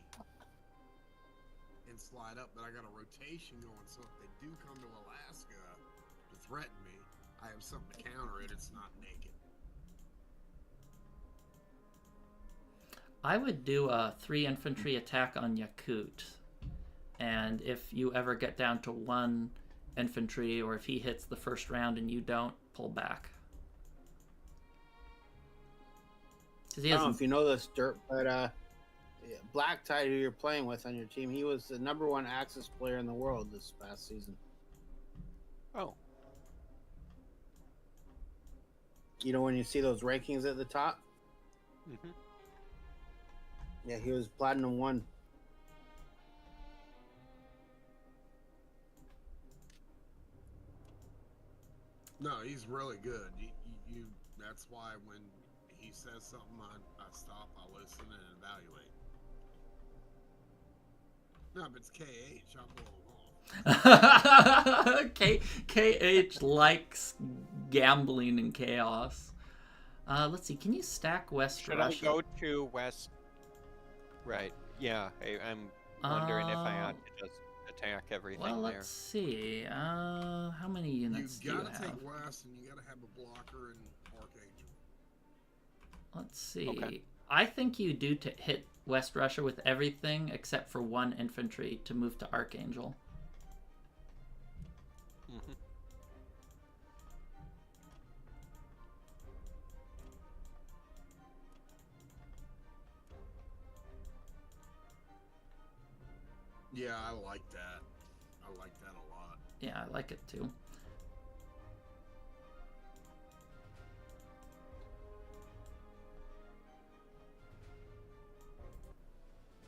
and slide up. But I got a rotation going, so if they do come to Alaska to threaten me, I have something to counter it. It's not naked.
I would do a 3 infantry attack on Yakut, and if you ever get down to 1 infantry, or if he hits the first round and you don't, pull back.
I don't know if you know this, Dirt, but Black Tide, who you're playing with on your team, he was the #1 Axis player in the world this past season.
Oh.
You know when you see those rankings at the top?
Mm-hmm.
Yeah, he was Platinum 1.
No, he's really good. You that's why when he says something, I stop, I listen, and evaluate. No, but it's KH. I'll blow him off.
KH likes gambling and chaos. Let's see. Can you stack West
Should
Russia?
I go to West? Right. Yeah, I'm wondering if I ought to just attack everything
well,
there.
let's see. How many units do you
gotta
have?
take West, and you gotta have a blocker and Archangel.
Let's see.
Okay.
I think you do to hit West Russia with everything except for 1 infantry to move to Archangel.
Mm-hmm.
Yeah, I like that. I like that a lot.
Yeah, I like it too.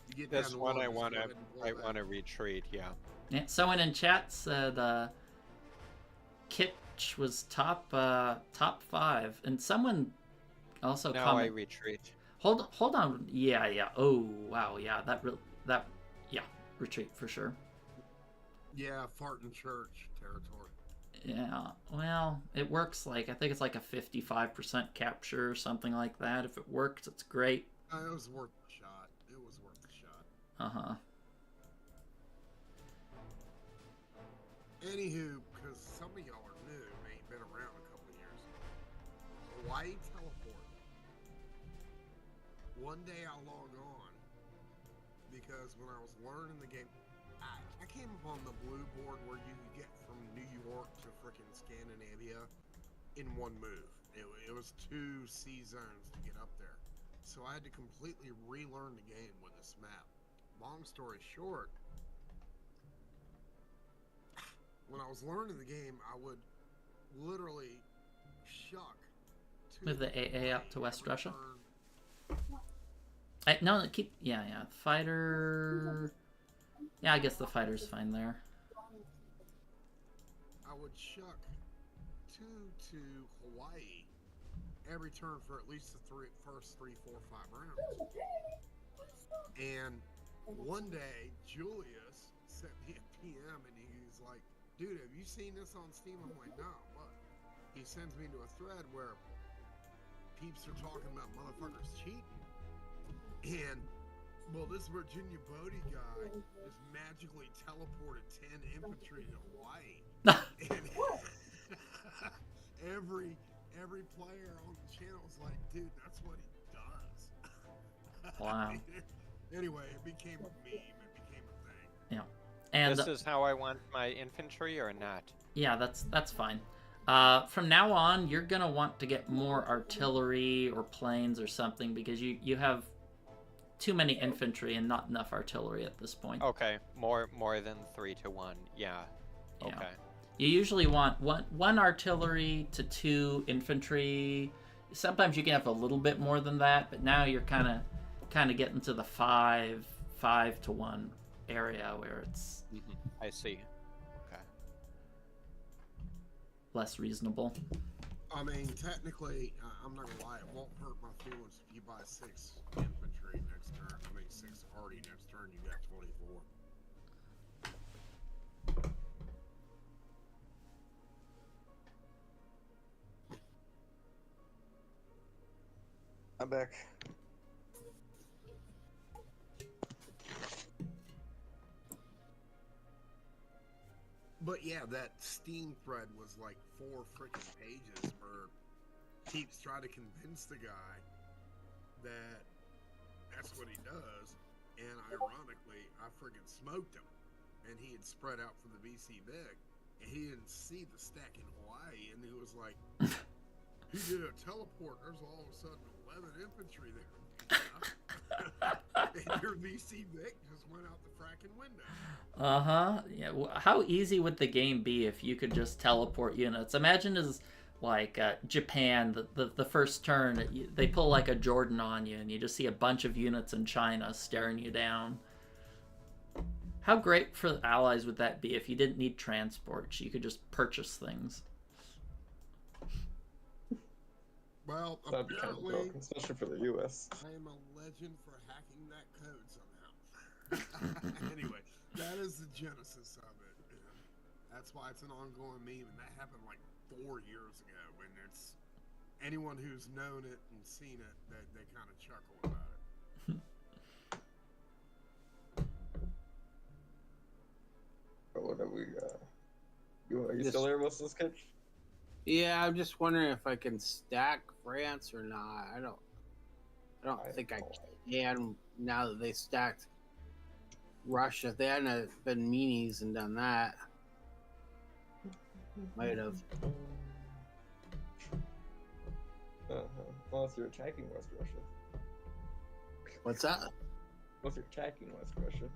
You get
This
down to
one I
just go
want
ahead and pull back.
to retreat. Yeah.
Yeah, someone in chat said Kitch was top 5, and someone also
Now I
commented.
retreat.
Hold on. Yeah. Oh wow. Yeah. That retreat for sure.
Yeah, fart in church territory.
Yeah, well, it works like, I think it's like a 55% capture or something like that. If it works, it's great.
It was worth the shot. It was worth the shot.
Uh-huh.
Anywho, because some of y'all are new, ain't been around a couple of years. Hawaii teleport. One day I'll log on because when I was learning the game, I came upon the blue board where you could get from New York to frickin' Scandinavia in one move. It was 2 sea zones to get up there. So I had to completely relearn the game with this map. Long story short, when I was learning the game, I would literally shuck to
Move the AA up to West
every
Russia.
turn.
No, keep, yeah. Fighter, yeah, I guess the fighter's fine there.
I would shuck to Hawaii every turn for at least the first 3, 4, 5 rounds. And one day, Julius sent me a PM and he's like, dude, have you seen this on Steam? I'm like, no, what? He sends me to a thread where peeps are talking about motherfuckers cheating. And, well, this Virginia Bodie guy is magically teleported 10 infantry to Hawaii. And every player on the channel is like, dude, that's what he does.
Wow.
Anyway, it became a meme. It became a thing.
Yeah. And
This is how I want my infantry or not?
yeah, that's fine. From now on, you're gonna want to get more artillery or planes or something because you have too many infantry and not enough artillery at this point.
Okay, more than 3 to 1. Yeah.
Yeah.
Okay.
You usually want one artillery to 2 infantry. Sometimes you can have a little bit more than that, but now you're kind of getting to the 5 to 1 area where it's
I see. Okay.
less reasonable.
I mean, technically, I'm not gonna lie, it won't hurt my feelings if you buy 6 infantry next turn. I mean, 6 hardy next turn, you got 24.
I'm back.
But yeah, that Steam thread was like 4 freaking pages where Teeps tried to convince the guy that that's what he does, and ironically, I freaking smoked him, and he had spread out for the BC Big, and he didn't see the stack in Hawaii, and he was like, he did a teleport, there's all of a sudden 11 infantry there. And your BC Vic just went out the fracking window.
Uh-huh. Yeah. How easy would the game be if you could just teleport units? Imagine as like Japan, the first turn, they pull like a Jordan on you and you just see a bunch of units in China staring you down. How great for the Allies would that be if you didn't need transports? You could just purchase things.
Well,
That'd be kind of
apparently,
broken, especially for the U.S.
I am a legend for hacking that code somehow. Anyway, that is the genesis of it. And that's why it's an ongoing meme, and that happened like 4 years ago. And it's anyone who's known it and seen it, they kind of chuckle about it.
But what have we got? Are you still there, Wilson Sketch?
Yeah, I'm just wondering if I can stack France or not. I don't think I can now that they stacked Russia. If they hadn't been meanies and done that, might have.
Unless you're attacking West Russia.
What's that?
Unless you're attacking West Russia.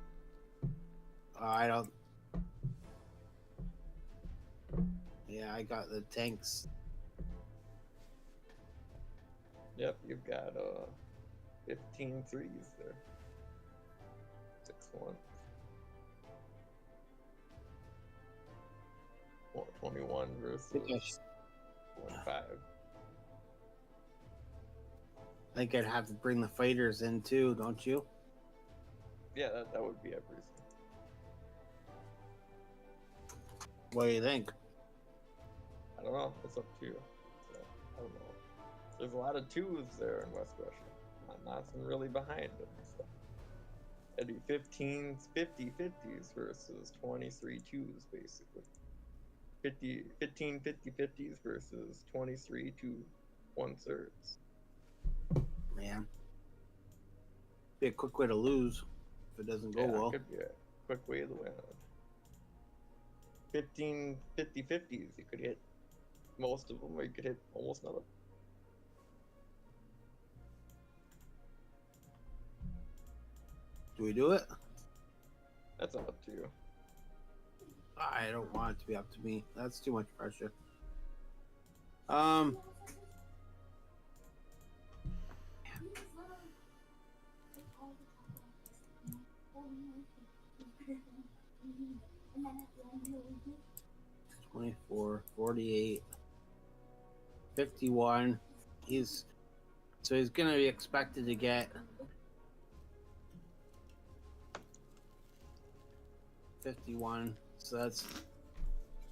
I don't. Yeah, I got the tanks.
Yep, you've got 15 threes there. 6 1. 21 versus 1-5.
I think I'd have to bring the fighters in too, don't you?
Yeah, that would be everything.
What do you think?
I don't know. It's up to you. So, I don't know. There's a lot of twos there in West Russia. Not some really behind it and stuff. It'd be 15s, 50-50s versus 23 twos, basically. 15 50-50s versus 23 2 1/3s.
Man. Be a quick way to lose if it doesn't go
Yeah,
well.
it could be a quick way to win. 15 50-50s, you could hit most of them, or you could hit almost none of them.
Do we do it?
That's up to you.
I don't want it to be up to me. That's too much pressure. $24, $48, $51. He's gonna be expected to get 51. So that's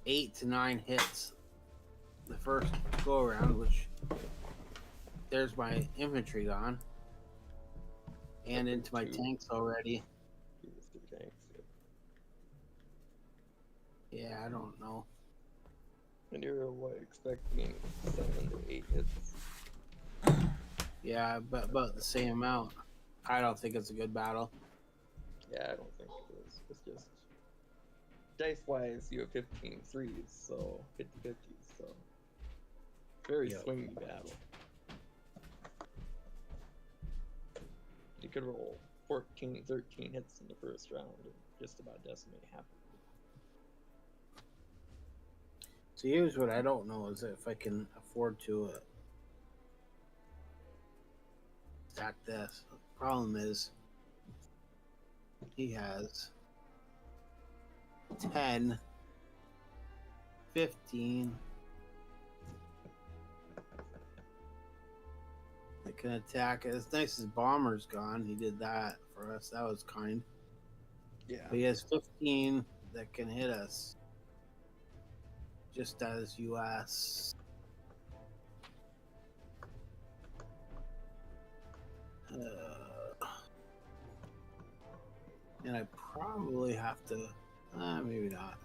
8 to 9 hits the first go around, which there's my infantry gone. And into my tanks already. Yeah, I don't know.
And you're what, expecting 7 to 8 hits?
Yeah, but about the same amount. I don't think it's a good battle.
Yeah, I don't think it is. It's just dice wise, you have 15 threes, so 50-50s, so very
Yep.
swingy battle. You could roll 14, 13 hits in the first round and just about decimate half.
So here's what I don't know is if I can afford to stack this. The problem is he has 10, 15. They can attack. As nice as Bomber's gone, he did that for us. That was kind.
Yeah.
But he has 15 that can hit us. Just as US. And I probably have to. Maybe not.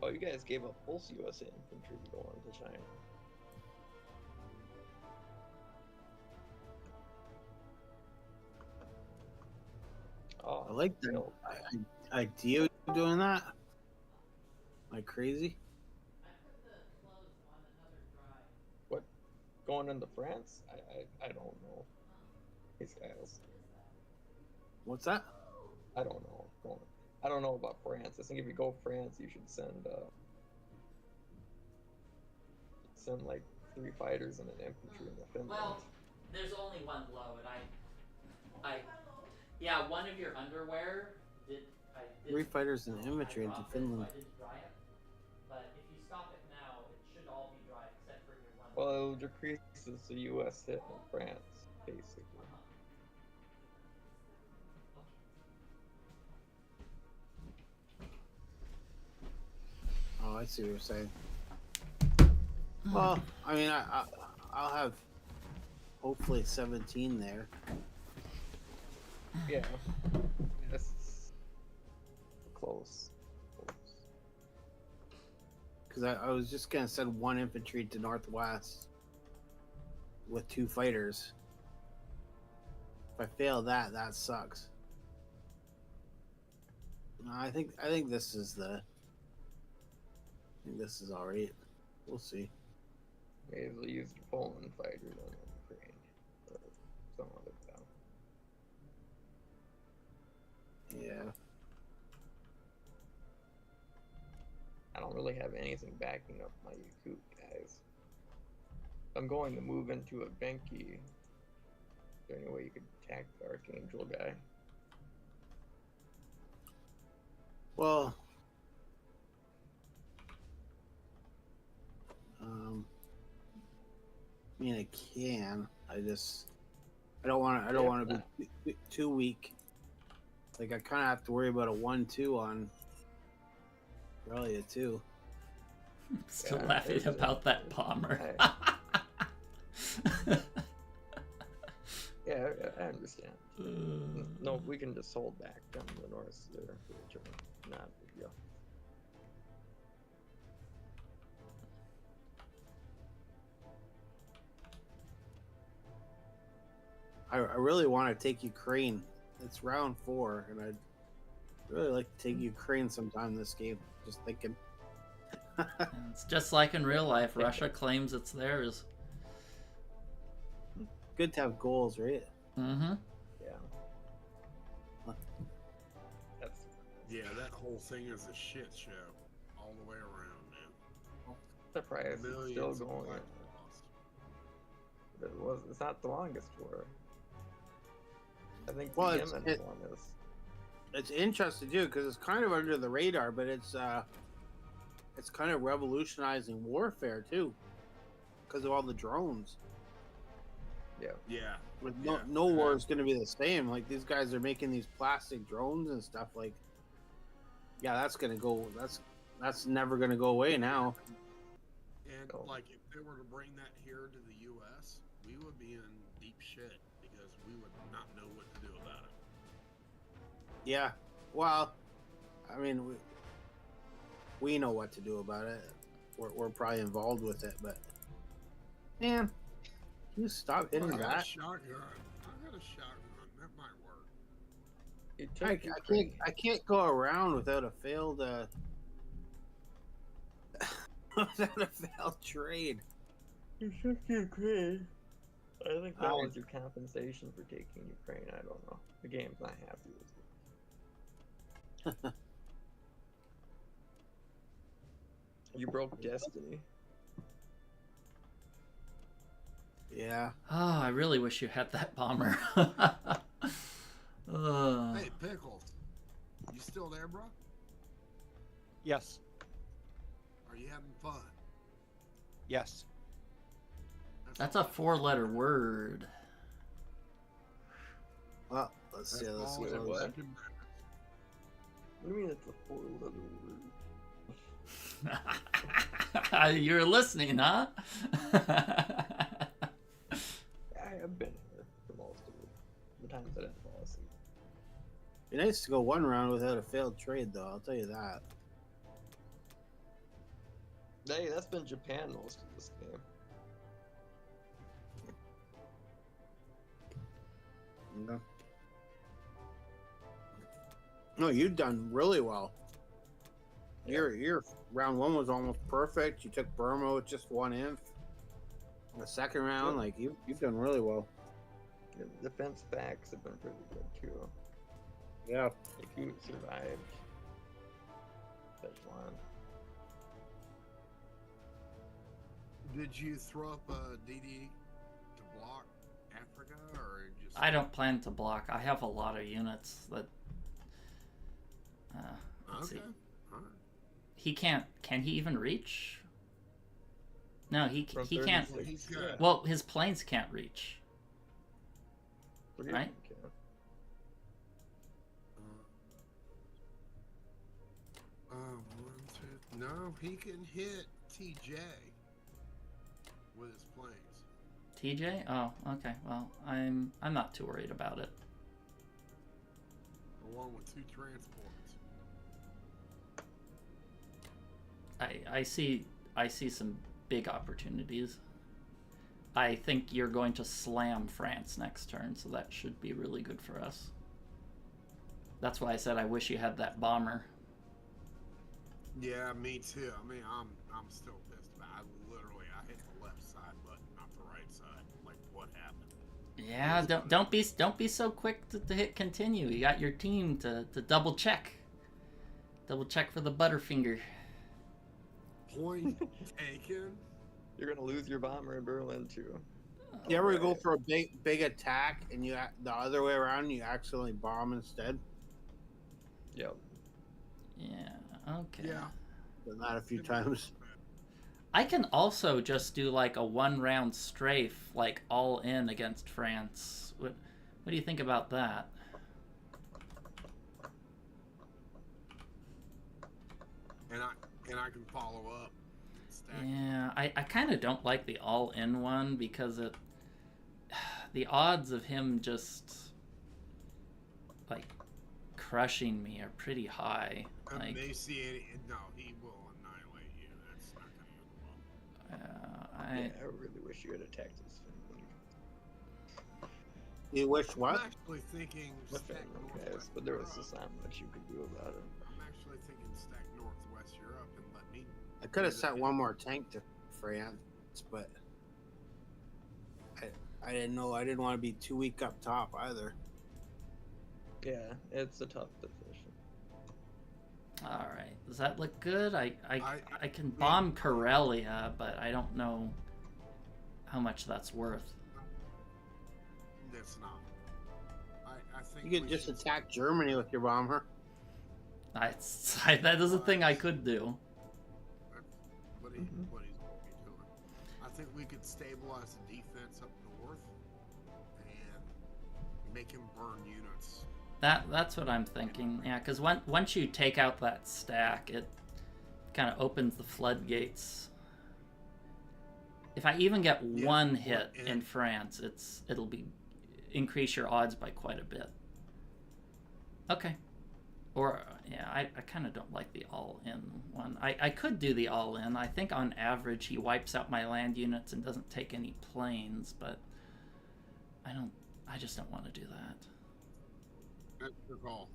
Oh, you guys gave up Pulse USA infantry to go on to China. Oh,
I like the idea of doing that. Am I crazy?
What? Going into France? I don't know. These guys.
What's that?
I don't know. I don't know about France. I think if you go France, you should send like 3 fighters and an infantry into Finland.
Well, there's only one blow, and yeah, one of your underwear did.
3 fighters and infantry into Finland.
I didn't dry it, but if you stop it now, it should all be dry except for your one.
Well, it decreases the U.S. hit in France, basically.
Oh, I see what you're saying. Well, I mean, I'll have hopefully 17 there.
Yeah. Yes. Close.
Because I was just gonna send 1 infantry to Northwest with 2 fighters. If I fail that, that sucks. No, I think this is alright. We'll see.
Maybe they'll use the Poland fighter then in Ukraine. Or some other town.
Yeah.
I don't really have anything backing up my Yakut guys. I'm going to move into a Benki. Is there any way you could attack the Archangel guy?
Well, mean, I can. I don't want to be too weak. Like, I kind of have to worry about a 1-2 on Australia, too.
I'm still
Yeah,
laughing
it's-
about that bomber.
Yeah, I understand. No, we can just hold back on the north there for the turn. Not a big deal.
I really want to take Ukraine. It's round 4, and I'd really like to take Ukraine sometime this game. Just thinking.
It's just like in real life. Russia claims it's theirs.
Good to have goals, right?
Mm-hmm.
Yeah. That's
Yeah, that whole thing is a shit show all the way around, man.
surprised it's still
Millions of
going.
lives lost.
It's not the longest war. I think
Well,
the
it's-
Yemen one is.
It's interesting too because it's kind of under the radar, but it's kind of revolutionizing warfare too, because of all the drones.
Yeah.
Like,
Yeah.
no war is going to be the same. Like, these guys are making these plastic drones and stuff. Like, yeah, that's gonna go. That's never gonna go away now.
And
Oh.
like, if they were to bring that here to the U.S., we would be in deep shit because we would not know what to do about it.
Yeah. Well, I mean, we know what to do about it. We're probably involved with it, but man, can you stop hitting
I got a
that?
shotgun. That might work.
It
I
took Ukraine.
can't go around without a failed without a failed trade.
You took Ukraine. I think that
I-
was your compensation for taking Ukraine. I don't know. The game's not happy with you. You broke destiny.
Yeah.
Oh, I really wish you had that bomber.
Hey, Pickles. You still there, bro?
Yes.
Are you having fun?
Yes.
That's a 4-letter word.
Well, let's see.
That's
Let's
all
see.
that
what?
fucking matters.
What do you mean it's a 4-letter word?
You're listening, huh?
I have been here for most of it. The times I didn't fall asleep.
Be nice to go one round without a failed trade, though. I'll tell you that.
Hey, that's been Japan most of this game.
No. No, you've done really well. Your round 1 was almost perfect. You took Burma with just 1 inf. The second round, like you've done really well.
The defense backs have been pretty good too.
Yeah.
If you survived Szechuan.
Did you throw up a DD to block Africa, or just?
I don't plan to block. I have a lot of units that. Let's
Okay.
see.
All right.
He can't. Can he even reach? No, he
From
he can't.
36,
He's good.
Well, his planes can't reach.
Three of
Right?
them can.
One, two. No, he can hit TJ with his planes.
TJ? Oh, okay. Well, I'm not too worried about it.
Along with 2 transports.
I see some big opportunities. I think you're going to slam France next turn, so that should be really good for us. That's why I said I wish you had that bomber.
Yeah, me too. I mean, I'm still pissed about it. I hit the left side button, not the right side. Like, what happened?
Yeah, don't be so quick to hit continue. You got your team to double check. Double check for the Butterfinger.
Point taken.
You're gonna lose your bomber in Berlin too.
You ever go for a big attack and you the other way around, you accidentally bomb instead?
Yep.
Yeah. Okay.
Yeah.
Done that a few times.
I can also just do like a 1-round strafe, like all in against France. What do you think about that?
And I can follow up. Stack.
Yeah, I kind of don't like the all in one because the odds of him just like crushing me are pretty high. Like,
No, he will annihilate you. That's not gonna end well.
Yeah, I really wish you had attacked this Finland.
You wish what?
I'm actually thinking
The
stack
Finland guys,
Northwest
but there was
Europe.
just not much you could do about it.
I'm actually thinking stack Northwest Europe and let me.
I could have
do
sent
that.
one more tank to France, but I didn't know. I didn't want to be too weak up top either.
Yeah, it's a tough position.
all right, does that look good? I can bomb Karelia, but I don't know how much that's worth.
That's not. I think
You could
we
just
should-
attack Germany with your bomber.
That is a thing I could do.
What he's going to be doing. I think we could stabilize the defense up north and make him burn units.
That's what I'm thinking. Yeah, because once you take out that stack, it kind of opens the floodgates. If I even get one hit in France, it'll increase your odds by quite a bit. Okay. Or yeah, I kind of don't like the all-in one. I could do the all-in. I think on average he wipes out my land units and doesn't take any planes, but I just don't want to do that.
That's your call.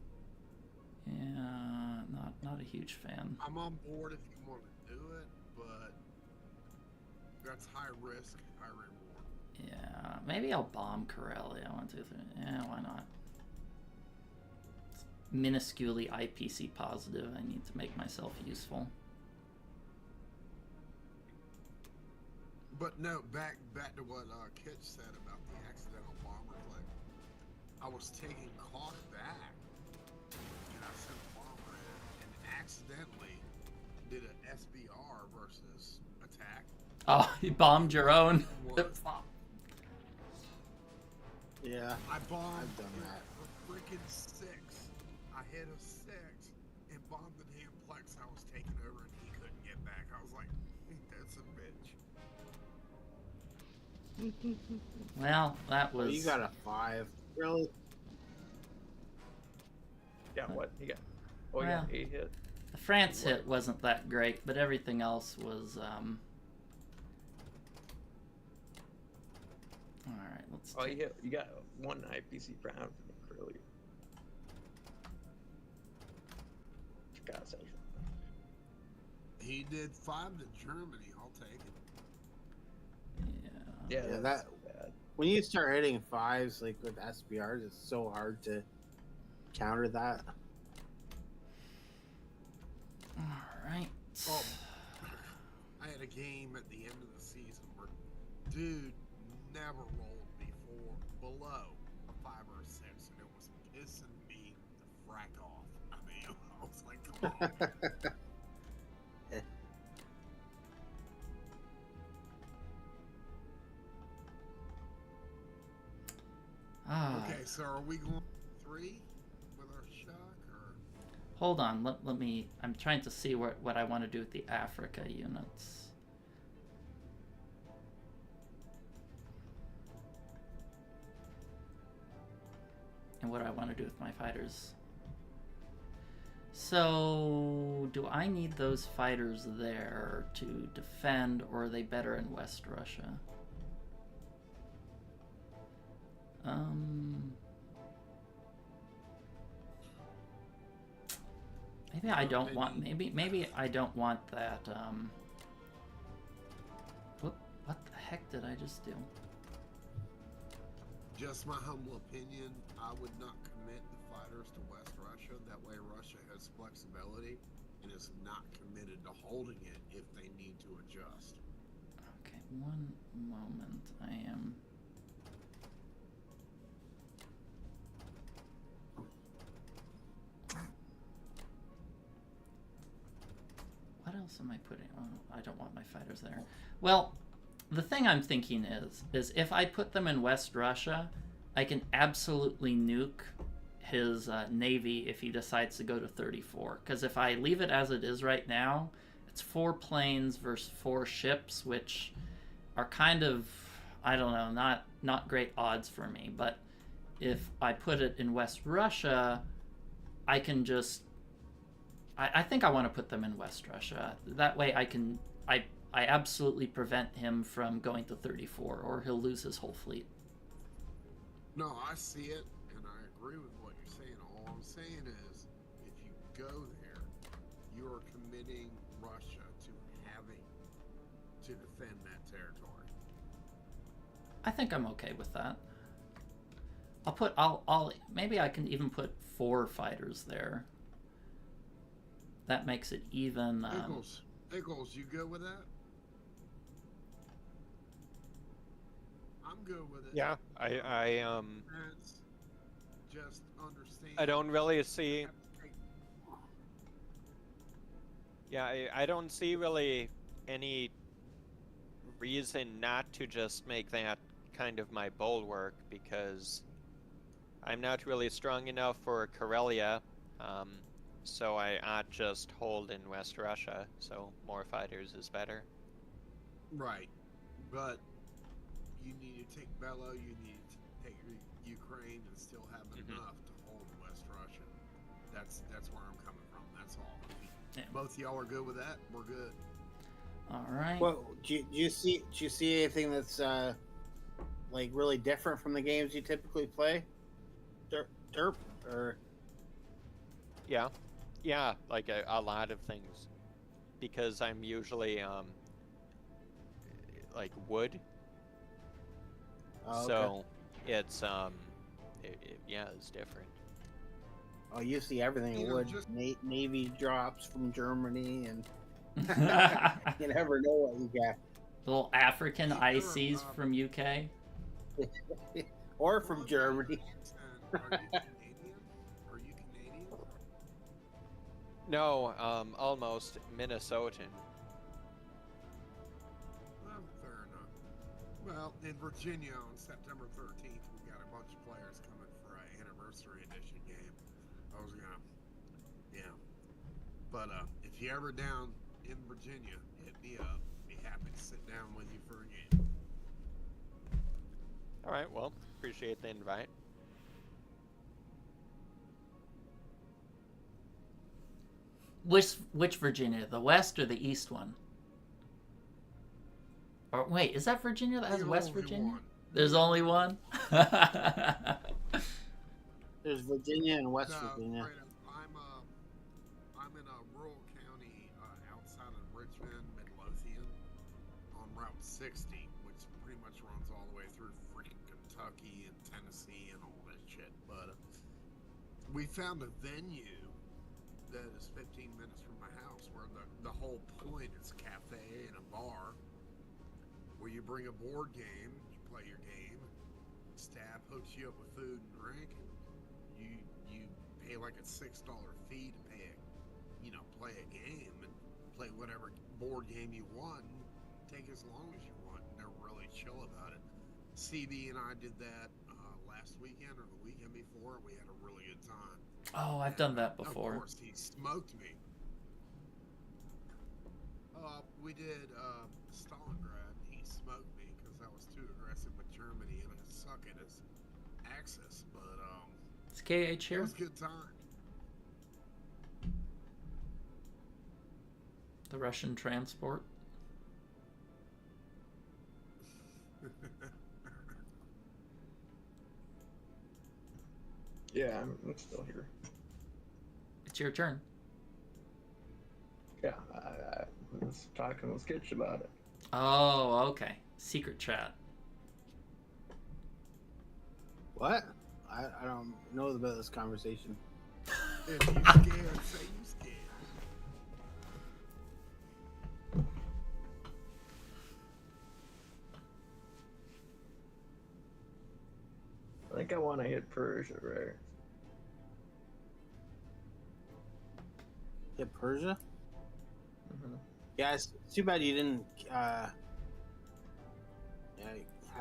Yeah, not a huge fan.
I'm on board if you want to do it, but that's high risk, high reward.
Yeah, maybe I'll bomb Karelia. 1, 2, 3. Yeah, why not? It's minusculely IPC positive. I need to make myself useful.
But no, back to what Kitch said about the accidental bomber play. I was taking Koch back, and I sent a bomber in, and accidentally did an SBR versus attack.
Oh, you bombed your own.
Was-
Yeah,
I bombed
I've done that.
a freaking 6. I hit a 6 and bombed the damn plex I was taking over, and he couldn't get back. I was like, that's a bitch.
Well, that
Well,
was.
you got a 5. Really?
Yeah, what? You got? Oh,
Well,
yeah, 8 hit.
The France hit wasn't that great, but everything else was. All right, let's.
Oh, you got 1 IPC brown from Curly. God, Central.
He did 5 to Germany. I'll take it.
Yeah.
Yeah,
Yeah,
that's
that-
bad.
When you start hitting 5s like with SBRs, it's so hard to counter that.
All right.
Oh, I had a game at the end of the season where dude never rolled before below a 5 or a 6, and it was pissing me the frack off. I mean, I was like, come on.
Ah,
Okay, so are we going 3 with our shock, or
hold on. Let me. I'm trying to see what I want to do with the Africa units. And what I want to do with my fighters. So, do I need those fighters there to defend, or are they better in West Russia? Maybe I don't want. Maybe I don't want that. What the heck did I just do?
just my humble opinion, I would not commit the fighters to West Russia. That way Russia has flexibility and is not committed to holding it if they need to adjust.
Okay, one moment. I am. What else am I putting? Oh, I don't want my fighters there. Well, the thing I'm thinking is if I put them in West Russia, I can absolutely nuke his navy if he decides to go to 34. Because if I leave it as it is right now, it's 4 planes versus 4 ships, which are kind of, I don't know, not great odds for me. But if I put it in West Russia, I can just... I think I want to put them in West Russia. That way I absolutely prevent him from going to 34, or he'll lose his whole fleet.
No, I see it, and I agree with what you're saying. All I'm saying is, if you go there, you are committing Russia to having to defend that territory.
I think I'm okay with that. Maybe I can even put 4 fighters there. That makes it even.
Pickles, you good with that? I'm good with it.
Yeah, I
That's just understand.
I don't really see. Yeah, I don't see really any reason not to just make that kind of my bulwark, because I'm not really strong enough for Karelia, so I ought just hold in West Russia, so more fighters is better.
Right, but you need to take Belo, you need to take Ukraine, and still have enough to hold West Russia. That's where I'm coming from. That's all.
Yeah.
Both y'all are good with that. We're good.
All right.
Well, do you see anything that's like really different from the games you typically play? Derp or
Yeah, like a lot of things, because I'm usually like wood.
oh, okay.
So it's it's different.
Oh, you see everything in
You know,
wood.
just-
Navy drops from Germany, and you never know what you got.
Little African
Sure,
ICs from UK.
Or from Germany.
Are you Canadian? Are you Canadian?
No, almost Minnesotan.
Well, fair enough. Well, in Virginia on September 13th, we got a bunch of players coming for an anniversary edition game. I was gonna, yeah. But if you're ever down in Virginia, hit me up. Be happy to sit down with you for a game.
All right, well, appreciate the invite.
Which Virginia? The west or the east one? Or wait, is that Virginia that has
The
West
only
Virginia?
one.
There's only one.
There's Virginia and West
No,
Virginia.
right, I'm in a rural county outside of Richmond, Midlothian, on Route 60, which pretty much runs all the way through freaking Kentucky and Tennessee and all that shit. But we found a venue that is 15 minutes from my house, where the whole point is a cafe and a bar, where you bring a board game, you play your game, staff hooks you up with food and drink, you pay like a $6 fee to play a game and play whatever board game you want, and take as long as you want, and they're really chill about it. CB and I did that last weekend or the weekend before, and we had a really good time.
Oh, I've done that before.
Of course, he smoked me. We did Stalingrad. He smoked me because I was too aggressive with Germany, and I suck at his Axis. But
Is KH
it
here?
was a good time.
The Russian transport.
Yeah, I'm still here.
It's your turn.
Yeah, I was talking with Skitch about it.
Oh, okay. Secret chat.
What? I don't know about this conversation.
If you scared, say you scared.
I think I want to hit Persia, right?
Hit Persia?
Mm-hmm.
Yeah, it's too bad you didn't have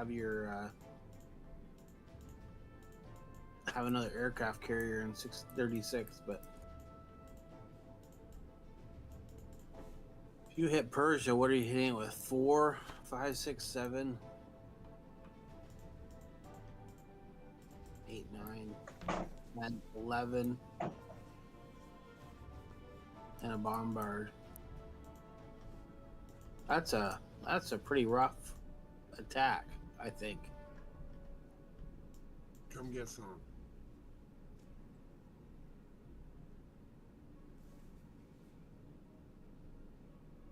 your have another aircraft carrier in 636, but if you hit Persia, what are you hitting it with? 4, 5, 6, 7, 8, 9, 10, 11, and a bombard. That's a pretty rough attack, I think.
Come get some.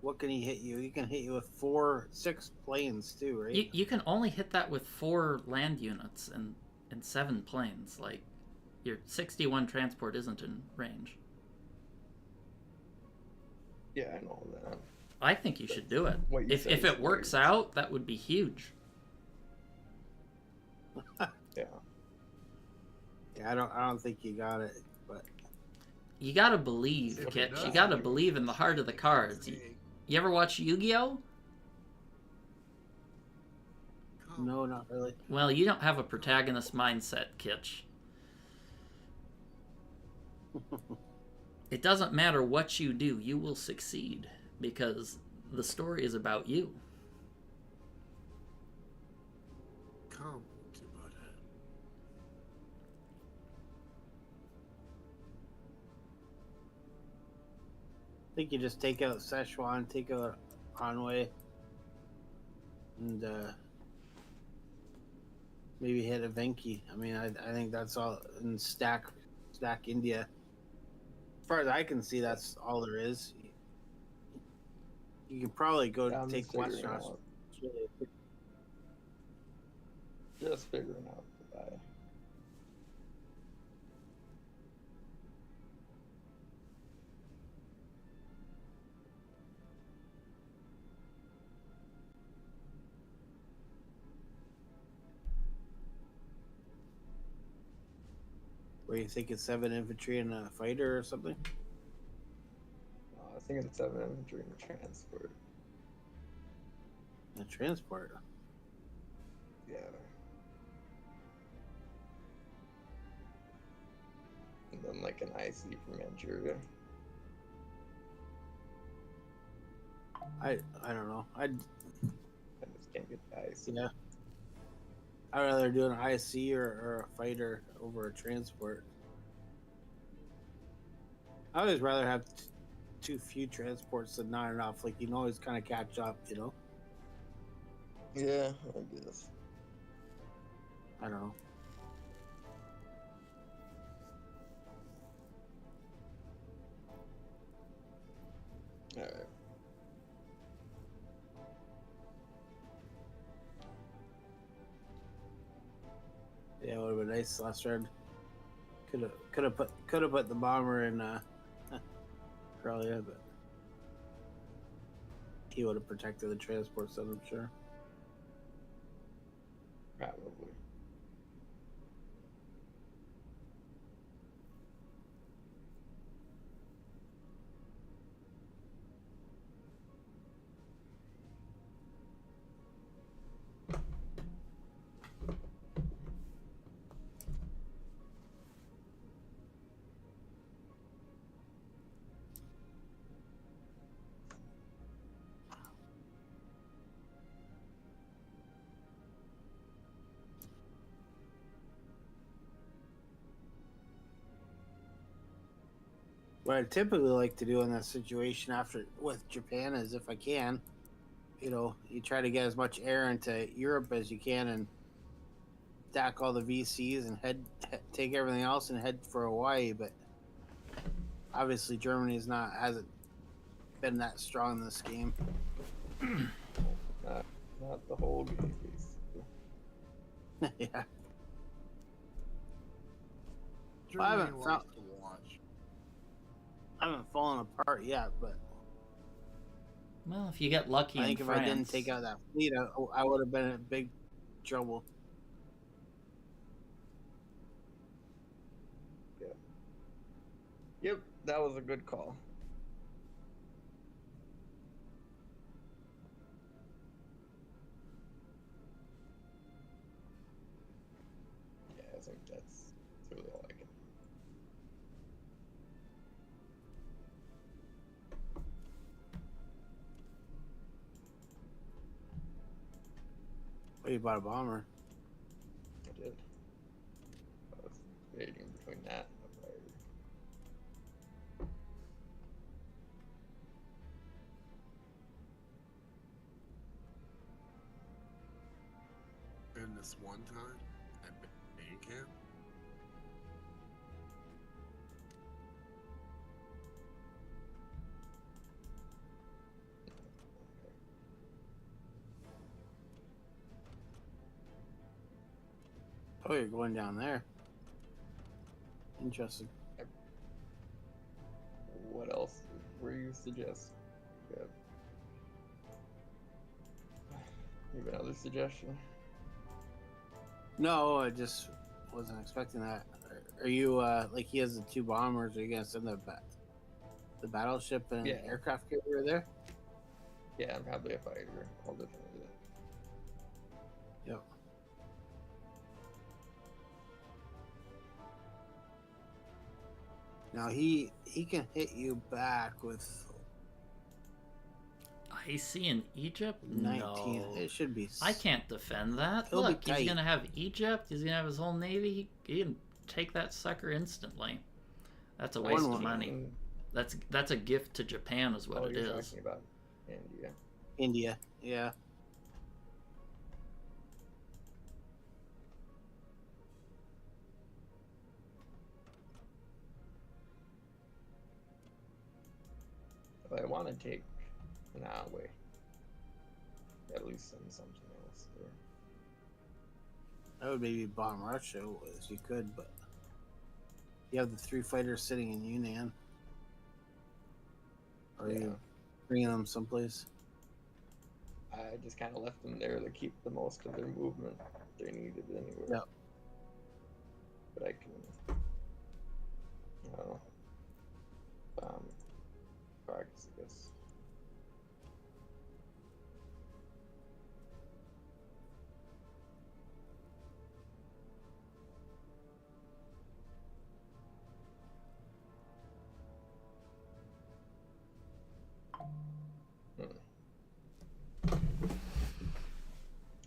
What can he hit you? He can hit you with 4, 6 planes too, right?
You can only hit that with 4 land units and 7 planes. Like, your 61 transport isn't in range.
Yeah, I know that.
I think you should do it.
What you
If
said is
it works
right.
out, that would be huge.
Yeah.
Yeah, I don't think you got it, but
You gotta believe,
If it
Kitch.
does,
You gotta
you-
believe in the heart of the cards. You ever watch Yu-Gi-Oh?
Come.
no, not really.
Well, you don't have a protagonist mindset, Kitch. It doesn't matter what you do, you will succeed because the story is about you.
Come to Butthead.
I think you just take out Szechuan, take out Hanwei, and maybe hit a Venki. I mean, I think that's all. And stack India. As far as I can see, that's all there is. You can probably go
Yeah, I'm
take
just figuring
Western
out.
Australia.
Just figuring out the guy.
Where you think it's 7 infantry and a fighter or something?
I think it's 7 infantry and transport.
A transport.
Yeah. And then like an IC from Manchuria.
I don't know.
I just can't get the IC.
Yeah. I'd rather do an IC or a fighter over a transport. I always rather have too few transports than not enough. Like, you can always kind of catch up, you know?
Yeah, I guess.
I don't know.
Alright.
Yeah, it would have been nice last round. Could have put the bomber in Australia, but he would have protected the transport zone, I'm sure.
Probably.
What I typically like to do in that situation after with Japan is, if I can, you know, you try to get as much air into Europe as you can and stack all the VCs and take everything else and head for Hawaii. But obviously, Germany hasn't been that strong in this game.
Not the whole game, basically.
Yeah.
Germany
I haven't
likes
found-
to watch.
I haven't fallen apart yet, but
Well, if you get lucky
I think
in
if
France,
I didn't take out that fleet, I would have been in big trouble.
Yep, that was a good call. think that's really all I can.
Oh, you bought a bomber.
I did. I was debating between that and a fighter.
And this one time at band camp,
Oh, you're going down there. Interesting.
What else were you suggesting? You have another suggestion?
No, I just wasn't expecting that. Are you like he has the 2 bombers? Are you gonna send the battleship and
Yeah.
an aircraft carrier there?
Yeah, I'm probably a fighter. I'll definitely do that.
Yep. Now he can hit you back with
I see in Egypt?
19.
No.
It should be.
I can't defend that.
He'll be
Look, he's
tight.
gonna have Egypt. He's gonna have his whole navy. He can take that sucker instantly. That's a waste of
1-1.
money. That's a gift to Japan, is what
Oh,
it
you're
is.
talking about India.
India. Yeah.
But I want to take nah, wait. At least send something else there.
I would maybe bomb Russia if you could, but you have the 3 fighters sitting in Yunnan. Or
Yeah.
you bringing them someplace?
I just kind of left them there to keep the most of their movement if they needed anyway.
Yep.
But I can, I don't know, practice, I guess.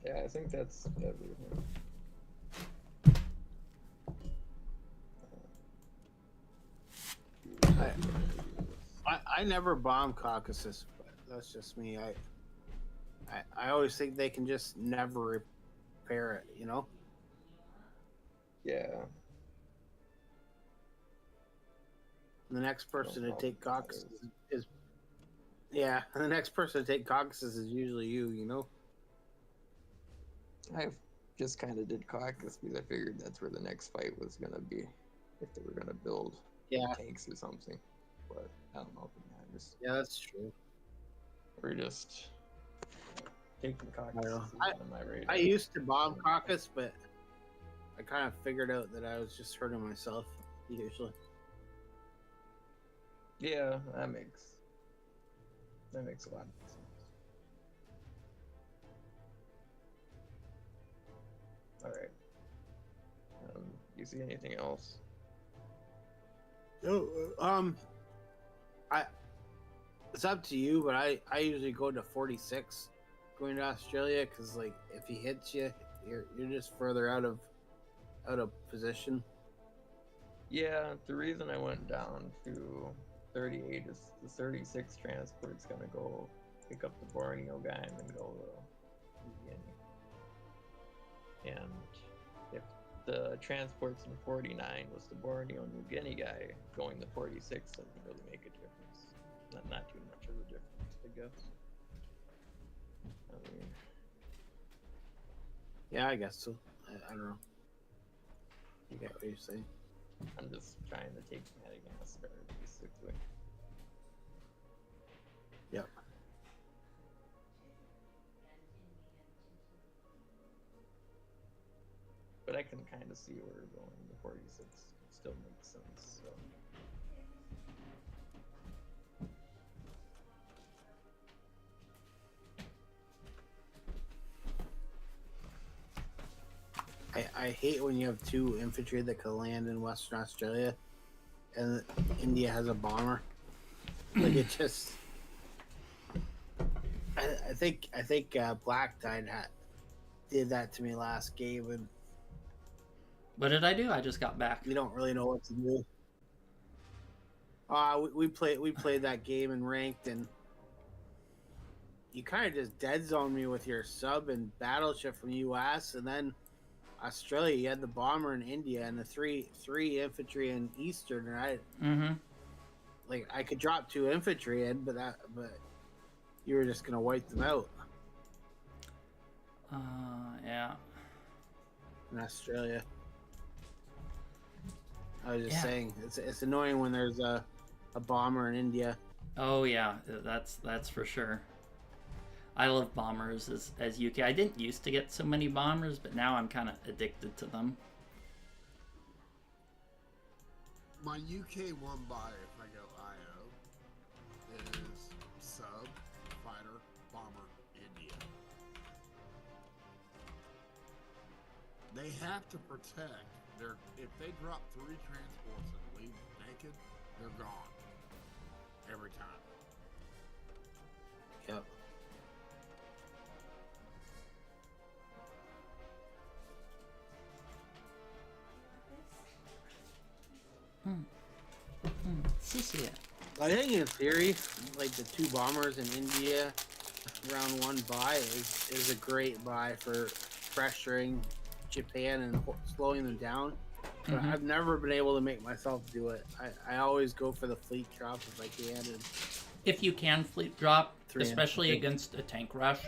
Yeah, I think that's everything.
I never bomb Caucasus, but that's just me. I always think they can just never repair it, you know?
Yeah.
And the next person to
problem
take
with
Caucasus
that
is yeah, and the next person to take Caucasus is usually you know?
I just kind of did Caucasus because I figured that's where the next fight was going to be. If they were going to build
Yeah.
tanks or something. But I don't know if it matters.
Yeah, that's true.
We're just taking Caucasus
know.
on my radar.
I used to bomb Caucasus, but I kind of figured out that I was just hurting myself usually.
Yeah, that makes a lot of sense. All right. You see anything else?
No, it's up to you, but I usually go to 46 going to Australia because like if he hits you, you're just further out of position.
Yeah, the reason I went down to 38 is the 36 transport's gonna go pick up the Borneo guy and then go to New Guinea. And if the transports in 49 was the Borneo New Guinea guy, going to 46 doesn't really make a difference. Not too much of a difference, I guess. I mean,
Yeah, I guess so. I don't know. You get what you're saying.
I'm just trying to take Madagascar, basically.
Yep.
But I can kind of see where we're going. The 46 still makes sense. So.
I hate when you have two infantry that can land in Western Australia, and India has a bomber. Like it just. I think Black Tide did that to me last game, and
What did I do? I just got back.
you don't really know what to do. We played that game in ranked, and you kind of just dead zoned me with your sub and battleship from US, and then Australia. You had the bomber in India and the three infantry in Eastern, and I could drop 2 infantry in, but you were just gonna wipe them out.
Yeah.
In Australia. I was just saying, it's annoying when there's a bomber in India.
Oh yeah, that's for sure. I love bombers as UK. I didn't used to get so many bombers, but now I'm kind of addicted to them.
My UK one buy if I go IO is sub, fighter, bomber, India. They have to protect their. If they drop 3 transports and leave naked, they're gone. Every time.
Yep.
Cecilia.
I think in theory, like the 2 bombers in India, round 1 buy is a great buy for pressuring Japan and slowing them down. But I've never been able to make myself do it. I always go for the fleet drop if I can. And
If you can fleet drop,
3
especially
infantry.
against a tank rush,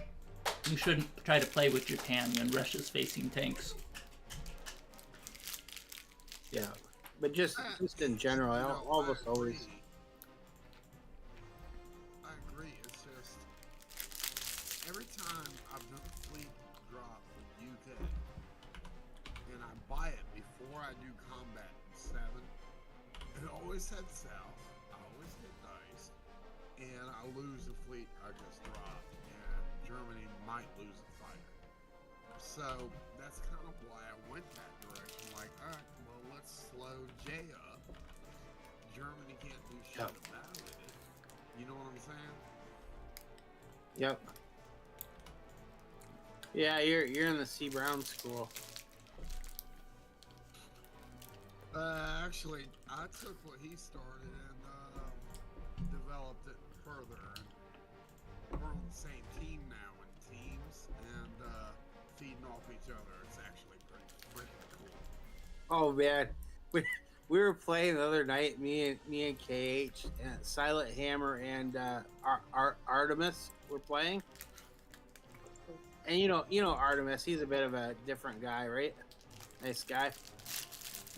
you shouldn't try to play with Japan when Rush is facing tanks.
Yeah, but just in general, I almost always.
I agree. It's just every time I've done a fleet drop with UK, and I buy it before I do combat in 7, it always heads south. I always get diced, and I lose the fleet I just dropped, and Germany might lose a fighter. So that's kind of why I went that direction. Like, all right, well, let's slow J up. Germany can't do shit about it. You know what I'm saying?
Yep. Yeah, you're in the C Brown school.
Actually, I took what he started and developed it further. And we're on the same team now in teams and feeding off each other. It's actually pretty freaking cool.
Oh man, we were playing the other night. Me and KH and Silent Hammer and Artemis were playing. And you know Artemis, he's a bit of a different guy, right? Nice guy.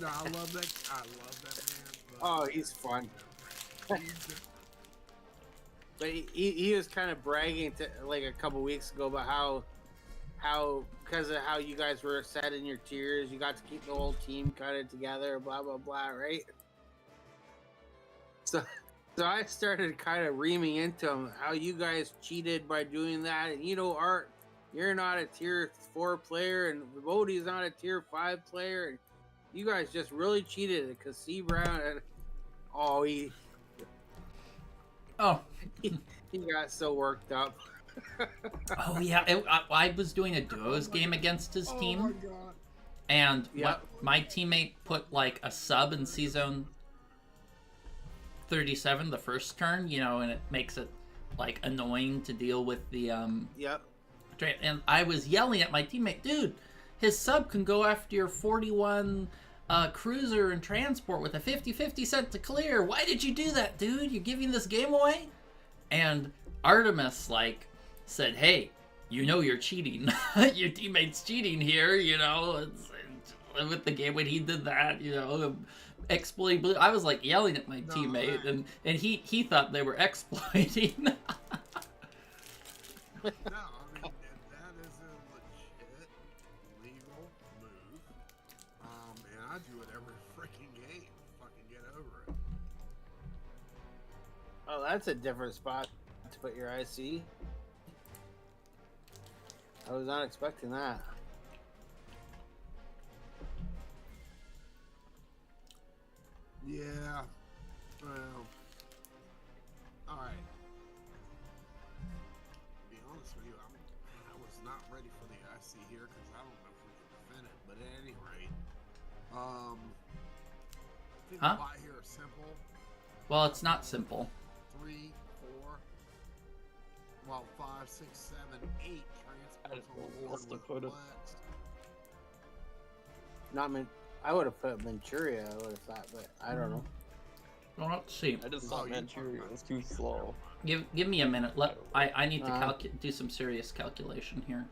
No, I love that man. But
Oh, he's fun. But he was kind of bragging to like a couple weeks ago about how because of how you guys were set in your tiers, you got to keep the whole team kind of together, blah blah blah, right? So I started kind of reaming into him how you guys cheated by doing that, and Art, you're not a tier 4 player, and Vodi's not a tier 5 player, and you guys just really cheated because C Brown and he got so worked up.
Oh yeah, I was doing a duos game against his team,
Oh my god.
and
Yep.
my teammate put like a sub in C-Zone 37 the first turn, and it makes it like annoying to deal with the
Yep.
and I was yelling at my teammate, dude, his sub can go after your 41 cruiser and transport with a 50-50 set to clear. Why did you do that, dude? You're giving this game away? And Artemis said, hey, you're cheating. Your teammate's cheating here, with the game when he did that, exploiting blue. I was like yelling at my teammate, and he thought they were exploiting.
No, I mean, that is a legit legal move. And I do it every freaking game. Fucking get over it.
Oh, that's a different spot to put your IC. I was not expecting that.
not ready for the IC here because I don't know if we can defend it. But at any rate, I think the buy here is simple.
Well, it's not simple.
3, 4, well, 5, 6, 7, 8 transports on the board with Blitz.
I would have put Manchuria, I would have thought, but I don't know.
Well, let's see.
I just thought Manchuria was too slow.
Give me a minute. I need to do some serious calculation here.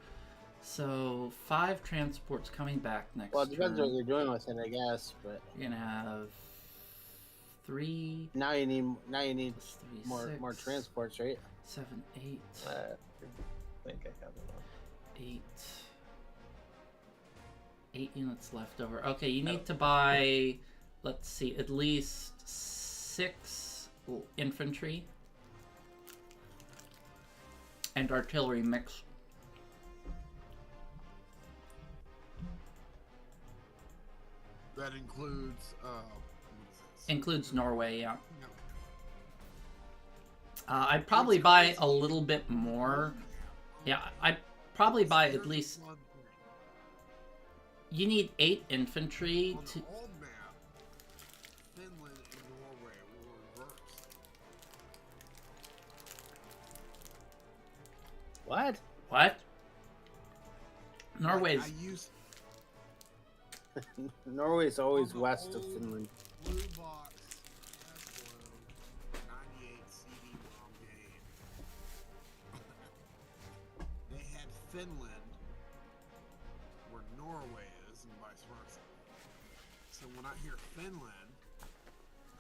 So 5 transports coming back next.
Well, it depends
turn.
what you're doing with it, I guess. But
You're gonna have 3.
now you need
plus 3,
more
6,
transports, right?
7, 8,
I think I have enough.
8. 8 units left over. Okay, you need to buy, let's see, at least 6 infantry and artillery mix.
That includes, what is this?
Includes Norway, yeah.
No.
I'd probably buy a little bit more. Yeah, I'd probably buy at least. You need 8 infantry
On
to.
the old map, Finland and Norway were reversed.
What?
What? Norway's.
I used
Norway's always
on the
west of
old
Finland.
Blue box, that's blue, 98 CD-ROM game. They had Finland where Norway is and vice versa. So when I hear Finland,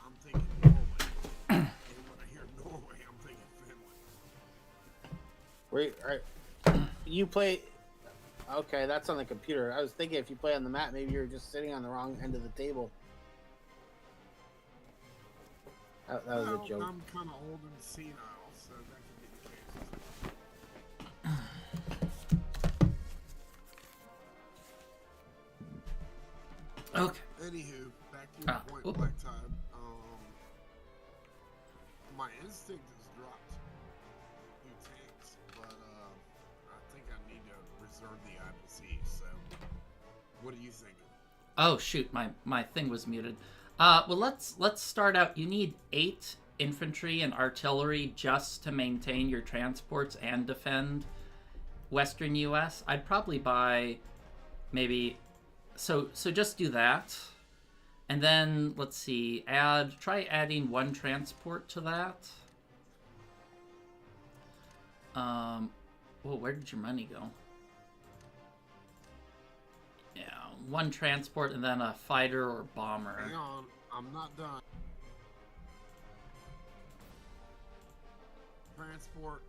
I'm thinking Norway. And when I hear Norway, I'm thinking Finland.
Wait, alright. You play. Okay, that's on the computer. I was thinking if you play on the map, maybe you're just sitting on the wrong end of the table. That was a joke.
I'm kind of old and senile, so that could be the case.
Okay.
Anywho, back to your point,
oop.
Black Tide. My instinct has dropped new tanks, but I think I need to reserve the IBC. So, what are you thinking?
Oh shoot, my thing was muted. Well, let's start out. You need 8 infantry and artillery just to maintain your transports and defend Western U.S. I'd probably buy maybe. So just do that, and then let's see. Try adding 1 transport to that. Well, where did your money go? Yeah, 1 transport and then a fighter or bomber.
Hang on, I'm not done. Transport,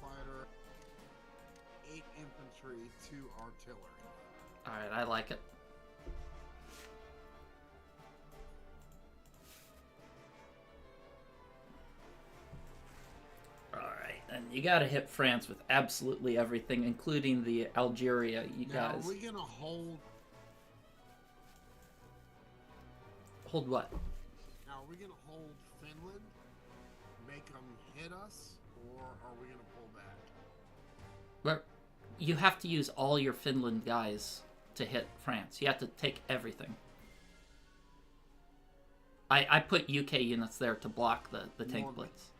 fighter, 8 infantry, 2 artillery.
All right, I like it. All right, and you got to hit France with absolutely everything, including the Algeria, you
Now,
guys.
are we gonna hold?
Hold what?
Now, are we gonna hold Finland, make them hit us, or are we gonna pull back?
Where you have to use all your Finland guys to hit France. You have to take everything. I put UK units there to block the tank
want me-
blitz.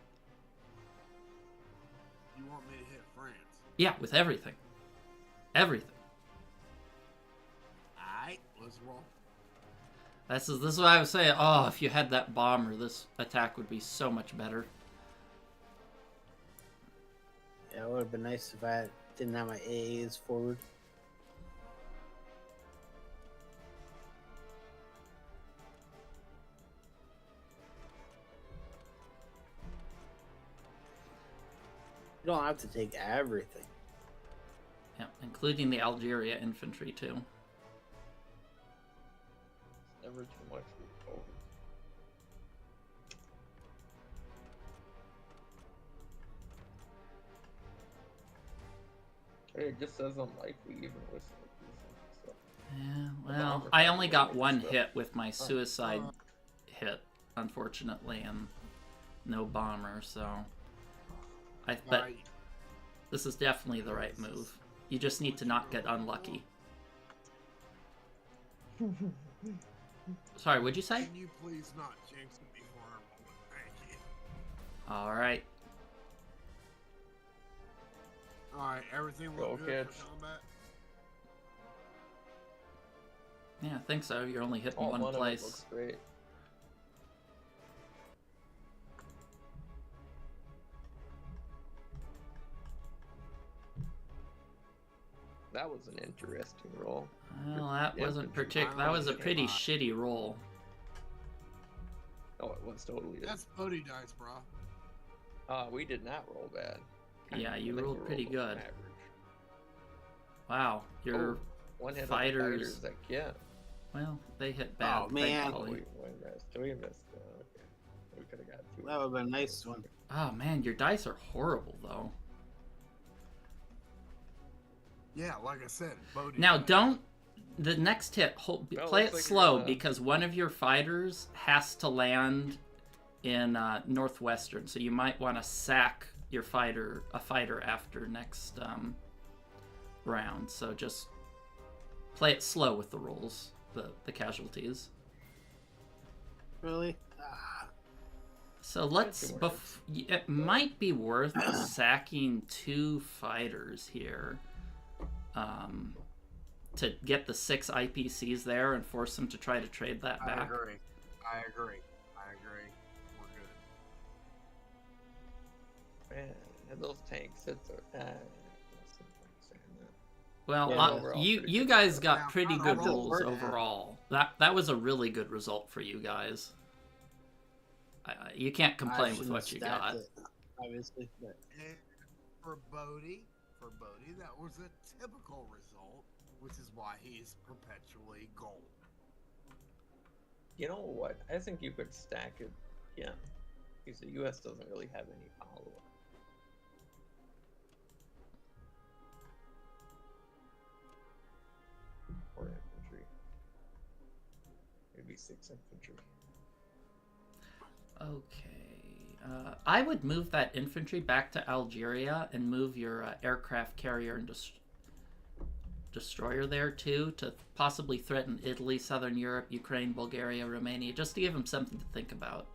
You want me to hit France?
Yeah, with everything. Everything.
Alright, let's roll.
This is what I was saying. Oh, if you had that bomber, this attack would be so much better.
Yeah, it would have been nice if I didn't have my AAs forward. You don't have to take everything.
Yeah, including the Algeria infantry too.
Never too much over. It just says unlikely even with stuff.
Yeah, well, I only got 1 hit with my suicide hit, unfortunately, and no bomber, so but
Alright,
this is definitely the right move. You just need to not get unlucky. Sorry, what'd you say?
Can you please not jinx it before I roll it? Thank you.
All right.
Alright, everything
Go,
look good
kids.
for combat?
Yeah, I think so. You're only hitting
Oh,
one
one of it
place.
looks great. That was an interesting roll.
Well, that
Yeah,
wasn't
but
That was a
yeah.
pretty shitty roll.
Oh, it was totally.
That's Bodhi dice, bro.
We did not roll bad.
Yeah,
I
you
think we
rolled pretty
about
good.
average.
Your
Oh, one hit
fighters-
fighters. Yeah.
well, they hit bad.
Oh, man.
Oh,
thankfully.
we missed. Okay. We could have got two.
That would have been a nice one.
Oh man, your dice are horrible though.
Yeah, like I said, Bodhi
Now
dice.
don't. The next hit,
Well,
play it
looks like
slow
you're gonna-
because one of your fighters has to land in northwestern, so you might want to sack a fighter after next round. So just play it slow with the rolls, the casualties.
Really?
So let's. It might be worth sacking 2 fighters here, to get the 6 IPCs there and force them to try to trade that
I
back.
agree. We're good.
Man, and those tanks hits are. Saying that.
Well,
Yeah,
overall,
you
pretty
you
good
guys
result.
got
Yeah,
pretty
not
good
all
rolls
work.
overall. That was a really good result for you guys. You can't complain with what you got.
Obviously, but
And for Bodhi, that was a typical result, which is why he's perpetually gold.
You know what? I think you could stack it. Yeah. Because the U.S. doesn't really have any follow-up. Or infantry. Maybe 6 infantry.
Okay. I would move that infantry back to Algeria and move your aircraft carrier and destroyer there too, to possibly threaten Italy, Southern Europe, Ukraine, Bulgaria, Romania, just to give them something to think about.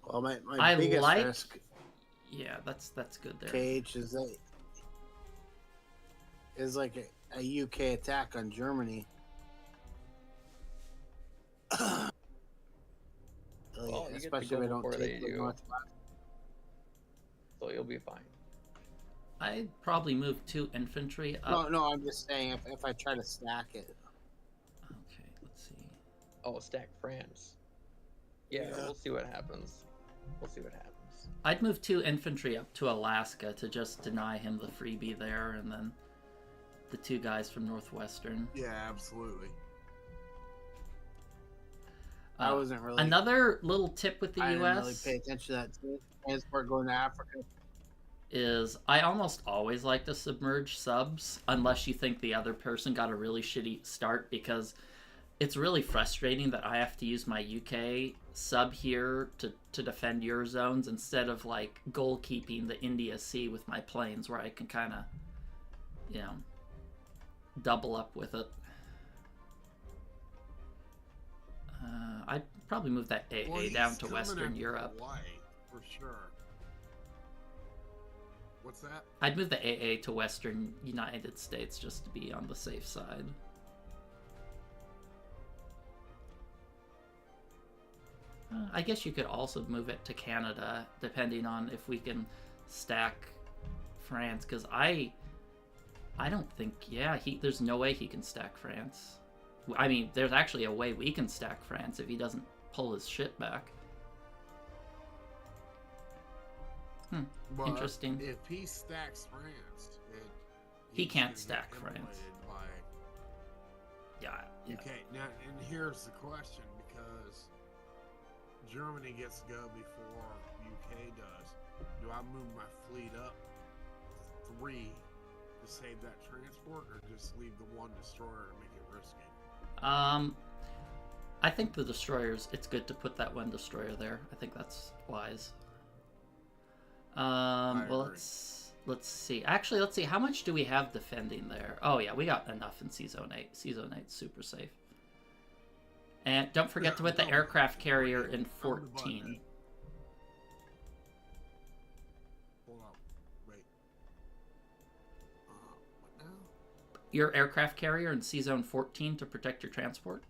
well, my
I
biggest
like-
risk,
Yeah, that's good there.
Cage, is like a UK attack on Germany.
Well, you get to
especially
go
if I don't
before they
take the
do.
northwest.
So you'll be fine.
I'd probably move 2 infantry up.
No, I'm just saying if I try to stack it.
Okay, let's see.
Oh, stack France. Yeah,
Yeah.
we'll see what happens. We'll see what happens.
I'd move 2 infantry up to Alaska to just deny him the freebie there, and then the 2 guys from Northwestern.
Yeah, absolutely.
I wasn't really.
Another little tip with the
I didn't really
U.S.
pay attention to that transport going to Africa.
is I almost always like to submerge subs unless you think the other person got a really shitty start, because it's really frustrating that I have to use my UK sub here to defend your zones instead of like goalkeeping the India Sea with my planes, where I can kind of, double up with it. I'd probably move that AA
Well,
down
he's
to
coming
Western
after
Europe.
Hawaii, for sure. What's that?
I'd move the AA to Western United States just to be on the safe side. I guess you could also move it to Canada, depending on if we can stack France, because I don't think, there's no way he can stack France. I mean, there's actually a way we can stack France if he doesn't pull his shit back.
But
Interesting.
If he stacks France,
He
he's
can't
gonna get
stack France.
immolated by
Yeah.
UK. Now, and here's the question, because Germany gets to go before UK does. Do I move my fleet up 3 to save that transport, or just leave the 1 destroyer and make it risky?
I think the destroyers, it's good to put that one destroyer there. I think that's wise. Well,
agree.
let's see. Actually, let's see. How much do we have defending there? Oh, yeah, we got enough in C-Zone 8. C-Zone 8's super safe. And don't forget to put the aircraft carrier in 14.
Hold on. Wait. What now?
Your aircraft carrier in C-Zone 14 to protect your transport.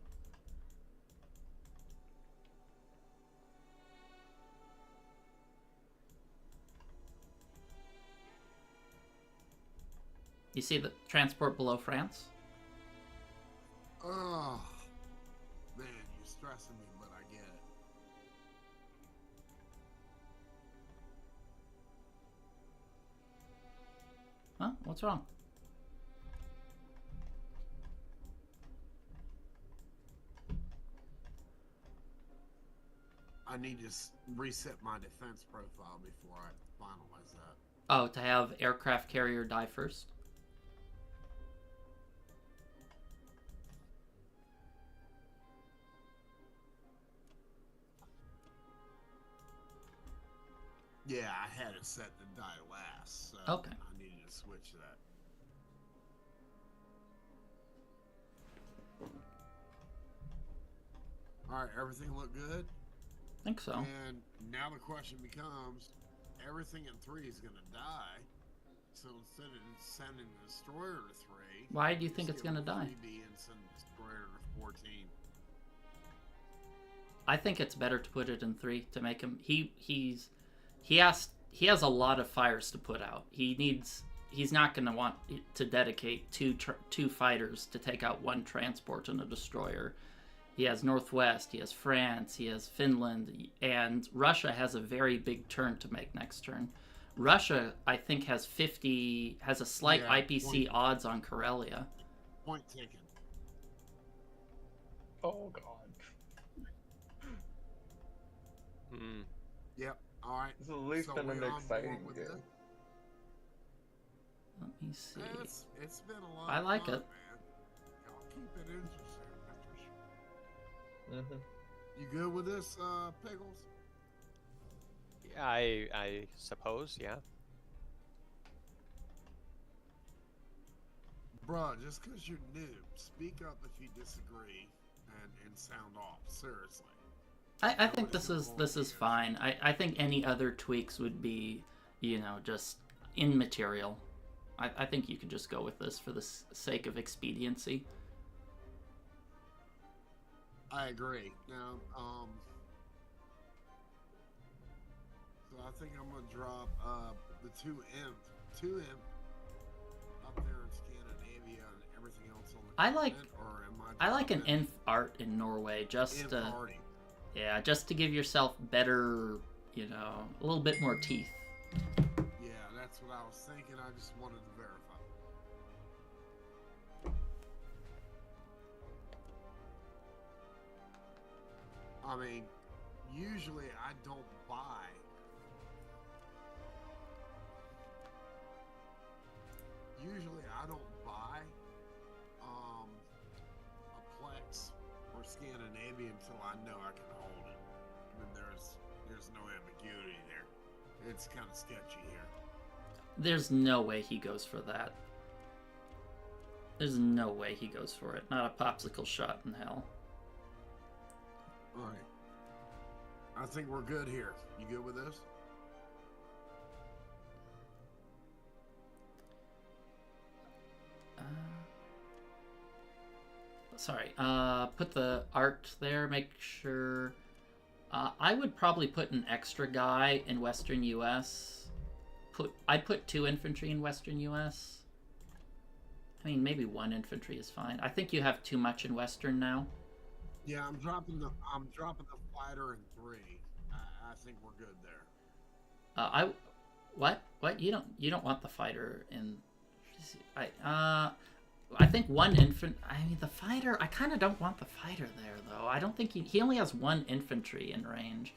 You see the transport below France?
Oh, man, you're stressing me, but I get it.
Huh? What's wrong?
I need to reset my defense profile before I finalize that.
Oh, to have aircraft carrier die first?
Yeah, I had it set to die last, so
Okay.
I needed to switch that. Alright, everything look good?
I think so.
And now the question becomes, everything in 3 is going to die, so instead of sending the destroyer to 3...
Why do you think it's
skip
going to die?
3B and send the destroyer to 14.
I think it's better to put it in 3 to make him... He has a lot of fires to put out. He's not going to want to dedicate two fighters to take out one transport and a destroyer. He has Northwest, he has France, he has Finland, and Russia has a very big turn to make next turn. Russia, I think, has a slight IPC odds on Karelia.
Point taken.
Oh god.
Hmm.
Yep. All right.
This has at least been
we
an
on board
exciting
with
game.
it?
Let me see.
It's been a lot.
I
of
like
fun,
it.
Man. Y'all keep it interesting. That's for sure.
Mm-hmm.
You good with this, Pickles?
Yeah, I suppose, yeah.
Bruh, just because you're new, speak up if you disagree and sound off. Seriously.
I think this is fine. I think any other tweaks would be, just immaterial. I think you could just go with this for the sake of expediency.
I agree. Now, so I think I'm gonna drop the two imp up there in Scandinavia and everything else on the
I like
continent, or am
I like an
dropping
inf art in Norway just
inf
to
arty?
just to give yourself better, a little bit more teeth.
Yeah, that's what I was thinking. I just wanted to verify. I mean, usually I don't buy. Usually I don't buy a Plex or Scandinavia until I know I can hold it. I mean, there's no ambiguity there. It's kind of sketchy here.
There's no way he goes for that. There's no way he goes for it. Not a popsicle shot in hell.
All right. I think we're good here. You good with this?
Sorry. Put the art there. Make sure. I would probably put an extra guy in Western U.S. I'd put 2 infantry in Western U.S. I mean, maybe 1 infantry is fine. I think you have too much in Western now.
Yeah, I'm dropping the fighter in 3. I think we're good there.
What? You don't want the fighter in. I think 1 infant. I mean, the fighter. I kind of don't want the fighter there though. I don't think he only has 1 infantry in range.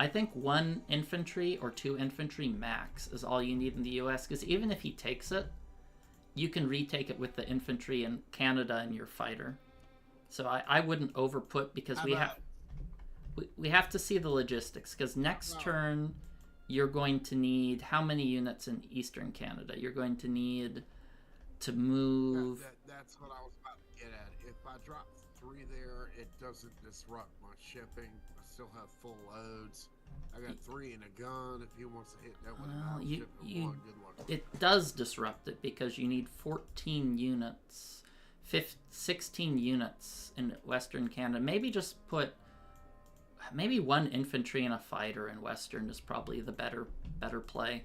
I think 1 infantry or 2 infantry max is all you need in the U.S. Because even if he takes it, you can retake it with the infantry in Canada and your fighter. So I wouldn't overput because
How
we
about-
have to see the logistics. Because next turn, you're going to need how many units in Eastern Canada? You're going to need to move.
That's what I was about to get at. If I drop 3 there, it doesn't disrupt my shipping. I still have full loads. I got 3 and a gun. If he wants to hit that with
Well,
a
you-
shipping one, good luck.
It does disrupt it because you need 14 units, 16 units in Western Canada. Maybe just put maybe 1 infantry and a fighter in Western is probably the better play.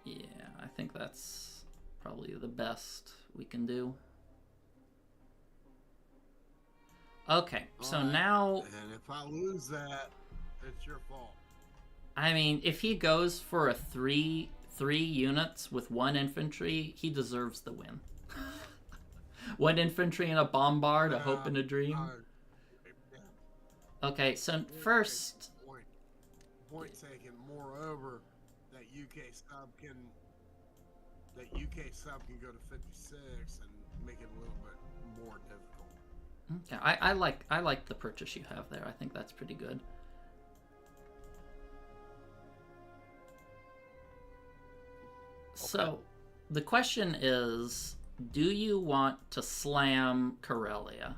Yeah, I think that's probably the best we can do. Okay, so
Alright,
now,
And if I lose that, it's your fault.
I mean, if he goes for a three units with 1 infantry, he deserves the win. 1 infantry and a bombard, a hope and a dream.
Yeah.
Okay, so first,
Point taken. Moreover, that UK sub can go to 56 and make it a little bit more difficult.
okay, I like the purchase you have there. I think that's pretty good. So, the question is, do you want to slam Karelia?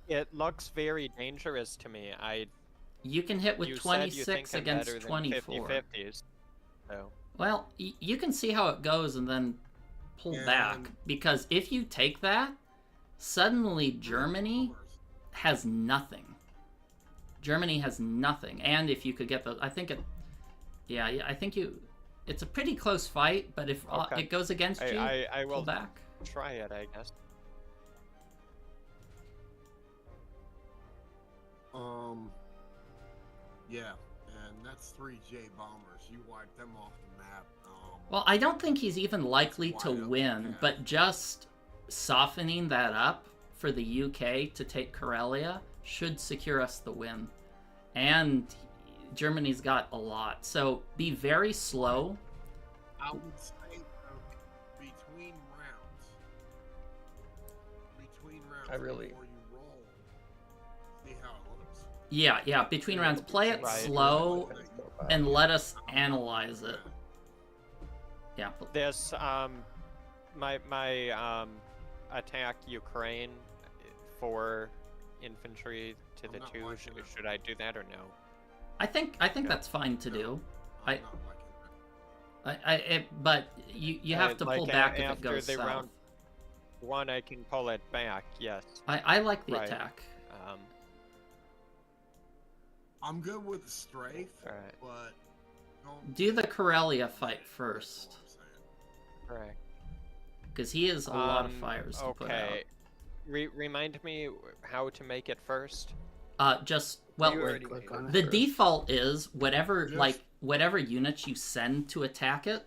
It looks very dangerous to me.
You can hit with
You said you think
26
I'm
against
better than
24.
50-50s. So
Well, you can see how it goes and then pull back.
And-
Because if you take that, suddenly Germany has nothing. Germany has nothing. And if you could get the... I think it... Yeah, I think you... It's a pretty close fight, but if
Okay.
it goes against you,
I
pull
will
back.
try it, I guess.
Yeah, and that's 3 J bombers. You wipe them off the map.
Well, I don't think he's even likely to
Wide open,
win,
yeah.
but just softening that up for the UK to take Karelia should secure us the win. And Germany's got a lot. So be very slow.
I would say between rounds.
I really-
Before you roll, see how it looks.
Yeah, between rounds. Play it
Right.
slow and let us analyze it. Yeah.
This my attack Ukraine for infantry to the
I'm not
2.
liking that.
Should I do that or no?
I think that's fine to do.
I'm
I-
not liking that.
But you have to pull back if it
after
goes
the
south.
round 1, I can pull it back. Yes.
I like the
Right.
attack.
I'm good with the strafe,
Alright.
but don't
Do the Karelia fight first,
Correct.
because he has a lot of fires to put out.
Okay. Remind me how to make it first.
Just
You
well,
already
click
made
on
it.
it.
the
first.
default is whatever
Just-
whatever units you send to attack it.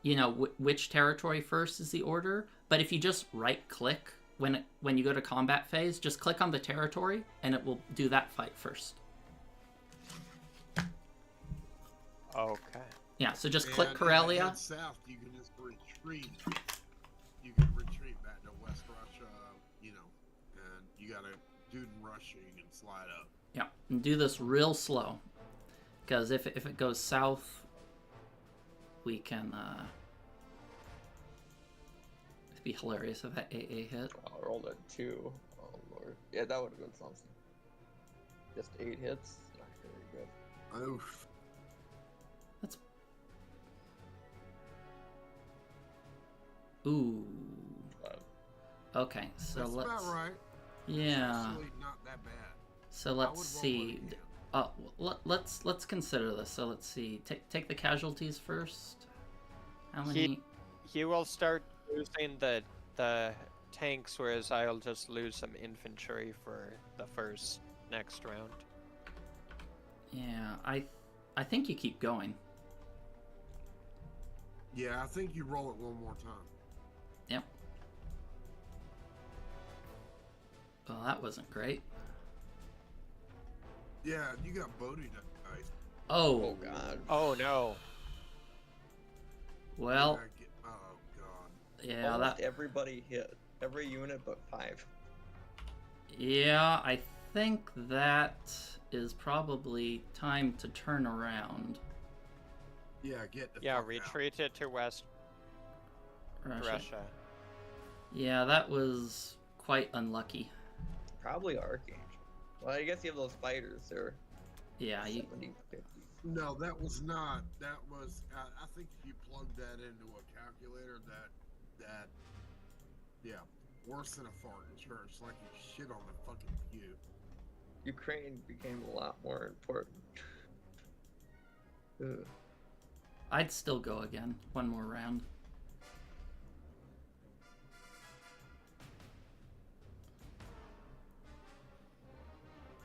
You know which territory first is the order. But if you just right click when you go to combat phase, just click on the territory and it will do that fight first.
Okay.
Yeah, so just click
And if it
Karelia.
heads south, you can just retreat. You can retreat back to West Russia, and you got a dude in Russia you can slide up.
Yeah, and do this real slow, because if it goes south, we can. It'd be hilarious if that AA hit.
I rolled a 2. Oh lord. Yeah, that would have been something. Just 8 hits. Not very good.
Oof.
Ooh.
But
Okay, so
That's
let's.
about right.
Yeah.
Actually, not that bad.
So
I
let's
would roll
see.
it again.
Let's consider this. So let's see. Take the casualties first. How many?
He will start losing the tanks, whereas I'll just lose some infantry for the next round.
Yeah, I think you keep going.
Yeah, I think you roll it one more time.
Yep. Well, that wasn't great.
Yeah, you got Bodhi dice.
Oh,
Oh god.
Oh no.
well,
Oh god.
yeah,
Almost
that.
everybody hit. Every unit but 5.
Yeah, I think that is probably time to turn around.
Yeah, get the
Yeah,
fuck out.
retreat it to West Russia.
Yeah, that was quite unlucky.
Probably Archangel. Well, I guess you have those fighters there.
Yeah, you,
70, 50.
No, that was not. That was. I think if you plug that into a calculator, that. Yeah, worse than a fart in church. Like you shit on the fucking pew.
Ukraine became a lot more important. Ugh.
I'd still go again. One more round.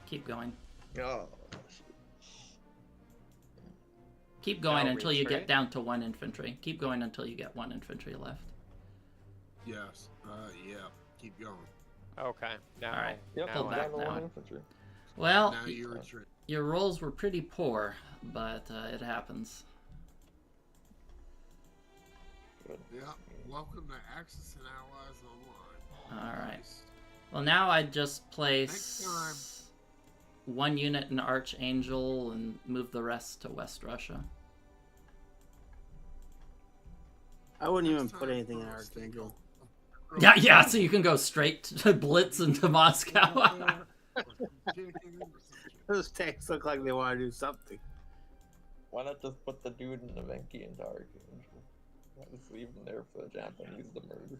Keep going.
Oh,
Keep going
No,
until you get
retreat?
down to 1 infantry. Keep going until you get 1 infantry left.
Yes. Yeah. Keep going.
Okay. Now,
Alright.
yep,
now
pull
pull
back
down to
now.
1 infantry.
Well,
Now you retreat.
your rolls were pretty poor, but it happens.
Good.
Yeah. Welcome to Axis and Allies Online.
Alright.
Nice.
Well, now I'd just
Next
place
time.
1 unit in Archangel and move the rest to West Russia.
I wouldn't even
Next
put
time,
anything in
put a stake
Archangel.
on-
Yeah, so you can go straight to Blitz into Moscow.
Those tanks look like they want to do something.
Why not just put the dude in the Venki into Archangel? Why just leave him there for the Japanese to murder?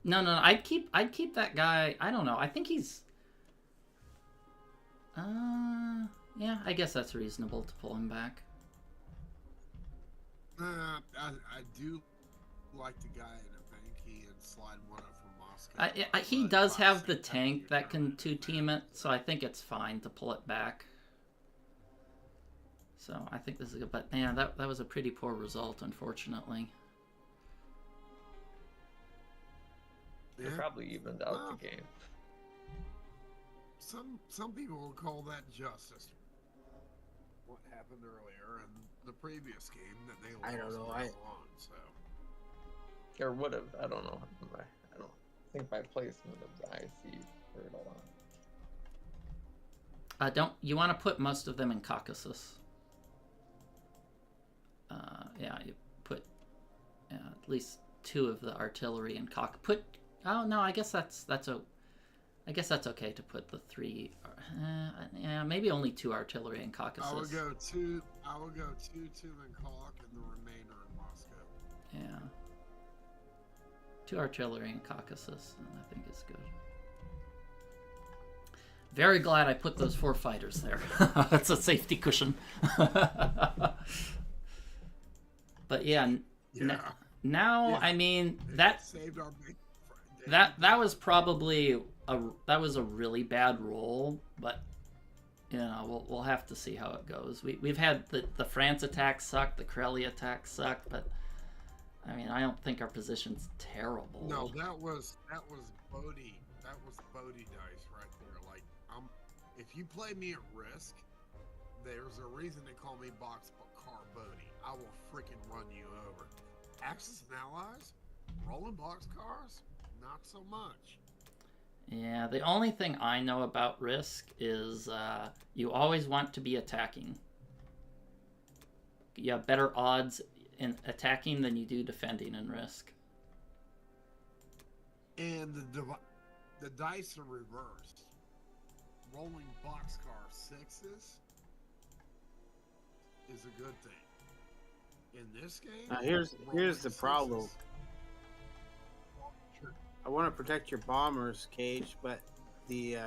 No, I'd keep that guy. I don't know. I think he's. Yeah, I guess that's reasonable to pull him back.
I do like the guy in a Venki and slide one up from Moscow.
He
but
does
by
have
the
the
same time,
tank
you
that can
kinda
2-team it, so I think it's fine to pull it back. So I think this is good, but man, that was a pretty poor result, unfortunately.
They
Yeah.
probably evened out
Well,
the game.
Some people will call that justice. What happened earlier in the previous game that they lost
I don't know,
later on, so.
Or would have. I don't know. I don't think by placement of the IC hurt a lot.
Don't you want to put most of them in Caucasus? Yeah, you put at least 2 of the artillery in Caucasus. Oh no, I guess that's okay to put the 3. Yeah, maybe only 2 artillery in Caucasus.
I would go 2 in Cauk and the remainder in Moscow.
Yeah. 2 artillery in Caucasus, and I think is good. Very glad I put those 4 fighters there. That's a safety cushion. But yeah,
Yeah.
now
Yeah.
I mean
It
that
saved our big friend.
that was probably a really bad roll, but you know we'll have to see how it goes. We've had the France attack suck, the Karelia attack sucked, but I mean I don't think our position's terrible.
No, that was Bodhi. That was Bodhi dice right there. Like, if you play me at risk, there's a reason they call me Boxcar Bodhi. I will freaking run you over. Axis and Allies, rolling boxcars, not so much.
Yeah, the only thing I know about Risk is you always want to be attacking. You have better odds in attacking than you do defending in Risk.
And the dice are reversed. Rolling boxcar 6s is a good thing. In this game,
Now here's
rolling
the problem.
6s Sure.
I want to protect your bombers, Cage, but the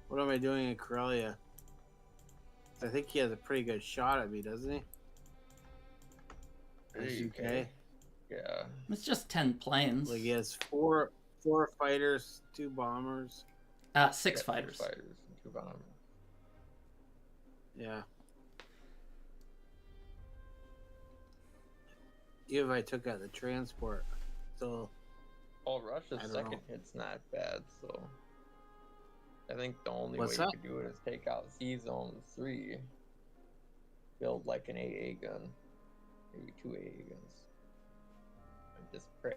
what am I doing in Karelia? I think he has a pretty good shot at me, doesn't he? As UK.
Yeah.
It's just 10 planes.
Like he has four fighters, 2 bombers.
6
Got 2
fighters.
fighters and 2 bombers.
Yeah. Even if I took out the transport, still.
Oh,
I
Russia's
don't
second
know.
hit's not bad, so I think the only
What's
way
that?
you could do it is take out C Zone 3, build like an AA gun, maybe 2 AA guns, and just pray.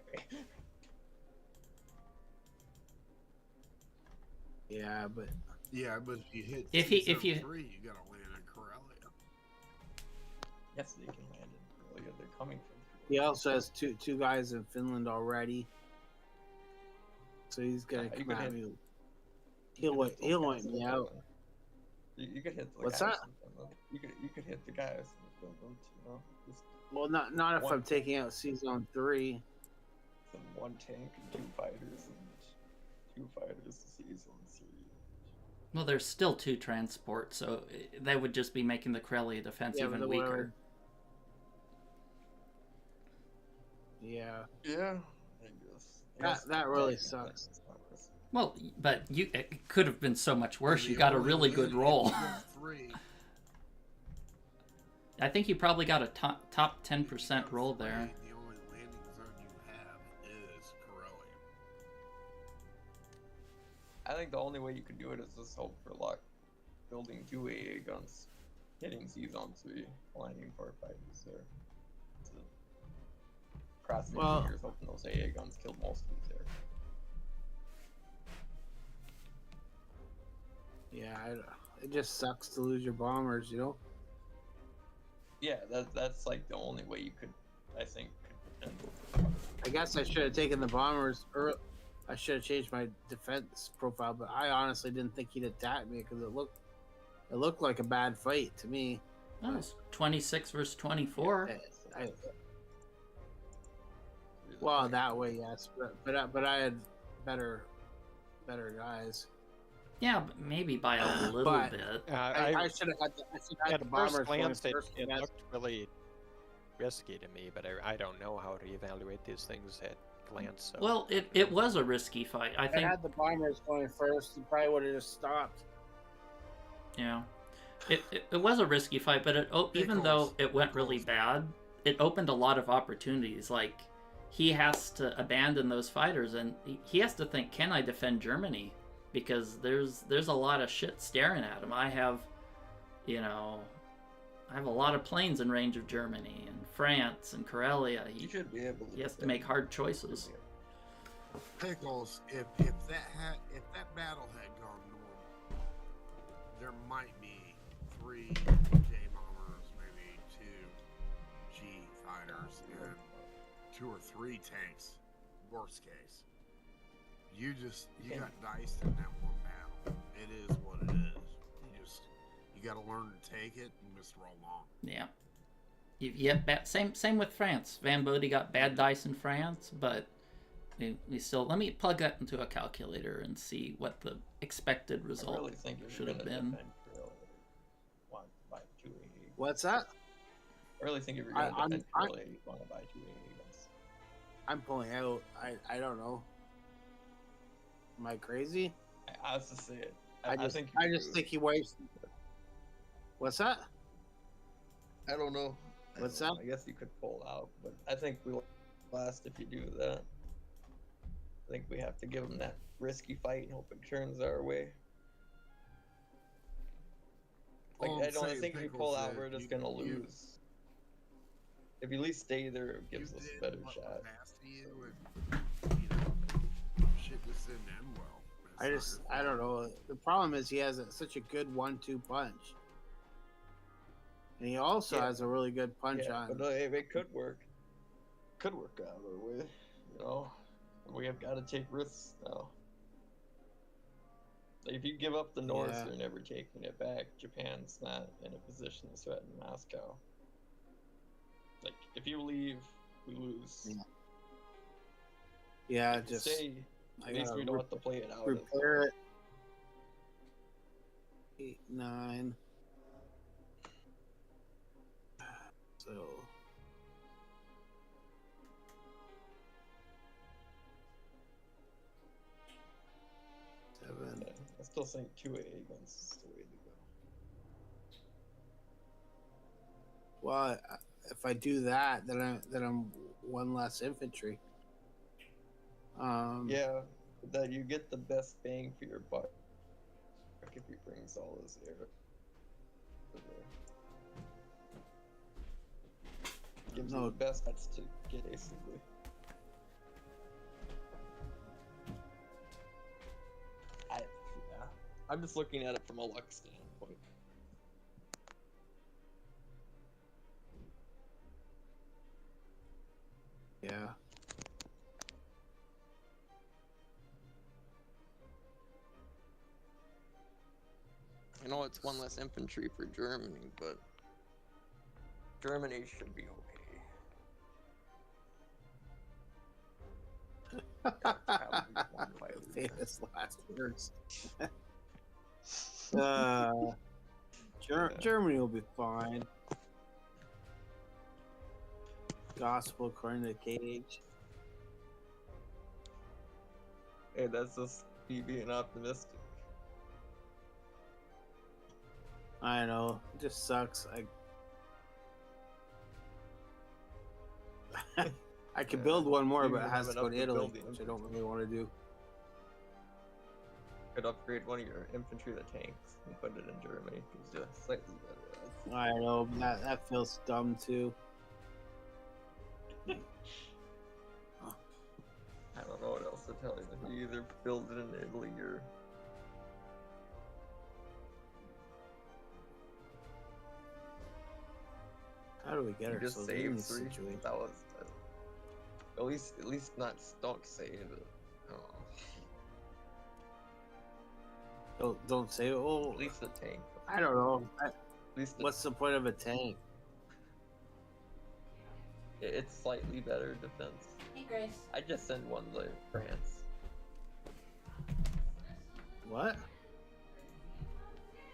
Yeah, but
Yeah, but if you hit
If you-
3, you gotta land in Corellia.
Yes, they can land in Korea. They're coming from
he also has two guys in Finland already, so he's gonna
Yeah, you
come
could
at
hit-
me. He'll wipe me out.
You could hit the
What's
guys
that?
in Finland. You could hit the guys in Finland, you know. Just
Well, not if
One-
I'm taking out C Zone 3.
some 1 tank and 2 fighters and 2 fighters to C Zone 3.
Well, there's still 2 transports, so they would just be making the Corellia defense
Yeah,
even
but
weaker.
Yeah,
Yeah, I guess.
that really
That's
sucks.
not risky.
Well, but it could have been so much worse.
And
You
the
got a
only
really good
landing
roll.
in Zone 3,
I think you probably got a top 10%
Zone
roll
3,
there.
The only landing zone you have is Corellia.
I think the only way you could do it is just hope for luck. Building 2 AA guns, hitting C Zone 3, landing 4 fighters there. So, crossing your
Well-
fingers, hoping those AA guns killed most of them there.
Yeah, it just sucks to lose your bombers, you know.
Yeah, that's like the only way you could, I think, could
I guess I should have taken the bombers, or I should have changed my defense profile. But I honestly didn't think he'd attack me because it looked like a bad fight to me.
That was 26 versus 24.
Well, that way, yes, but I had better guys.
Yeah, but maybe by a little
But-
bit.
I should have had
at
the
first
bombers going
glance,
first.
it
Yes.
looked really risky to me, but I don't know how to evaluate these things at glance. So.
Well, it was a risky fight. I
If I
think,
had the bombers going first, he probably would have just stopped.
yeah. It was a risky fight, but even though it went really bad, it opened a lot of opportunities. Like, he has to abandon those fighters, and he has to think, can I defend Germany? Because there's a lot of shit staring at him. I have a lot of planes in range of Germany and France and Karelia.
You should be able to.
He has to make hard choices.
Pickles, if that battle had gone normal, there might be 3 J bombers, maybe 2 G fighters, and 2 or 3 tanks. Worst case, you got diced in that one battle. It is what it is. You got to learn to take it and just roll on.
Yeah. Same with France. Van Bodie got bad dice in France, but we still. Let me plug that into a calculator and see what the expected
I
result
really think if
should
you're
have
gonna
been.
defend Korea, want to buy 2 AA.
What's that?
I really think if you're gonna
I'm-
defend
I'm-
Korea, you want to buy 2 AA guns.
I'm pulling out. I don't know. Am I crazy?
I was to say it.
I just
do.
think he wipes. What's that?
I don't know.
What's
I don't know.
that?
I guess you could pull out, but I think we'll last if you do that. I think we have to give him that risky fight and hope it turns our way. Like,
All I'm
I don't
saying,
think if we
Pickles,
pull out,
that
we're just
you-
gonna
you-
lose. If you at least stay there, it gives
You
us a
did
better
what
shot.
was asked of you, and shit just didn't end well. That's not your
I don't
fault.
know. The problem is he has such a good 1-2 punch, and he also
Yeah.
has a really good punch
Yeah,
on.
but it could work. Could work out our way, you know. We have got to take risks now. Like, if you give up the north,
Yeah.
you're never taking it back. Japan's not in a position to threaten Moscow. Like, if you leave, we lose.
Yeah. Yeah,
If you
just
stay,
I
at least
gotta
we don't have to play it out.
prepare it. 8, 9. So.
Yeah, I still think 2 AA guns is the way to go.
Well, if I do that, then I'm one less infantry.
Yeah, that you get the best bang for your buck if he brings all his air. Gives you the best bets to get basically. I'm just looking at it from a luck standpoint.
Yeah.
I know it's one less infantry for Germany, but Germany should be okay.
Famous last words. Germany will be fine. Gospel according to Cage.
Hey, that's just me being optimistic.
I know. It just sucks. I could build one more, but it has to go to Italy, which I don't really want to do.
Could upgrade one of your infantry to tanks and put it in Germany. It's just slightly better.
I know, but that feels dumb too.
I don't know what else to tell you. You either build it in Italy or.
How do we get
just
ourselves in
save
this
3.
situation?
That was at least not don't save it. Oh.
Don't say. Oh,
At least the tank.
I don't know.
At least
What's the point of a tank?
It's slightly better defense.
Hey, Grace.
I just send one to France.
What?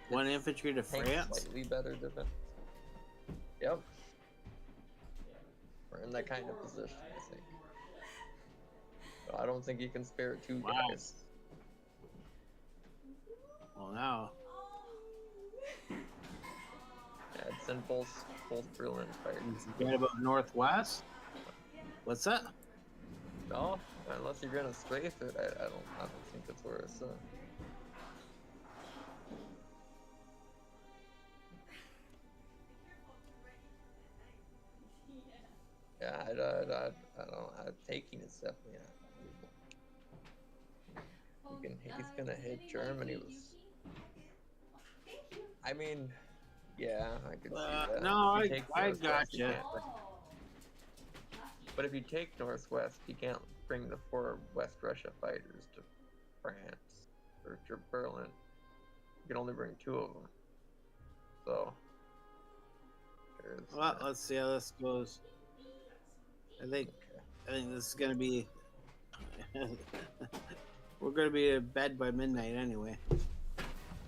One infantry to
Tank's
France?
slightly better defense. Yep. We're in that kind of position, I think. So I don't think you can spare 2 guys.
Well, now.
Yeah, I'd send both brilliant fighters.
Forget about Northwest? What's that?
No, unless you're gonna strafe it, I don't think it's worth it. Yeah, I don't. Taking is definitely not. He's gonna hit Germany with. I mean, yeah, I could see that.
No, I
Northwest,
got
you
you.
can't. But if you take Northwest, you can't bring the 4 West Russia fighters to France or to Berlin. You can only bring 2 of them. So.
Well, let's see how this goes. I think this is gonna be. We're gonna be in bed by midnight anyway.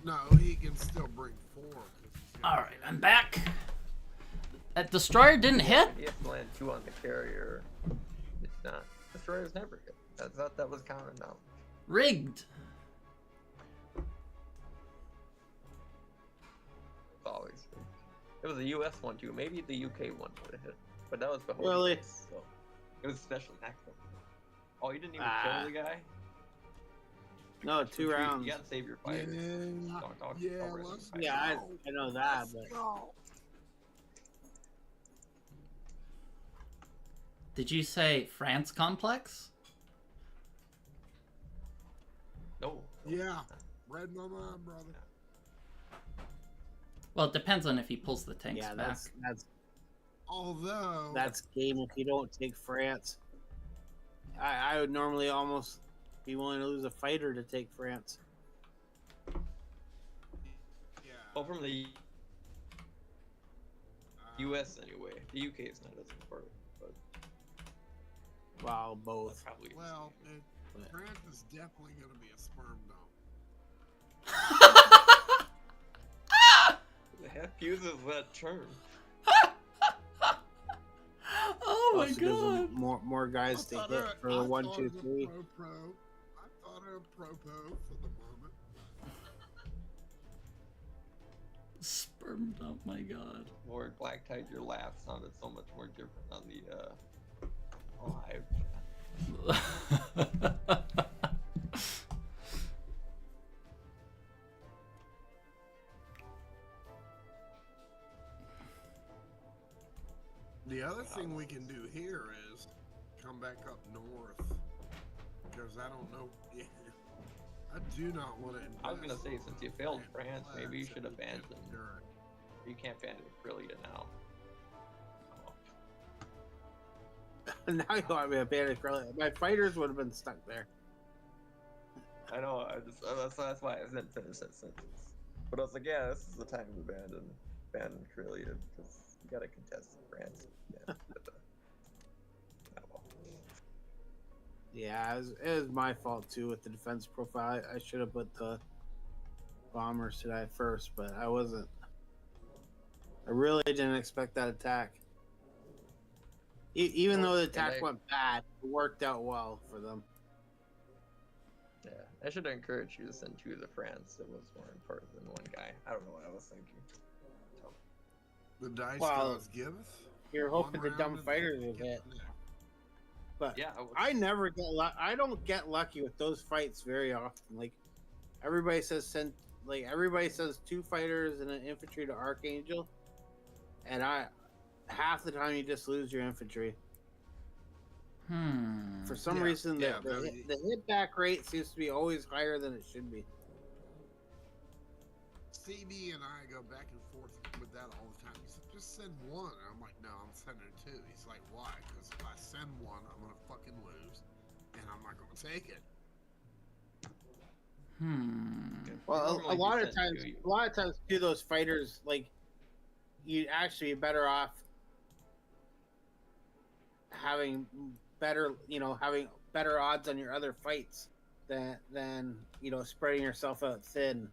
No, he can still bring 4.
All right, I'm back. That destroyer didn't hit?
You have to land 2 on the carrier. It's not. Destroyers never hit. I thought that was counted now.
Rigged.
It's always rigged. It was a US one too. Maybe the UK one would have hit. But that was before.
Really?
So it was special tactical. Oh, you didn't even kill the guy?
No, 2 rounds.
You gotta save your fighters.
Yeah, I know that, but.
Did you say France complex?
No.
Yeah, read my mind, brother.
Well, it depends on if he pulls the tanks
Yeah,
back.
that's.
Although
That's game if you don't take France. I would normally almost be willing to lose a fighter to take France.
yeah.
Well, from the US anyway. The UK is not as important, but
Well, both.
probably.
Well, France is definitely going to be a sperm dome.
The heck uses that term?
Oh my
Also gives them
god.
more guys to hit for the 1, 2, 3.
I thought of pro for the moment.
Sperm dump, my god.
Lord Black Tide, your laugh sounded so much more different on the live chat.
The other thing we can do here is come back up north, because I don't know. Yeah, I do not want to.
I was gonna say, since you failed France, maybe you should abandon. You can't abandon Aprilia now.
Now you want me to abandon Corellia. My fighters would have been stuck there.
I know. That's why I didn't finish that sentence. But I was like, yeah, this is the time to abandon Corellia, because you gotta contest France. Yeah.
Yeah, it was my fault too with the defense profile. I should have put the bombers to die first, but I wasn't. I really didn't expect that attack. Even though the attack went bad, it worked out well for them.
Yeah, I should encourage you to send 2 to France. It was more important than 1 guy. I don't know what I was thinking. So.
The dice
Well,
gods giveth.
You're hoping the
One
dumb
round
fighters
and
will
get
hit.
the next.
But
Yeah,
I never get I don't get lucky with those fights very often. Like everybody says everybody says 2 fighters and an infantry to Archangel, and half the time you just lose your infantry. For some
Yeah,
reason,
yeah,
the hit back rate seems to be always higher than it should be.
CB and I go back and forth with that all the time. He said, just send 1. And I'm like, no, I'm sending 2. He's like, why? Because if I send 1, I'm going to fucking lose. And I'm not going to take it.
Well, a lot of times too, those fighters, like, you'd actually be better off having better odds on your other fights than spreading yourself out thin.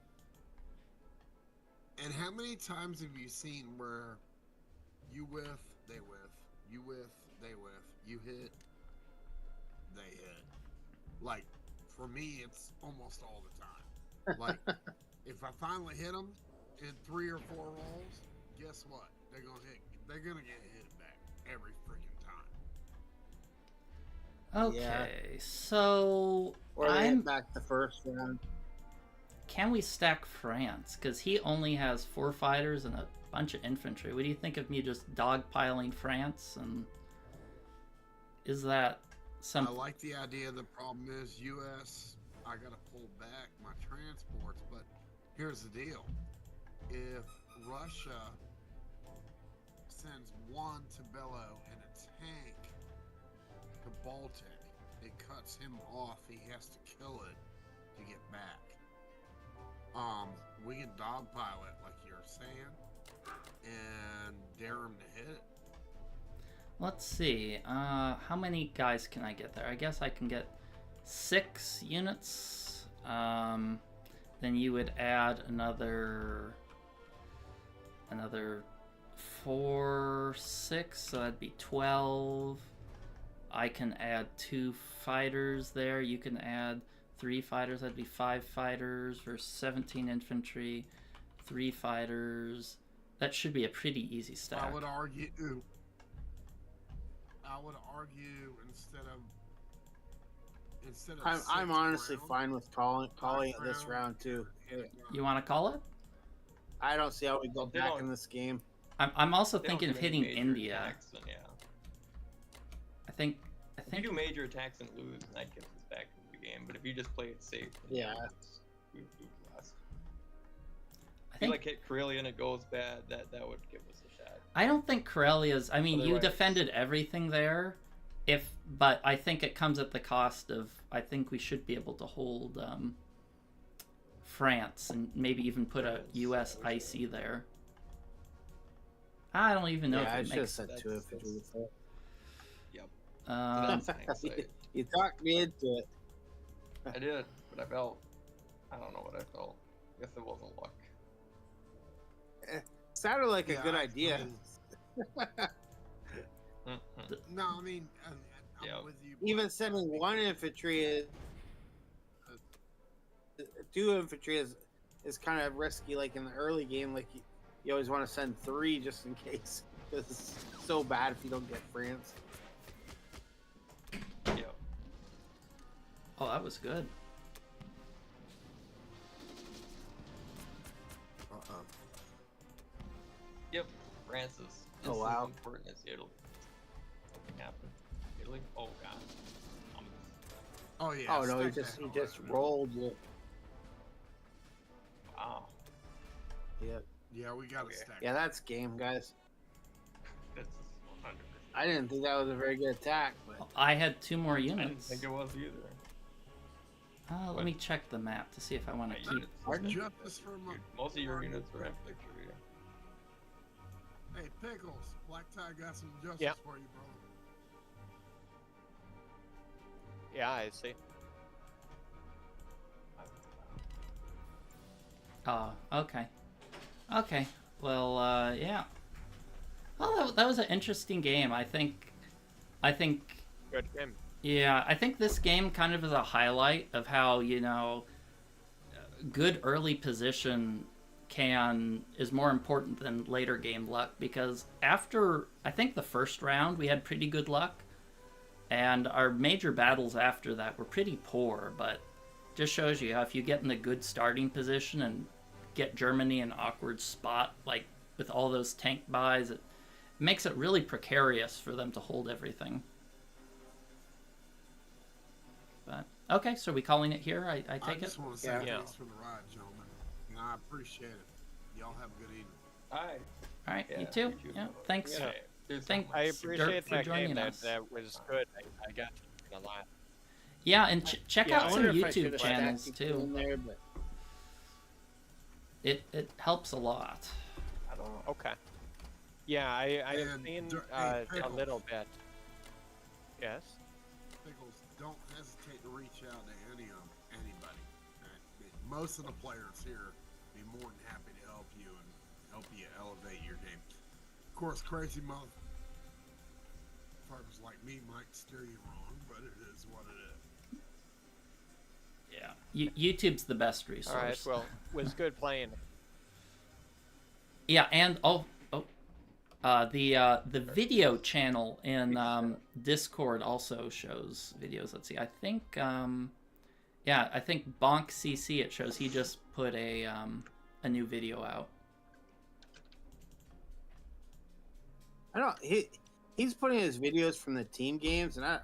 And how many times have you seen where you whiff, they whiff, you whiff, they whiff, you hit, they hit? Like, for me, it's almost all the time. Like, if I finally hit them in 3 or 4 rolls, guess what? They're gonna get hit back every freaking time.
Okay, so
Or they hit back the first round.
Can we stack France? Because he only has 4 fighters and a bunch of infantry. What do you think of me just dogpiling France? And is that something?
I like the idea. The problem is, U.S., I gotta pull back my transports. But here's the deal: if Russia sends 1 to Bello and a tank to Baltic, it cuts him off. He has to kill it to get back. We can dogpile it, like you're saying, and dare him to hit it.
Let's see. How many guys can I get there? I guess I can get 6 units. Then you would add another 4, 6, so that'd be 12. I can add 2 fighters there. You can add 3 fighters. That'd be 5 fighters versus 17 infantry. 3 fighters. That should be a pretty easy stack.
I would argue instead of
I'm
6
honestly
rounds,
fine with calling it this round too.
You want to call it?
I don't see how we go back in this game.
I'm also
They don't
thinking
do
of
any
hitting
major
India.
attacks, then, yeah.
I think
If you do major attacks and lose, and that gets us back into the game. But if you just play it safe, then
Yeah.
we've lost.
I
If you
think
like hit Karelia and it goes bad, that would give us a shot.
I don't think Corellia's. I mean, you
Otherwise-
defended everything there, but I think it comes at the cost of. I think we should be able to hold France and maybe even put a U.S. IC there. I don't even know
Yeah, I
if it
should have
makes.
said 2 infantry before.
Yep.
Um,
That's hindsight.
You talked me into it.
I did, but I felt. I don't know what I felt. I guess it wasn't luck.
Sounded like a
Yeah,
good
I
idea.
No, I mean, I'm
Yeah.
with you.
Even sending 1 infantry is 2 infantry is kind of risky. Like in the early game, like you always want to send 3 just in case. Because it's so bad if you don't get France.
Yep.
Oh, that was good.
Yep. France is
Oh,
just
wow.
as important as Italy. Nothing happened. Italy? Oh god.
Oh yeah.
Oh no, he
stack
just
that
he
hell
just
out of it.
rolled you.
Wow.
Yeah,
Yeah, we got to
Okay.
stack.
yeah, that's game, guys.
That's 100%.
I didn't think that was a very good attack, but
I had 2 more
I didn't
units.
think it was either.
Let me check the map to see if I want to
My
keep.
units-
Pardon?
Justice for my.
Most of your units are in picture here.
Hey, Pickles, Black Tie got some justice
Yeah.
for you, brother.
Yeah, I see.
Oh, okay. Okay. Well, yeah. Well, that was an interesting game. I think,
Good game.
yeah, I think this game kind of is a highlight of how, good early position is more important than later game luck, because after, I think the first round, we had pretty good luck, and our major battles after that were pretty poor, but just shows you how if you get in a good starting position and get Germany in an awkward spot, like with all those tank buys, it makes it really precarious for them to hold everything. But okay, so are we calling it here? I
I
take it.
just want to say
Yeah.
thanks for the ride, gentlemen. And I appreciate it. Y'all have a good evening.
Alright.
All right,
Yeah,
you too.
you too,
Yeah,
brother.
thanks.
Yeah.
There's
Thank-
I
Dirt
appreciate
for
that
joining
game.
us.
That was good. I got to learn a lot.
Yeah, and check
Yeah,
out
I
some
wonder if I
YouTube
should've
channels
stacked people in
too.
there, but
It helps a lot.
I don't know.
Okay. Yeah, I have
And
seen
hey,
a
Pickles.
little bit. Yes.
Pickles, don't hesitate to reach out to anybody. Most of the players here be more than happy to help you and help you elevate your game. Of course, crazy motherfuckers like me might steer you wrong, but it is what it is.
Yeah, YouTube's the best resource.
All right. Well, was good playing.
Yeah, and the video channel in Discord also shows videos. Let's see. I think I think Bonk CC, it shows he just put a new video out.
I don't. He's putting his videos from the team games, and I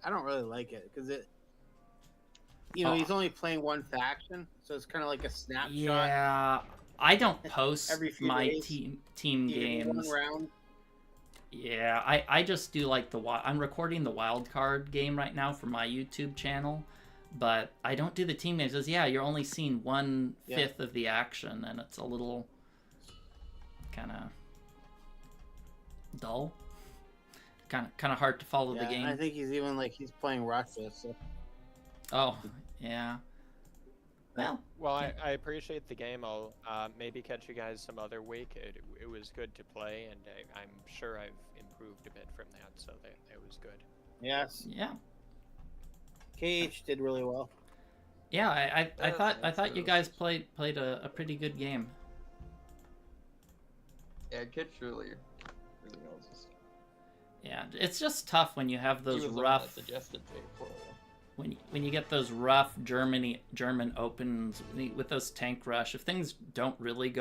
don't really like it because it. He's only playing one faction, so it's kind of like a snapshot.
Yeah, I don't post
Every few
my
days,
team
Even one
games.
round.
Yeah, I just do like I'm recording the wild card game right now for my YouTube channel, but I don't do the team games. Because you're only seeing 1/5 of the action, and it's a little kind of dull. Kind of hard to follow the game.
I think he's even he's playing Russia. So
Oh, yeah. Well,
Well, I appreciate the game. I'll maybe catch you guys some other week. It was good to play, and I'm sure I've improved a bit from that, so that was good.
yes,
yeah.
KH did really well.
Yeah, I
That's
thought you
good.
guys played a pretty good game.
Yeah, Kitch really knows this.
Yeah, it's just tough when you have
He
those
was the one
rough
that suggested Jake for it.
when you get those rough German opens with those tank rush. If things don't really go